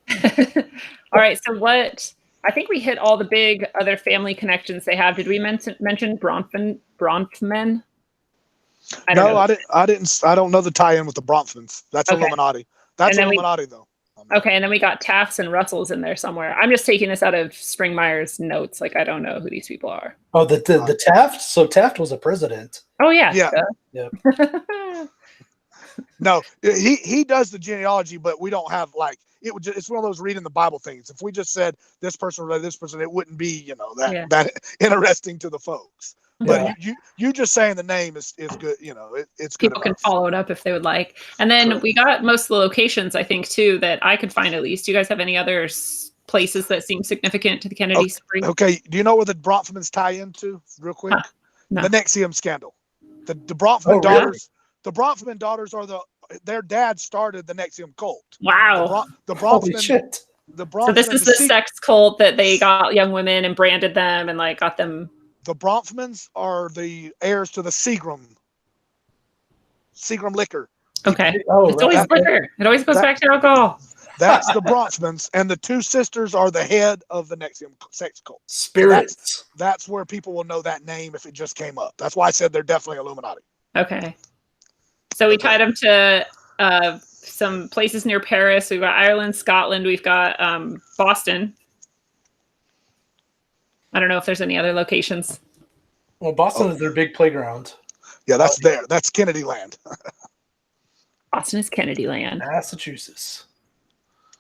[SPEAKER 1] All right. So what? I think we hit all the big other family connections they have. Did we mention Bronfman? I don't
[SPEAKER 3] No,
[SPEAKER 1] know.
[SPEAKER 3] I didn't. I don't know the tie-in with the Bronfmans. That's
[SPEAKER 1] Okay.
[SPEAKER 3] Illuminati. That's
[SPEAKER 1] And then
[SPEAKER 3] Illuminati, though.
[SPEAKER 1] Okay, and then we got Tafts and Russells in there somewhere. I'm just taking this out of Springmeyer's notes. Like, I don't know who these people are.
[SPEAKER 2] Oh, the Taft. So Taft was a president.
[SPEAKER 1] Oh yeah.
[SPEAKER 3] Yeah.
[SPEAKER 2] Yep.
[SPEAKER 3] No, he does the genealogy, but we don't have like it would. It's one of those reading the Bible things. If we just said this person related this person, it wouldn't be that interesting to the folks. But you just saying the name is good. It's good.
[SPEAKER 1] People can follow it up if they would like. And then we got most of the locations, I think, too, that I could find at least. Do you guys have any other places that seem significant to the Kennedy story?
[SPEAKER 3] Okay. Do you know where the Bronfmans tie into real quick?
[SPEAKER 1] Huh. No.
[SPEAKER 3] The Nexium scandal. The Bronfman daughters. Really? The Bronfman daughters are their dad started the Nexium cult.
[SPEAKER 1] Wow.
[SPEAKER 3] The
[SPEAKER 2] Holy
[SPEAKER 3] Bronfman.
[SPEAKER 2] shit.
[SPEAKER 1] So this is the sex cult that they got young women and branded them and like got them.
[SPEAKER 3] The Bronfmans are the heirs to the Seagram liquor.
[SPEAKER 1] Okay. Oh, it's always liquor. It always goes back to alcohol.
[SPEAKER 3] That's the Bronfmans, and the two sisters are the head of the Nexium sex cult.
[SPEAKER 2] Spirits.
[SPEAKER 3] So that's where people will know that name if it just came up. That's why I said they're definitely Illuminati.
[SPEAKER 1] Okay. So we tied them to some places near Paris. We've got Ireland, Scotland. We've got Boston. I don't know if there's any other locations.
[SPEAKER 2] Well, Boston is their big playground.
[SPEAKER 3] Yeah, that's there. That's Kennedy land.
[SPEAKER 1] Boston is Kennedy land.
[SPEAKER 2] Massachusetts.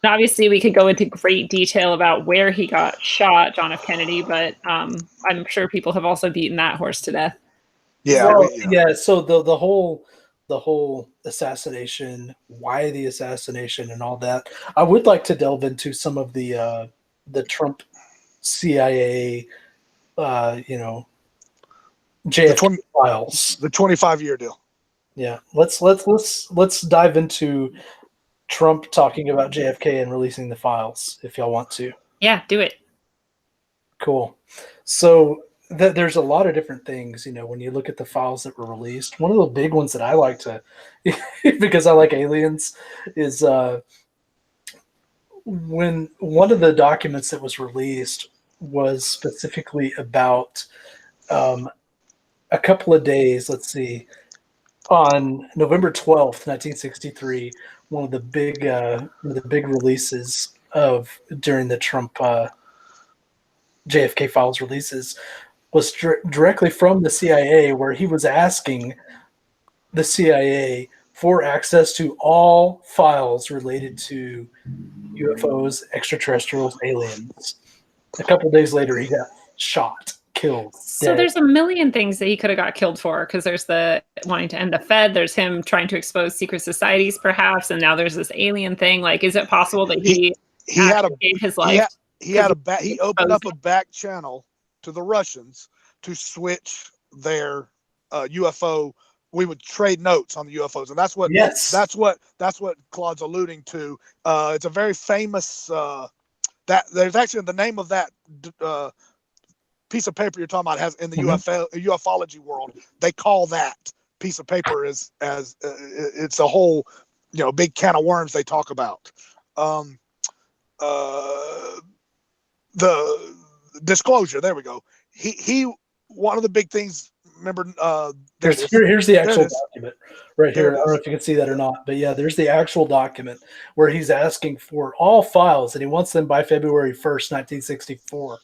[SPEAKER 1] And obviously, we could go into great detail about where he got shot, John F. Kennedy, but I'm sure people have also beaten that horse to death.
[SPEAKER 3] Yeah.
[SPEAKER 2] Well, so the whole assassination, why the assassination, and all that. I would like to delve into some of the Trump CIA, JFK files,
[SPEAKER 3] the 25-year deal.
[SPEAKER 2] Yeah, let's dive into Trump talking about JFK and releasing the files, if y'all want to.
[SPEAKER 1] Yeah, do it.
[SPEAKER 2] Cool. So there's a lot of different things, when you look at the files that were released. One of the big ones that I like to, because I like aliens, is when one of the documents that was released was specifically about a couple of days, let's see, on November 12th, 1963, one of the big releases during the Trump JFK files releases was directly from the CIA, where he was asking the CIA for access to all files related to UFOs, extraterrestrials, aliens. A couple of days later, he got shot, killed.
[SPEAKER 1] So
[SPEAKER 2] dead.
[SPEAKER 1] there's a million things that he could have got killed for, because there's the wanting to end the Fed, there's him trying to expose secret societies, perhaps, and now there's this alien thing. Like, is it possible that he gave his life?
[SPEAKER 3] He opened up a back channel to the Russians to switch their UFO. We would trade notes on the UFOs, and that's what Claude's alluding to. It's a very famous that there's actually the name of that piece of paper you're talking about has in the ufology world. They call that piece of paper as it's a whole big can of worms they talk about. The disclosure. There we go. He one of the big things. Remember,
[SPEAKER 2] here's the actual document right here. I don't know if you can see that or not, but yeah, there's the actual document where he's asking for all files, and he wants them by February 1st, 1964.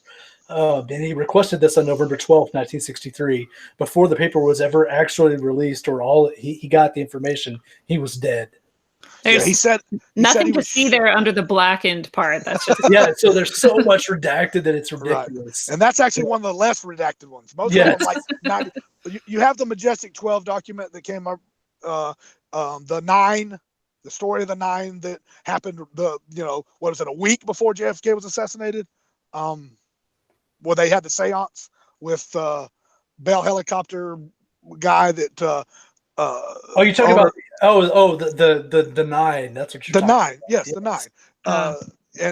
[SPEAKER 2] And he requested this on November 12th, 1963. Before the paper was ever actually released, or he got the information, he was dead.
[SPEAKER 1] He said nothing to see there under the blackened part. That's just
[SPEAKER 2] So there's so much redacted that it's ridiculous.
[SPEAKER 3] Right. And that's actually one of the less redacted ones. Most of them, you have the Majestic 12 document that came up, the story of the 9 that happened. What is it? A week before JFK was assassinated. well, they had the seance with Bell helicopter guy that.
[SPEAKER 2] Oh, you're talking about the nine. That's what you're
[SPEAKER 3] the
[SPEAKER 2] talking
[SPEAKER 3] nine.
[SPEAKER 2] about.
[SPEAKER 3] Yes, the nine.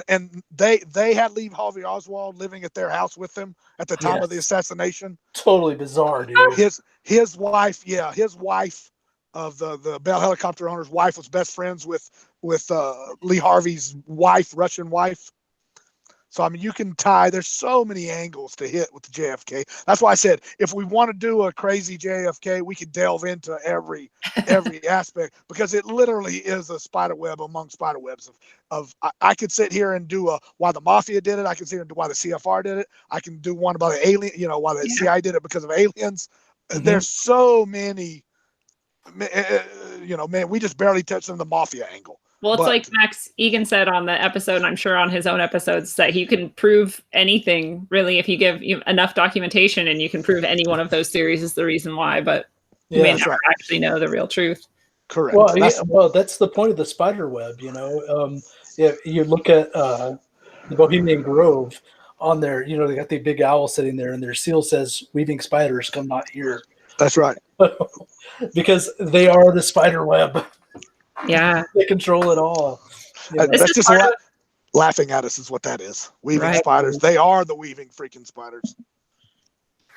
[SPEAKER 3] And they had Lee Harvey Oswald living at their house with them at the time of the assassination.
[SPEAKER 2] Totally bizarre, dude.
[SPEAKER 3] His wife, his wife of the Bell helicopter owner's wife was best friends with Lee Harvey's wife, Russian wife. So I mean, you can tie. There's so many angles to hit with the JFK. That's why I said if we want to do a crazy JFK, we could delve into every aspect, because it literally is a spider web among spider webs of I could sit here and do why the mafia did it. I can sit here and do why the CFR did it. I can do one about the alien. Why the CIA did it because of aliens. Mm-hmm. There's so many. Man, we just barely touched on the mafia angle.
[SPEAKER 1] Well, it's like Max Egan said on the episode, and I'm sure on his own episodes, that you can prove anything, really, if you give enough documentation, and you can prove any one of those theories is the reason why, but you may never actually know the real truth.
[SPEAKER 3] Correct.
[SPEAKER 2] Well, that's the point of the spider web, If you look at the Bohemian Grove on there, they got the big owl sitting there, and their seal says, "Weaving spiders come not here."
[SPEAKER 3] That's right.
[SPEAKER 2] Because they are the spider web.
[SPEAKER 1] Yeah,
[SPEAKER 2] they control it all.
[SPEAKER 3] That's just laughing at us is what that is. Weaving spiders. They are the weaving freaking spiders.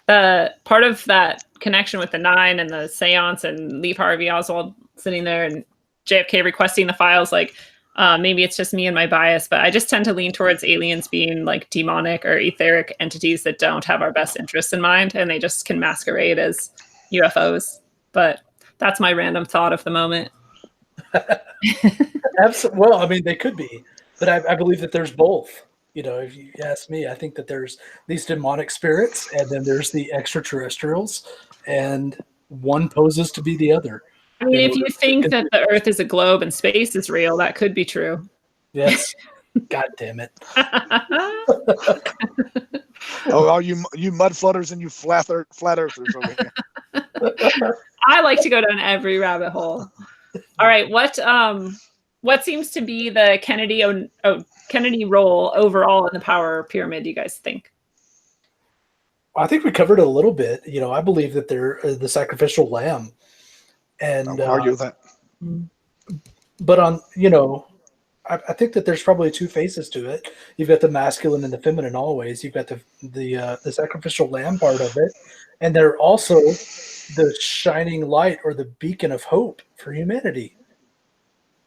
[SPEAKER 1] Part of that connection with the nine and the seance and Lee Harvey Oswald sitting there and JFK requesting the files, maybe it's just me and my bias, but I just tend to lean towards aliens being like demonic or etheric entities that don't have our best interests in mind, and they just can masquerade as UFOs. But that's my random thought of the moment.
[SPEAKER 2] Absolutely. Well, I mean, they could be, but I believe that there's both. If you ask me, I think that there's these demonic spirits, and then there's the extraterrestrials, and one poses to be the other.
[SPEAKER 1] I mean, if you think that the Earth is a globe and space is real, that could be true.
[SPEAKER 2] Yes. God damn it.
[SPEAKER 3] Oh, you mud floaters and you flat earthers over here.
[SPEAKER 1] I like to go down every rabbit hole. All right, what seems to be the Kennedy role overall in the power pyramid, do you guys think?
[SPEAKER 2] I think we covered it a little bit. I believe that they're the sacrificial lamb. And
[SPEAKER 3] I won't argue with that.
[SPEAKER 2] But I think that there's probably two faces to it. You've got the masculine and the feminine always. You've got the sacrificial lamb part of it. And they're also the shining light or the beacon of hope for humanity.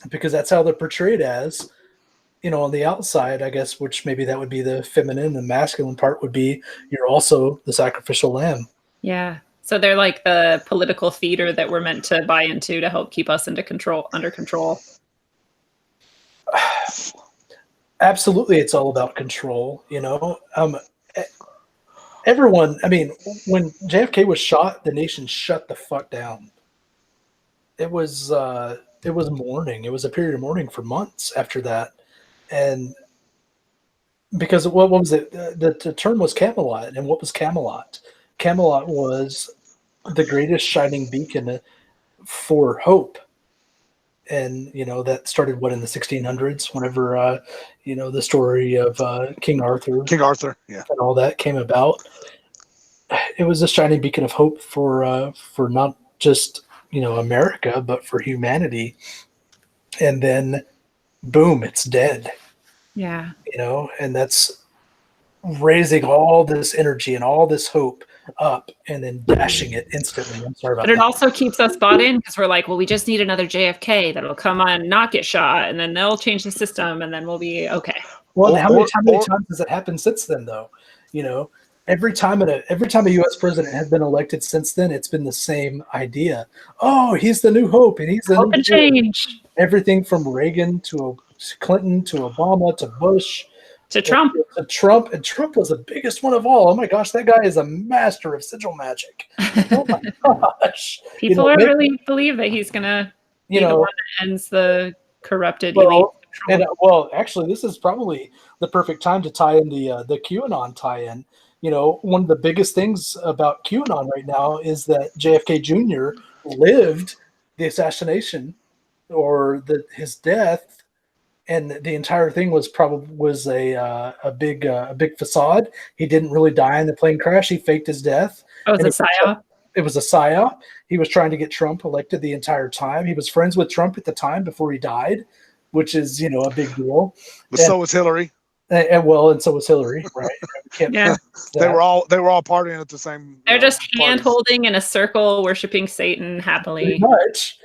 [SPEAKER 2] Because that's how they're portrayed as, on the outside, I guess, which maybe that would be the feminine. The masculine part would be you're also the sacrificial lamb.
[SPEAKER 1] Yeah. So they're like the political theater that we're meant to buy into to help keep us under control.
[SPEAKER 2] Absolutely, it's all about control. Everyone. I mean, when JFK was shot, the nation shut the fuck down. It was mourning. It was a period of mourning for months after that, and because what was it? The term was Camelot, and what was Camelot? Camelot was the greatest shining beacon for hope. And, that started in the 1600s, whenever, the story of King Arthur.
[SPEAKER 3] Yeah.
[SPEAKER 2] And all that came about. It was a shining beacon of hope for not just, America, but for humanity. And then, boom, it's dead.
[SPEAKER 1] Yeah.
[SPEAKER 2] And that's raising all this energy and all this hope up and then dashing it instantly. I'm sorry about that.
[SPEAKER 1] But it also keeps us bought in because we're like, well, we just need another JFK that'll come on and not get shot, and then they'll change the system, and then we'll be okay.
[SPEAKER 2] Well, how many times has it happened since then, though? Every time a U.S. president has been elected since then, it's been the same idea. Oh, he's the new hope, and he's the
[SPEAKER 1] hope
[SPEAKER 2] new
[SPEAKER 1] and change.
[SPEAKER 2] Everything from Reagan to Clinton to Obama to Bush.
[SPEAKER 1] To Trump.
[SPEAKER 2] And Trump was the biggest one of all. Oh my gosh, that guy is a master of sigil magic. Oh my gosh.
[SPEAKER 1] People really believe that he's gonna be the one that ends the corrupted elite.
[SPEAKER 2] Actually, this is probably the perfect time to tie in the QAnon tie-in. One of the biggest things about QAnon right now is that JFK Jr. lived the assassination or his death. and the entire thing was a big facade. He didn't really die in the plane crash. He faked his death.
[SPEAKER 1] Oh, it's
[SPEAKER 2] And
[SPEAKER 1] a psyop.
[SPEAKER 2] it was a psyop. He was trying to get Trump elected the entire time. He was friends with Trump at the time before he died, which is, a big deal.
[SPEAKER 3] But so was Hillary.
[SPEAKER 2] And so was Hillary, right?
[SPEAKER 1] Yeah.
[SPEAKER 3] They were all partying at the same.
[SPEAKER 1] They're just hand
[SPEAKER 3] parties.
[SPEAKER 1] holding in a circle, worshiping Satan happily.
[SPEAKER 2] Pretty much.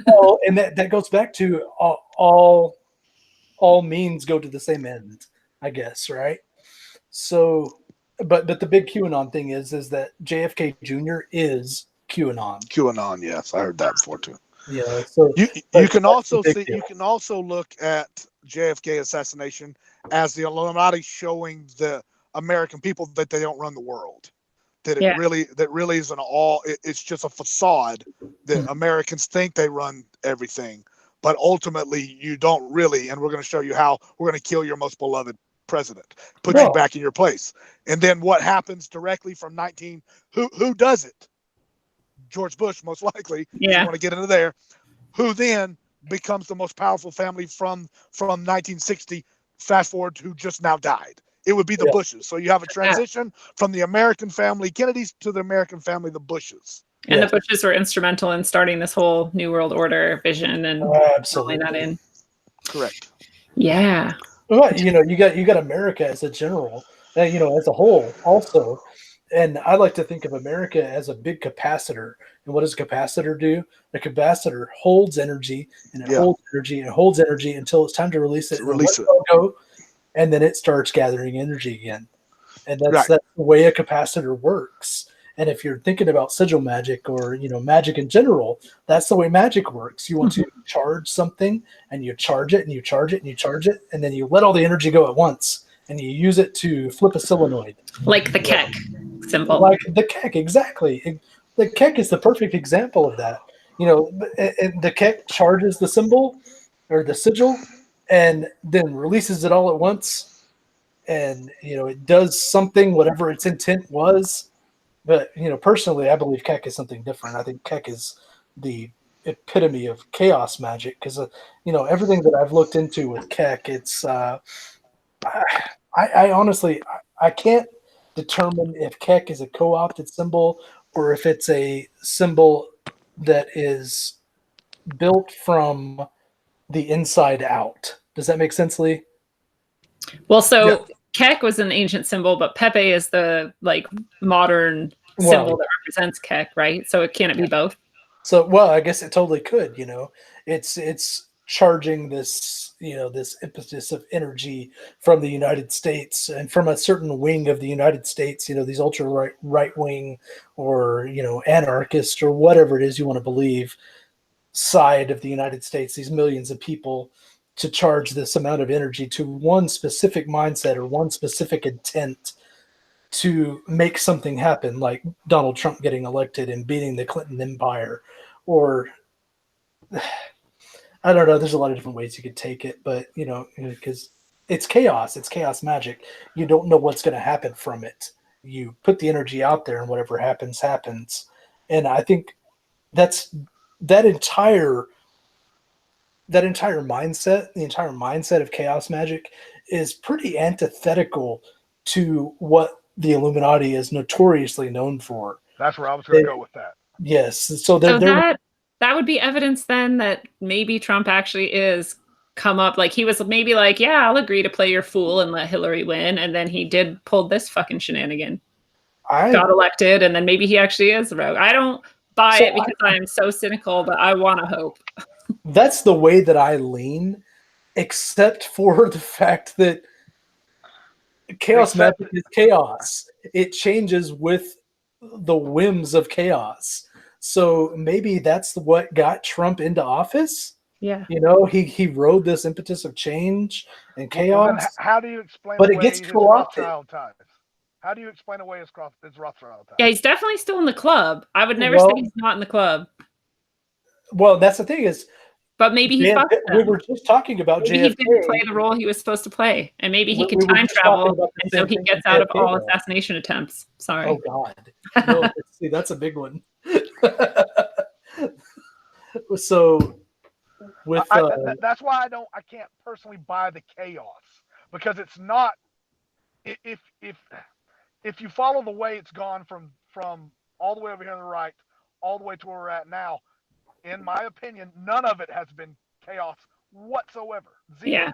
[SPEAKER 2] Well, and that goes back to all means go to the same end, I guess, right? So, but the big QAnon thing is that JFK Jr. is QAnon.
[SPEAKER 3] QAnon, yes, I heard that before too.
[SPEAKER 2] Yeah. So
[SPEAKER 3] you can also see, you can also look at JFK assassination as the Illuminati showing the American people that they don't run the world. That it really is it's just a facade that Americans think they run everything, but ultimately you don't really. And we're going to show you how we're going to kill your most beloved president, put you back in your place. And then what happens directly from who does it? George Bush, most likely.
[SPEAKER 1] Yeah.
[SPEAKER 3] You want to get into there. Who then becomes the most powerful family from 1960, fast forward to who just now died. It would be the Bushes. So you have a transition from the American family Kennedys to the American family, the Bushes.
[SPEAKER 1] And the Bushes were instrumental in starting this whole New World Order vision and rolling that in.
[SPEAKER 3] Correct.
[SPEAKER 1] Yeah.
[SPEAKER 2] Well, you got America as a general, as a whole also. And I like to think of America as a big capacitor. And what does a capacitor do? A capacitor holds energy, and it holds energy, and it holds energy until it's time to release it. And then it starts gathering energy again. And that's the way a capacitor works. And if you're thinking about sigil magic or, magic in general, that's the way magic works. You want to charge something, and you charge it, and you charge it, and you charge it, and then you let all the energy go at once, and you use it to flip a solenoid.
[SPEAKER 1] Like the Keck symbol.
[SPEAKER 2] Like the Keck, exactly. The Keck is the perfect example of that. The Keck charges the symbol or the sigil and then releases it all at once. And, it does something, whatever its intent was. But, personally, I believe Keck is something different. I think Keck is the epitome of chaos magic because, everything that I've looked into with Keck, it's, I honestly, I can't determine if Keck is a co-opted symbol or if it's a symbol that is built from the inside out. Does that make sense, Lee?
[SPEAKER 1] Well, so Keck was an ancient symbol, but Pepe is the modern symbol that represents Keck, right? So can it be both?
[SPEAKER 2] So, I guess it totally could. It's charging this, this impetus of energy from the United States and from a certain wing of the United States. These ultra right wing or anarchist or whatever it is you want to believe side of the United States. These millions of people to charge this amount of energy to one specific mindset or one specific intent to make something happen, like Donald Trump getting elected and beating the Clinton empire, or I don't know. There's a lot of different ways you could take it, but because it's chaos magic. You don't know what's going to happen from it. You put the energy out there, and whatever happens, happens. And I think that entire mindset, the entire mindset of chaos magic, is pretty antithetical to what the Illuminati is notoriously known for.
[SPEAKER 3] That's where I was going to go with that.
[SPEAKER 2] Yes. So
[SPEAKER 1] that would be evidence then that maybe Trump actually is come up. Like he was maybe like, yeah, I'll agree to play your fool and let Hillary win. And then he did pull this fucking shenanigan. Got elected. And then maybe he actually is the rogue. I don't buy it because I'm so cynical, but I want to hope.
[SPEAKER 2] That's the way that I lean, except for the fact that chaos magic is chaos. It changes with the whims of chaos. So maybe that's what got Trump into office.
[SPEAKER 1] Yeah.
[SPEAKER 2] He rode this impetus of change and chaos.
[SPEAKER 3] Well, how do you explain
[SPEAKER 2] but it gets co-opted.
[SPEAKER 3] How do you explain away his Rothschild ties?
[SPEAKER 1] Yeah, he's definitely still in the club. I would never say he's not in the club.
[SPEAKER 2] Well, that's the thing is,
[SPEAKER 1] but maybe he fucked them.
[SPEAKER 2] We were just talking about JFK.
[SPEAKER 1] He didn't play the role he was supposed to play. And maybe he could time travel, and so he gets out of all assassination attempts. Sorry.
[SPEAKER 2] Oh, God. No, see, that's a big one. So with
[SPEAKER 4] that's why I can't personally buy the chaos, because it's not, if you follow the way it's gone from all the way over here on the right all the way to where we're at now, in my opinion, none of it has been chaos whatsoever. Zero.
[SPEAKER 1] Yeah.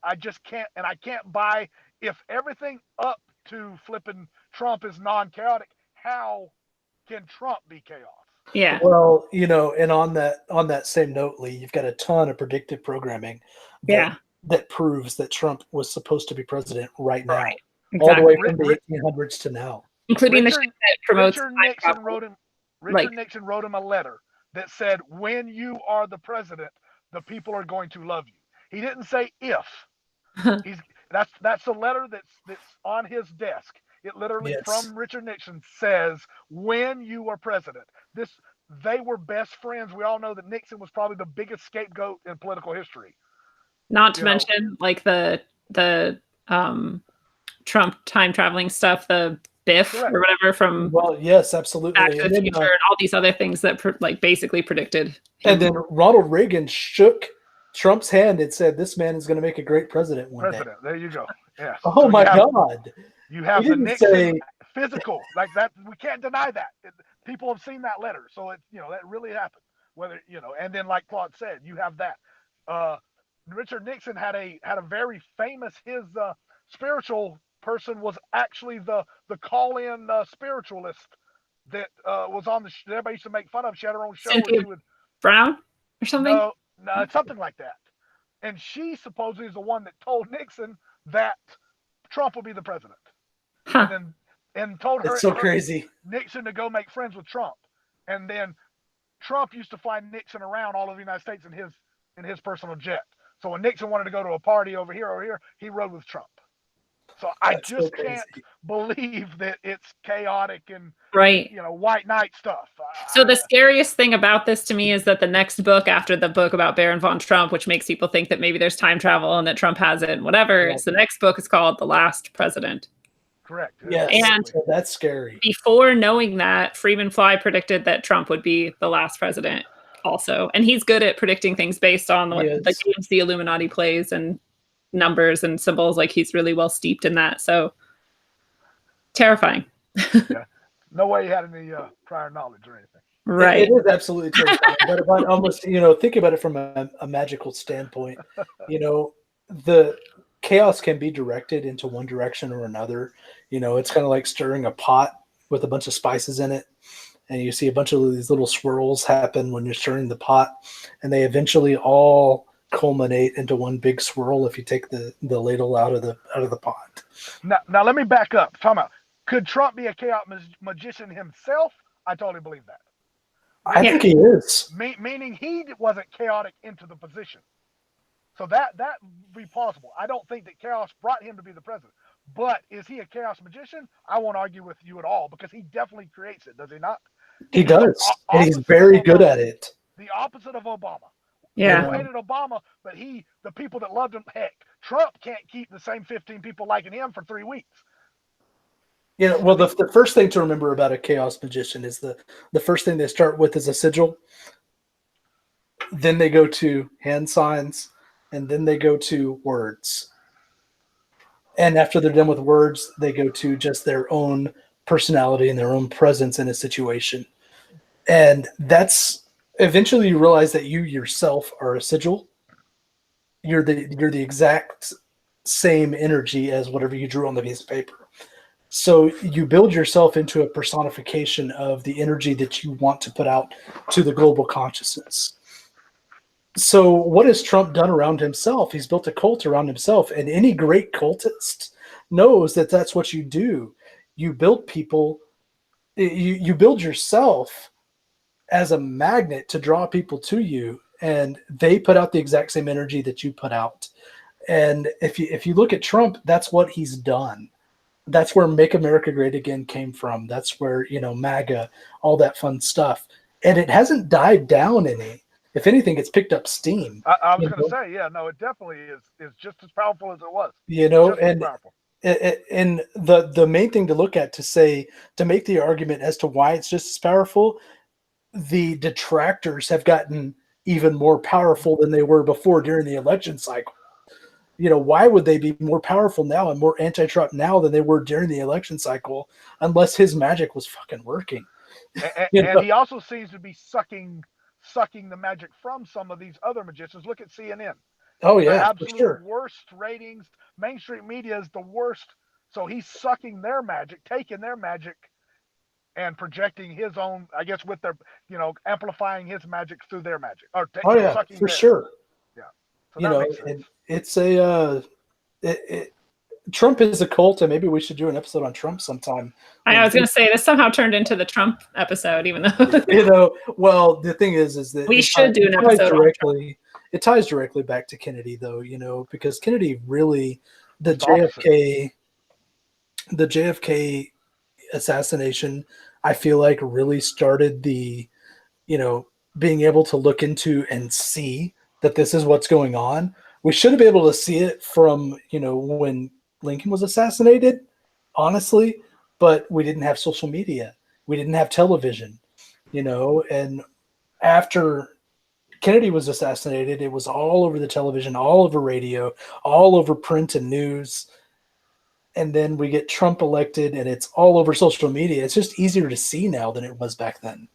[SPEAKER 4] I just can't, and I can't buy, if everything up to flipping Trump is non-chaotic, how can Trump be chaos?
[SPEAKER 1] Yeah.
[SPEAKER 2] Well, and on that same note, Lee, you've got a ton of predictive programming that proves that Trump was supposed to be president right now,
[SPEAKER 1] Right.
[SPEAKER 2] all the
[SPEAKER 1] Exactly.
[SPEAKER 2] way from the 1800s to now.
[SPEAKER 1] Including the shit that promotes
[SPEAKER 4] Richard
[SPEAKER 1] time
[SPEAKER 4] Nixon
[SPEAKER 1] travel.
[SPEAKER 4] wrote him. Richard Nixon wrote him a letter that said, "When you are the president, the people are going to love you." He didn't say if. That's a letter that's on his desk. It literally, from Richard Nixon, says, "When you are president." They were best friends. We all know that Nixon was probably the biggest scapegoat in political history.
[SPEAKER 1] Not to mention, like the Trump time traveling stuff, the Biff
[SPEAKER 4] Correct.
[SPEAKER 1] or whatever from
[SPEAKER 2] yes, absolutely,
[SPEAKER 1] Back to the Future, and all these other things that basically predicted him.
[SPEAKER 2] And then Ronald Reagan shook Trump's hand and said, "This man is going to make a great president one day."
[SPEAKER 4] There you go. Yeah.
[SPEAKER 2] Oh, so my God!
[SPEAKER 4] You have the Nixon physical, like that. We can't deny that. People have seen that letter, so it that really happened. Whether and then like Claude said, you have that. Richard Nixon had a very famous, his spiritual person was actually the call-in spiritualist that was on the everybody used to make fun of. She had her own show.
[SPEAKER 1] Cynthia Brown or something?
[SPEAKER 4] No, something like that. And she supposedly is the one that told Nixon that Trump would be the president.
[SPEAKER 1] Huh.
[SPEAKER 4] And told her,
[SPEAKER 2] it's so crazy,
[SPEAKER 4] Nixon to go make friends with Trump. And then Trump used to fly Nixon around all over the United States in his personal jet. So when Nixon wanted to go to a party over here, he rode with Trump. So I just can't believe that it's chaotic and white knight stuff.
[SPEAKER 1] So the scariest thing about this to me is that the next book after the book about Baron von Trump, which makes people think that maybe there's time travel and that Trump has it and whatever, is the next book is called The Last President.
[SPEAKER 4] Correct.
[SPEAKER 2] Yes, and that's scary.
[SPEAKER 1] Before knowing that, Freeman Fly predicted that Trump would be the last president also. And he's good at predicting things based on the games the Illuminati plays and numbers and symbols. Like, he's really well steeped in that. So terrifying.
[SPEAKER 4] Yeah. No way he had any prior knowledge or anything.
[SPEAKER 1] Right.
[SPEAKER 2] It is absolutely terrifying. But if I almost, think about it from a magical standpoint, the chaos can be directed into one direction or another. It's kind of like stirring a pot with a bunch of spices in it. And you see a bunch of these little swirls happen when you're stirring the pot, and they eventually all culminate into one big swirl if you take the ladle out of the pot.
[SPEAKER 4] Now let me back up. Talking about, could Trump be a chaos magician himself? I totally believe that.
[SPEAKER 2] I think he is.
[SPEAKER 4] Meaning he wasn't chaotic into the position. So that would be possible. I don't think that chaos brought him to be the president. But is he a chaos magician? I won't argue with you at all, because he definitely creates it, does he not?
[SPEAKER 2] He does. And he's very good at it.
[SPEAKER 4] The opposite of Obama.
[SPEAKER 1] Yeah.
[SPEAKER 4] People hated Obama, but the people that loved him, heck, Trump can't keep the same 15 people liking him for 3 weeks.
[SPEAKER 2] Well, the first thing to remember about a chaos magician is the first thing they start with is a sigil. Then they go to hand signs, and then they go to words. And after they're done with words, they go to just their own personality and their own presence in a situation. And that's eventually you realize that you yourself are a sigil. You're the exact same energy as whatever you drew on the piece of paper. So you build yourself into a personification of the energy that you want to put out to the global consciousness. So what has Trump done around himself? He's built a cult around himself, and any great cultist knows that that's what you do. You build people, you build yourself as a magnet to draw people to you, and they put out the exact same energy that you put out. And if you look at Trump, that's what he's done. That's where Make America Great Again came from. That's where, MAGA, all that fun stuff. And it hasn't died down any. If anything, it's picked up steam.
[SPEAKER 4] I was going to say, it definitely is just as powerful as it was.
[SPEAKER 2] And the main thing to look at to make the argument as to why it's just as powerful, the detractors have gotten even more powerful than they were before during the election cycle. Why would they be more powerful now and more anti-Trump now than they were during the election cycle unless his magic was fucking working?
[SPEAKER 4] And he also seems to be sucking the magic from some of these other magicians. Look at CNN.
[SPEAKER 2] Oh yeah,
[SPEAKER 4] the absolute
[SPEAKER 2] for sure.
[SPEAKER 4] worst ratings. Mainstream media is the worst. So he's sucking their magic, taking their magic, and projecting his own, I guess, with their, amplifying his magic through their magic. Or sucking
[SPEAKER 2] for
[SPEAKER 4] theirs.
[SPEAKER 2] sure.
[SPEAKER 4] Yeah. So that makes sense.
[SPEAKER 2] It's Trump is a cult, and maybe we should do an episode on Trump sometime.
[SPEAKER 1] I was going to say this somehow turned into the Trump episode, even though
[SPEAKER 2] Well, the thing is that
[SPEAKER 1] we should do an episode
[SPEAKER 2] directly. It ties directly back to Kennedy, though, because Kennedy really the JFK assassination, I feel like really started the, being able to look into and see that this is what's going on. We should have been able to see it from, when Lincoln was assassinated, honestly, but we didn't have social media. We didn't have television, and after Kennedy was assassinated, it was all over the television, all over radio, all over print and news. And then we get Trump elected and it's all over social media. It's just easier to see now than it was back then.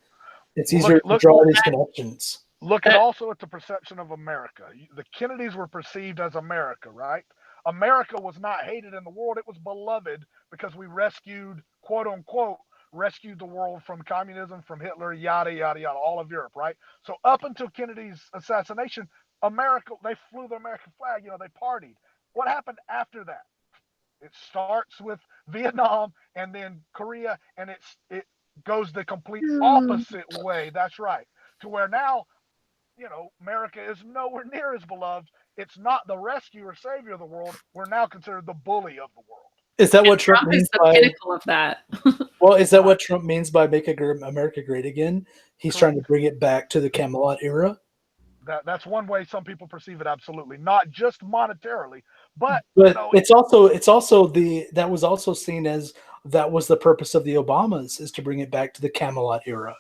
[SPEAKER 2] It's easier to draw these connections.
[SPEAKER 4] Look at also at the perception of America. The Kennedys were perceived as America, right? America was not hated in the world. It was beloved because we rescued, quote unquote, rescued the world from communism, from Hitler, yada, yada, yada, all of Europe, right? So up until Kennedy's assassination, America, they flew the American flag, they partied. What happened after that? It starts with Vietnam and then Korea, and it goes the complete opposite way. That's right. To where now, America is nowhere near as beloved. It's not the rescue or savior of the world. We're now considered the bully of the world.
[SPEAKER 2] Is that what Trump means
[SPEAKER 1] by the pinnacle of that?
[SPEAKER 2] Well, is that what Trump means by make America great again? He's trying to bring it back to the Camelot era.
[SPEAKER 4] That's one way some people perceive it. Absolutely, not just monetarily, but
[SPEAKER 2] it's also that was also seen as that was the purpose of the Obamas, is to bring it back to the Camelot era.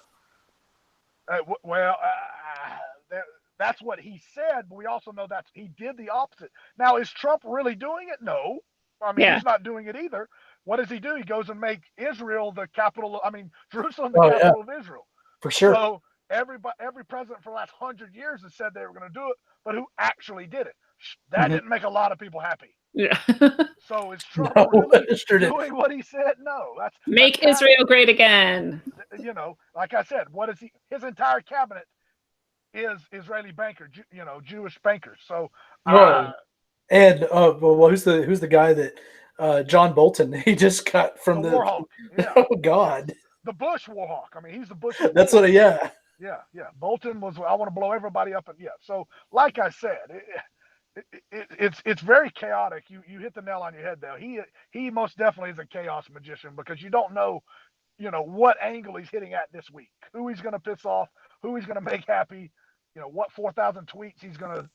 [SPEAKER 4] That's what he said, but we also know that he did the opposite. Now, is Trump really doing it? No. I mean, he's not doing it either. What does he do? He goes and make Israel the capital. Jerusalem the capital of Israel.
[SPEAKER 2] For sure.
[SPEAKER 4] So every president for the last 100 years has said they were going to do it, but who actually did it? That didn't make a lot of people happy.
[SPEAKER 1] Yeah.
[SPEAKER 4] So is Trump really doing what he said? No.
[SPEAKER 1] Make Israel great again.
[SPEAKER 4] Like I said, what is his entire cabinet is Israeli banker, Jewish bankers. So
[SPEAKER 2] who's the guy that John Bolton he just got from the
[SPEAKER 4] Warhawk? Yeah.
[SPEAKER 2] Oh God,
[SPEAKER 4] the Bush Warhawk. I mean, he's the Bush.
[SPEAKER 2] That's what. Yeah.
[SPEAKER 4] Bolton was. I want to blow everybody up, and So, like I said, it's very chaotic. You hit the nail on your head, though. He most definitely is a chaos magician because you don't know, what angle he's hitting at this week, who he's going to piss off, who he's going to make happy. What 4,000 tweets he's gonna,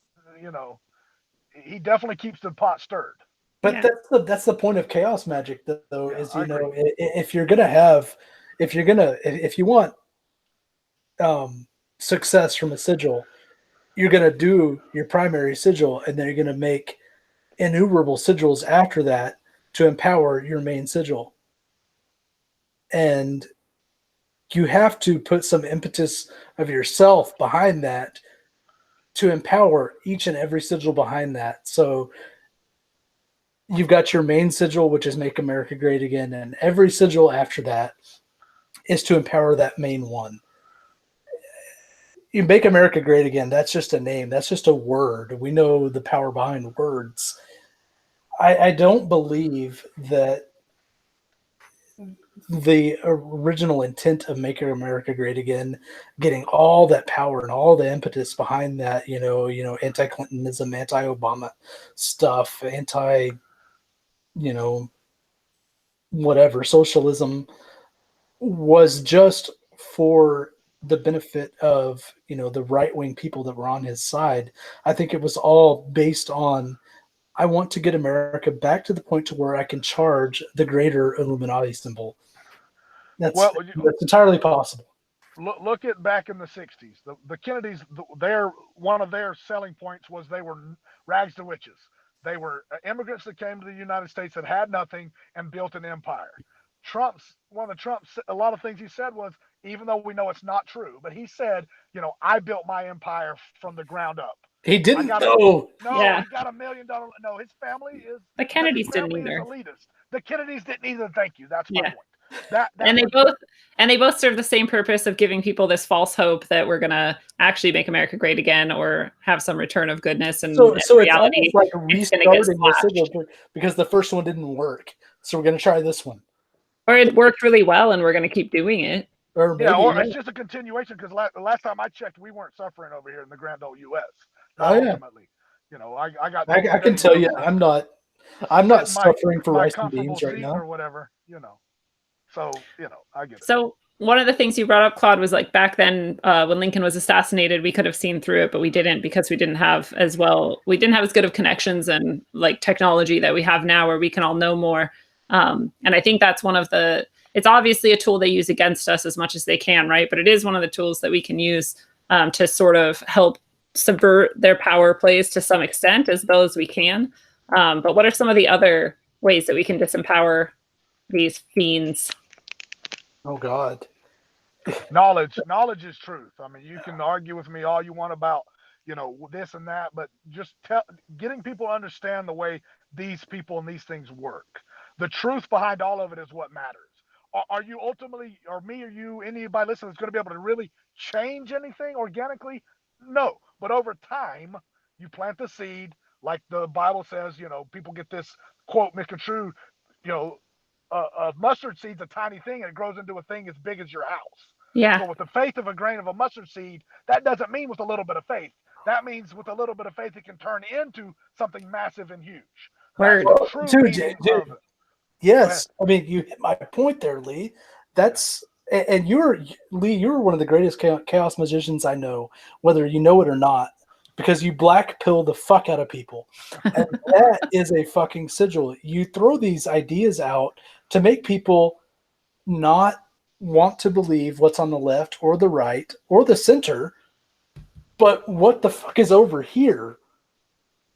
[SPEAKER 4] he definully keeps the pot stirred.
[SPEAKER 2] But that's the point of chaos magic, though, is if you want success from a sigil, you're gonna do your primary sigil, and then you're gonna make innumerable sigils after that to empower your main sigil, and you have to put some impetus of yourself behind that to empower each and every sigil behind that. So you've got your main sigil, which is Make America Great Again, and every sigil after that is to empower that main one. You Make America Great Again, that's just a name. That's just a word. We know the power behind words. I don't believe that the original intent of Make America Great Again, getting all that power and all the impetus behind that, anti-Clintonism, anti-Obama stuff, whatever, socialism, was just for the benefit of, the right-wing people that were on his side. I think it was all based on, I want to get America back to the point to where I can charge the greater Illuminati symbol. That's entirely possible.
[SPEAKER 4] look at back in the 60s. The Kennedys, one of their selling points was they were rags to riches. They were immigrants that came to the United States that had nothing and built an empire. A lot of things he said was, even though we know it's not true, but he said, I built my empire from the ground up.
[SPEAKER 2] He didn't
[SPEAKER 4] know. No,
[SPEAKER 1] Yeah.
[SPEAKER 4] He got $1 million. No, his family is.
[SPEAKER 1] The Kennedys didn't
[SPEAKER 4] family
[SPEAKER 1] either.
[SPEAKER 4] is elitist. The Kennedys didn't either. Thank you. That's my
[SPEAKER 1] Yeah.
[SPEAKER 4] point. That
[SPEAKER 1] and they both serve the same purpose of giving people this false hope that we're gonna actually make America great again or have some return of goodness. And
[SPEAKER 2] so
[SPEAKER 1] reality,
[SPEAKER 2] it's almost like restarting the civil, because the first one didn't work. So we're gonna try this one.
[SPEAKER 1] Or it worked really well and we're gonna keep doing it.
[SPEAKER 2] Or maybe,
[SPEAKER 4] it's just a continuation, because the last time I checked, we weren't suffering over here in the grand old U.S.
[SPEAKER 2] Ultimately,
[SPEAKER 4] I
[SPEAKER 2] can tell you, I'm not suffering for rice and beans right now,
[SPEAKER 4] or whatever. So I get it.
[SPEAKER 1] So one of the things you brought up, Claude, was like back then when Lincoln was assassinated, we could have seen through it, but we didn't, because we didn't have as good of connections and like technology that we have now, where we can all know more. And I think that's it's obviously a tool they use against us as much as they can, right? But it is one of the tools that we can use to sort of help subvert their power plays to some extent, as well as we can. But what are some of the other ways that we can disempower these fiends?
[SPEAKER 2] Oh God.
[SPEAKER 4] Knowledge is truth. I mean, you can argue with me all you want about, this and that, but just getting people to understand the way these people and these things work. The truth behind all of it is what matters. Are you ultimately, or me or you, anybody listening, is going to be able to really change anything organically? No. But over time, you plant the seed, like the Bible says, people get this quote misconstrued, a mustard seed's a tiny thing and it grows into a thing as big as your house.
[SPEAKER 1] Yeah.
[SPEAKER 4] So with the faith of a grain of a mustard seed, that doesn't mean with a little bit of faith. That means with a little bit of faith, it can turn into something massive and huge.
[SPEAKER 1] Word.
[SPEAKER 2] Dude. Yes. I mean, you hit my point there, Lee. And Lee, you're one of the greatest chaos magicians I know, whether you know it or not, because you black pill the fuck out of people. And that is a fucking sigil. You throw these ideas out to make people not want to believe what's on the left or the right or the center, but what the fuck is over here?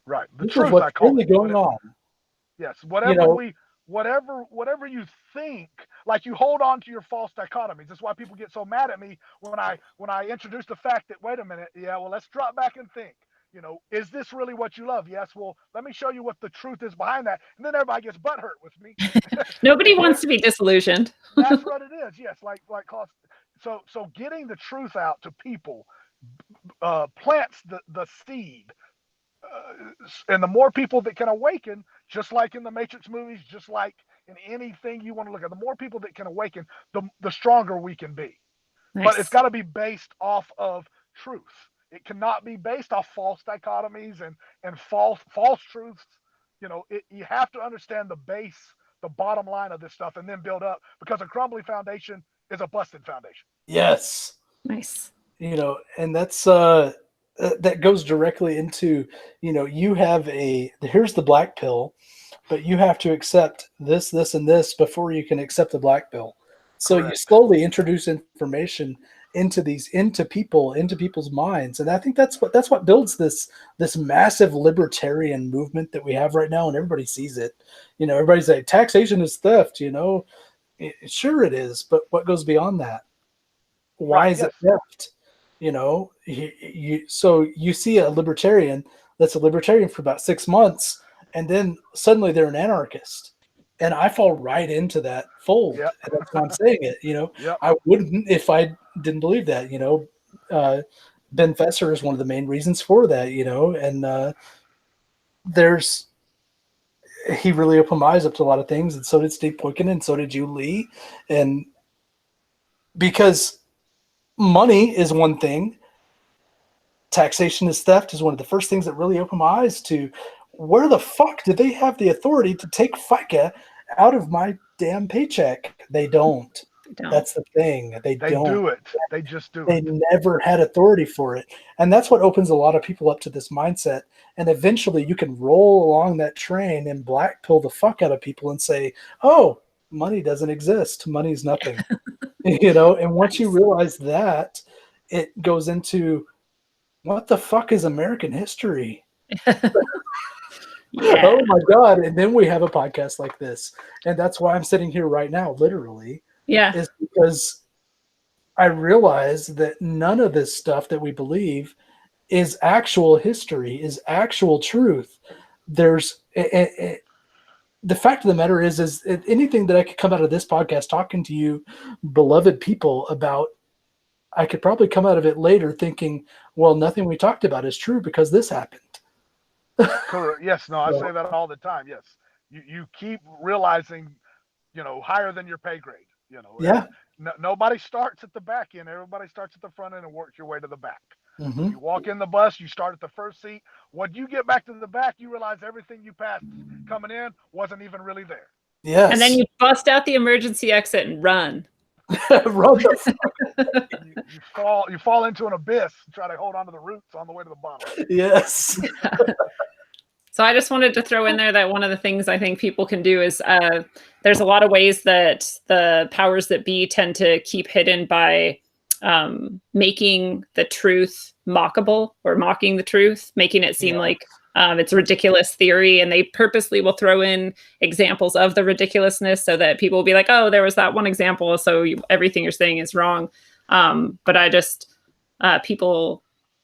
[SPEAKER 4] Right. The
[SPEAKER 2] this
[SPEAKER 4] truth,
[SPEAKER 2] is what's really going on.
[SPEAKER 4] Yes. Whatever you think, like you hold on to your false dichotomies. That's why people get so mad at me when I introduce the fact that, wait a minute, let's drop back and think. Is this really what you love? Yes. Well, let me show you what the truth is behind that. And then everybody gets butthurt with me.
[SPEAKER 1] Nobody wants to be disillusioned.
[SPEAKER 4] That's what it is. Yes. Like so getting the truth out to people plants the seed. And the more people that can awaken, just like in the Matrix movies, just like in anything you want to look at, the more people that can awaken, the stronger we can be.
[SPEAKER 1] Nice.
[SPEAKER 4] But it's got to be based off of truth. It cannot be based off false dichotomies and false truths. You have to understand the bottom line of this stuff, and then build up, because a crumbly foundation is a busted foundation.
[SPEAKER 2] Yes.
[SPEAKER 1] Nice.
[SPEAKER 2] And that's that goes directly into, here's the black pill, but you have to accept this, and this before you can accept the black pill. So Correct. You slowly introduce information into people's minds. And I think that's what builds this massive libertarian movement that we have right now. And everybody sees it, everybody's like, taxation is theft, sure it is. But what goes beyond that? Why is it theft? So you see a libertarian that's a libertarian for about 6 months, and then suddenly they're an anarchist, and I fall right into that fold. Yep. And that's why I'm saying it. Yep. I wouldn't if I didn't believe that. Ben Fesser is one of the main reasons for that. And he really opened my eyes up to a lot of things, and so did Steve Poikin, and so did you, Lee, and because money is one thing. Taxation is theft is one of the first things that really opened my eyes to where the fuck did they have the authority to take FICA out of my damn paycheck? They don't. That's the thing. They don't
[SPEAKER 4] do it. They just do
[SPEAKER 2] it. They never had authority for it. And that's what opens a lot of people up to this mindset. And eventually you can roll along that train and black pill the fuck out of people and say, oh, money doesn't exist. Money's nothing. And once you realize that, it goes into, what the fuck is American history?
[SPEAKER 1] Yeah.
[SPEAKER 2] Oh my God. And then we have a podcast like this. And that's why I'm sitting here right now, literally.
[SPEAKER 1] Yeah.
[SPEAKER 2] Is because I realize that none of this stuff that we believe is actual history, is actual truth. There's the fact of the matter is anything that I could come out of this podcast talking to you, beloved people, about, I could probably come out of it later thinking, well, nothing we talked about is true because this happened.
[SPEAKER 4] Correct. Yes. No, I say that all the time. Yes. You keep realizing, higher than your pay grade.
[SPEAKER 2] Yeah.
[SPEAKER 4] Nobody starts at the back end. Everybody starts at the front end and works your way to the back.
[SPEAKER 2] Mm-hmm.
[SPEAKER 4] You walk in the bus, you start at the first seat. When you get back to the back, you realize everything you passed coming in wasn't even really there.
[SPEAKER 2] Yes.
[SPEAKER 1] And then you bust out the emergency exit and run.
[SPEAKER 2] Run the
[SPEAKER 4] you fall into an abyss and try to hold on to the roots on the way to the bottom.
[SPEAKER 2] Yes.
[SPEAKER 1] So I just wanted to throw in there that one of the things I think people can do is there's a lot of ways that the powers that be tend to keep hidden by making the truth mockable, or mocking the truth, making it seem like it's a ridiculous theory. And they purposely will throw in examples of the ridiculousness so that people will be like, oh, there was that one example, so everything you're saying is wrong. But I just, people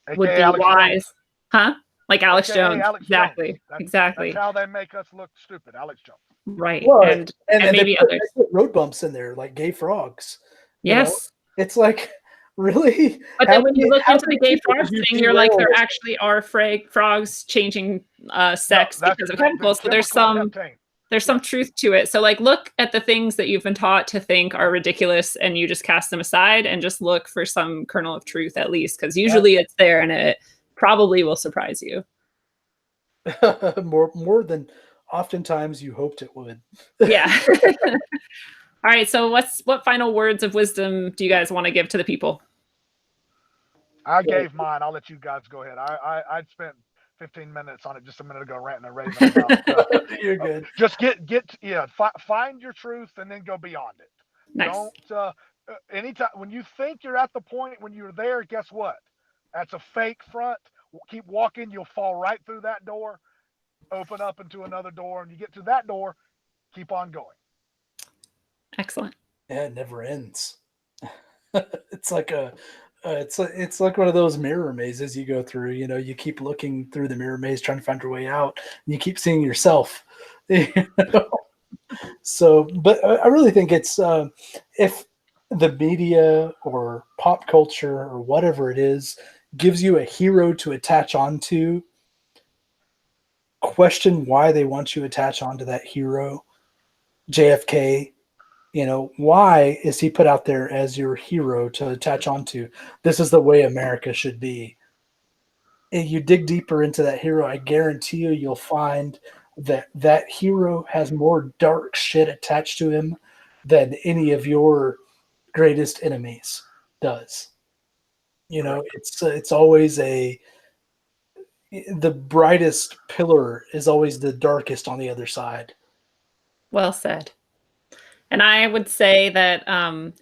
[SPEAKER 4] AKA
[SPEAKER 1] would be
[SPEAKER 4] Alex
[SPEAKER 1] wise.
[SPEAKER 4] Jones.
[SPEAKER 1] Huh? Like Alex Jones.
[SPEAKER 4] Alex
[SPEAKER 1] exactly.
[SPEAKER 4] Jones.
[SPEAKER 1] Exactly.
[SPEAKER 4] That's how they make us look stupid. Alex Jones.
[SPEAKER 1] Right.
[SPEAKER 2] Well,
[SPEAKER 1] and maybe
[SPEAKER 2] they
[SPEAKER 1] others.
[SPEAKER 2] put road bumps in there, like gay frogs.
[SPEAKER 1] Yes.
[SPEAKER 2] It's like, really?
[SPEAKER 1] But then when you look into the gay
[SPEAKER 2] people
[SPEAKER 1] frogs
[SPEAKER 2] do
[SPEAKER 1] thing, you're like, there
[SPEAKER 2] derail?
[SPEAKER 1] actually are frogs changing sex because of chemicals. So there's some truth to it. So like, look at the things that you've been taught to think are ridiculous and you just cast them aside and just look for some kernel of truth at least, because usually it's there and it probably will surprise you.
[SPEAKER 2] more than oftentimes you hoped it would.
[SPEAKER 1] Yeah. All right. So what final words of wisdom do you guys want to give to the people?
[SPEAKER 4] I gave mine. I'll let you guys go ahead. I spent 15 minutes on it just a minute ago, ranting and raving about.
[SPEAKER 2] You're good.
[SPEAKER 4] Just find your truth and then go beyond it.
[SPEAKER 1] Nice.
[SPEAKER 4] Don't anytime when you think you're at the point when you're there, guess what? That's a fake front. Keep walking. You'll fall right through that door. Open up into another door, and you get to that door. Keep on going.
[SPEAKER 1] Excellent.
[SPEAKER 2] Yeah, it never ends. It's like it's like one of those mirror mazes you go through. You keep looking through the mirror maze trying to find your way out, and you keep seeing yourself. So, but I really think it's if the media or pop culture or whatever it is gives you a hero to attach onto, question why they want you to attach onto that hero. JFK, why is he put out there as your hero to attach onto? This is the way America should be. And you dig deeper into that hero, I guarantee you'll find that hero has more dark shit attached to him than any of your greatest enemies does. It's always the brightest pillar is always the darkest on the other side.
[SPEAKER 1] Well said. And I would say that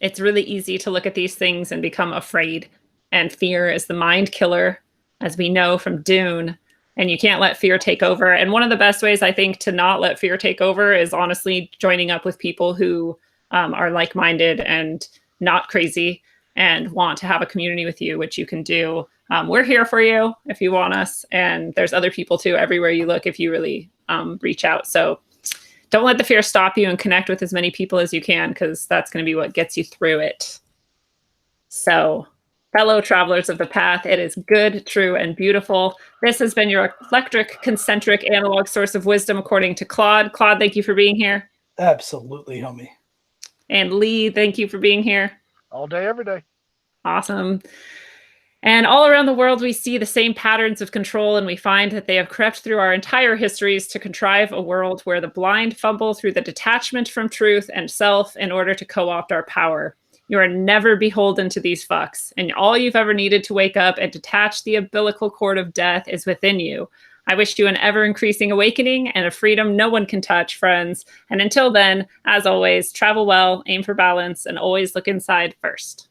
[SPEAKER 1] it's really easy to look at these things and become afraid. And fear is the mind killer, as we know from Dune. And you can't let fear take over. And one of the best ways, I think, to not let fear take over is honestly joining up with people who are like-minded and not crazy and want to have a community with you, which you can do. We're here for you if you want us. And there's other people too, everywhere you look, if you really reach out. So don't let the fear stop you, and connect with as many people as you can, because that's going to be what gets you through it. So, fellow travelers of the path, it is good, true, and beautiful. This has been your eclectic, concentric, analog source of wisdom, according to Claude. Claude, thank you for being here.
[SPEAKER 2] Absolutely, homie.
[SPEAKER 1] And Lee, thank you for being here.
[SPEAKER 4] All day, every day.
[SPEAKER 1] Awesome. And all around the world, we see the same patterns of control, and we find that they have crept through our entire histories to contrive a world where the blind fumble through the detachment from truth and self in order to co-opt our power. You are never beholden to these fucks, and all you've ever needed to wake up and detach the umbilical cord of death is within you. I wish you an ever-increasing awakening and a freedom no one can touch, friends. And until then, as always, travel well, aim for balance, and always look inside first.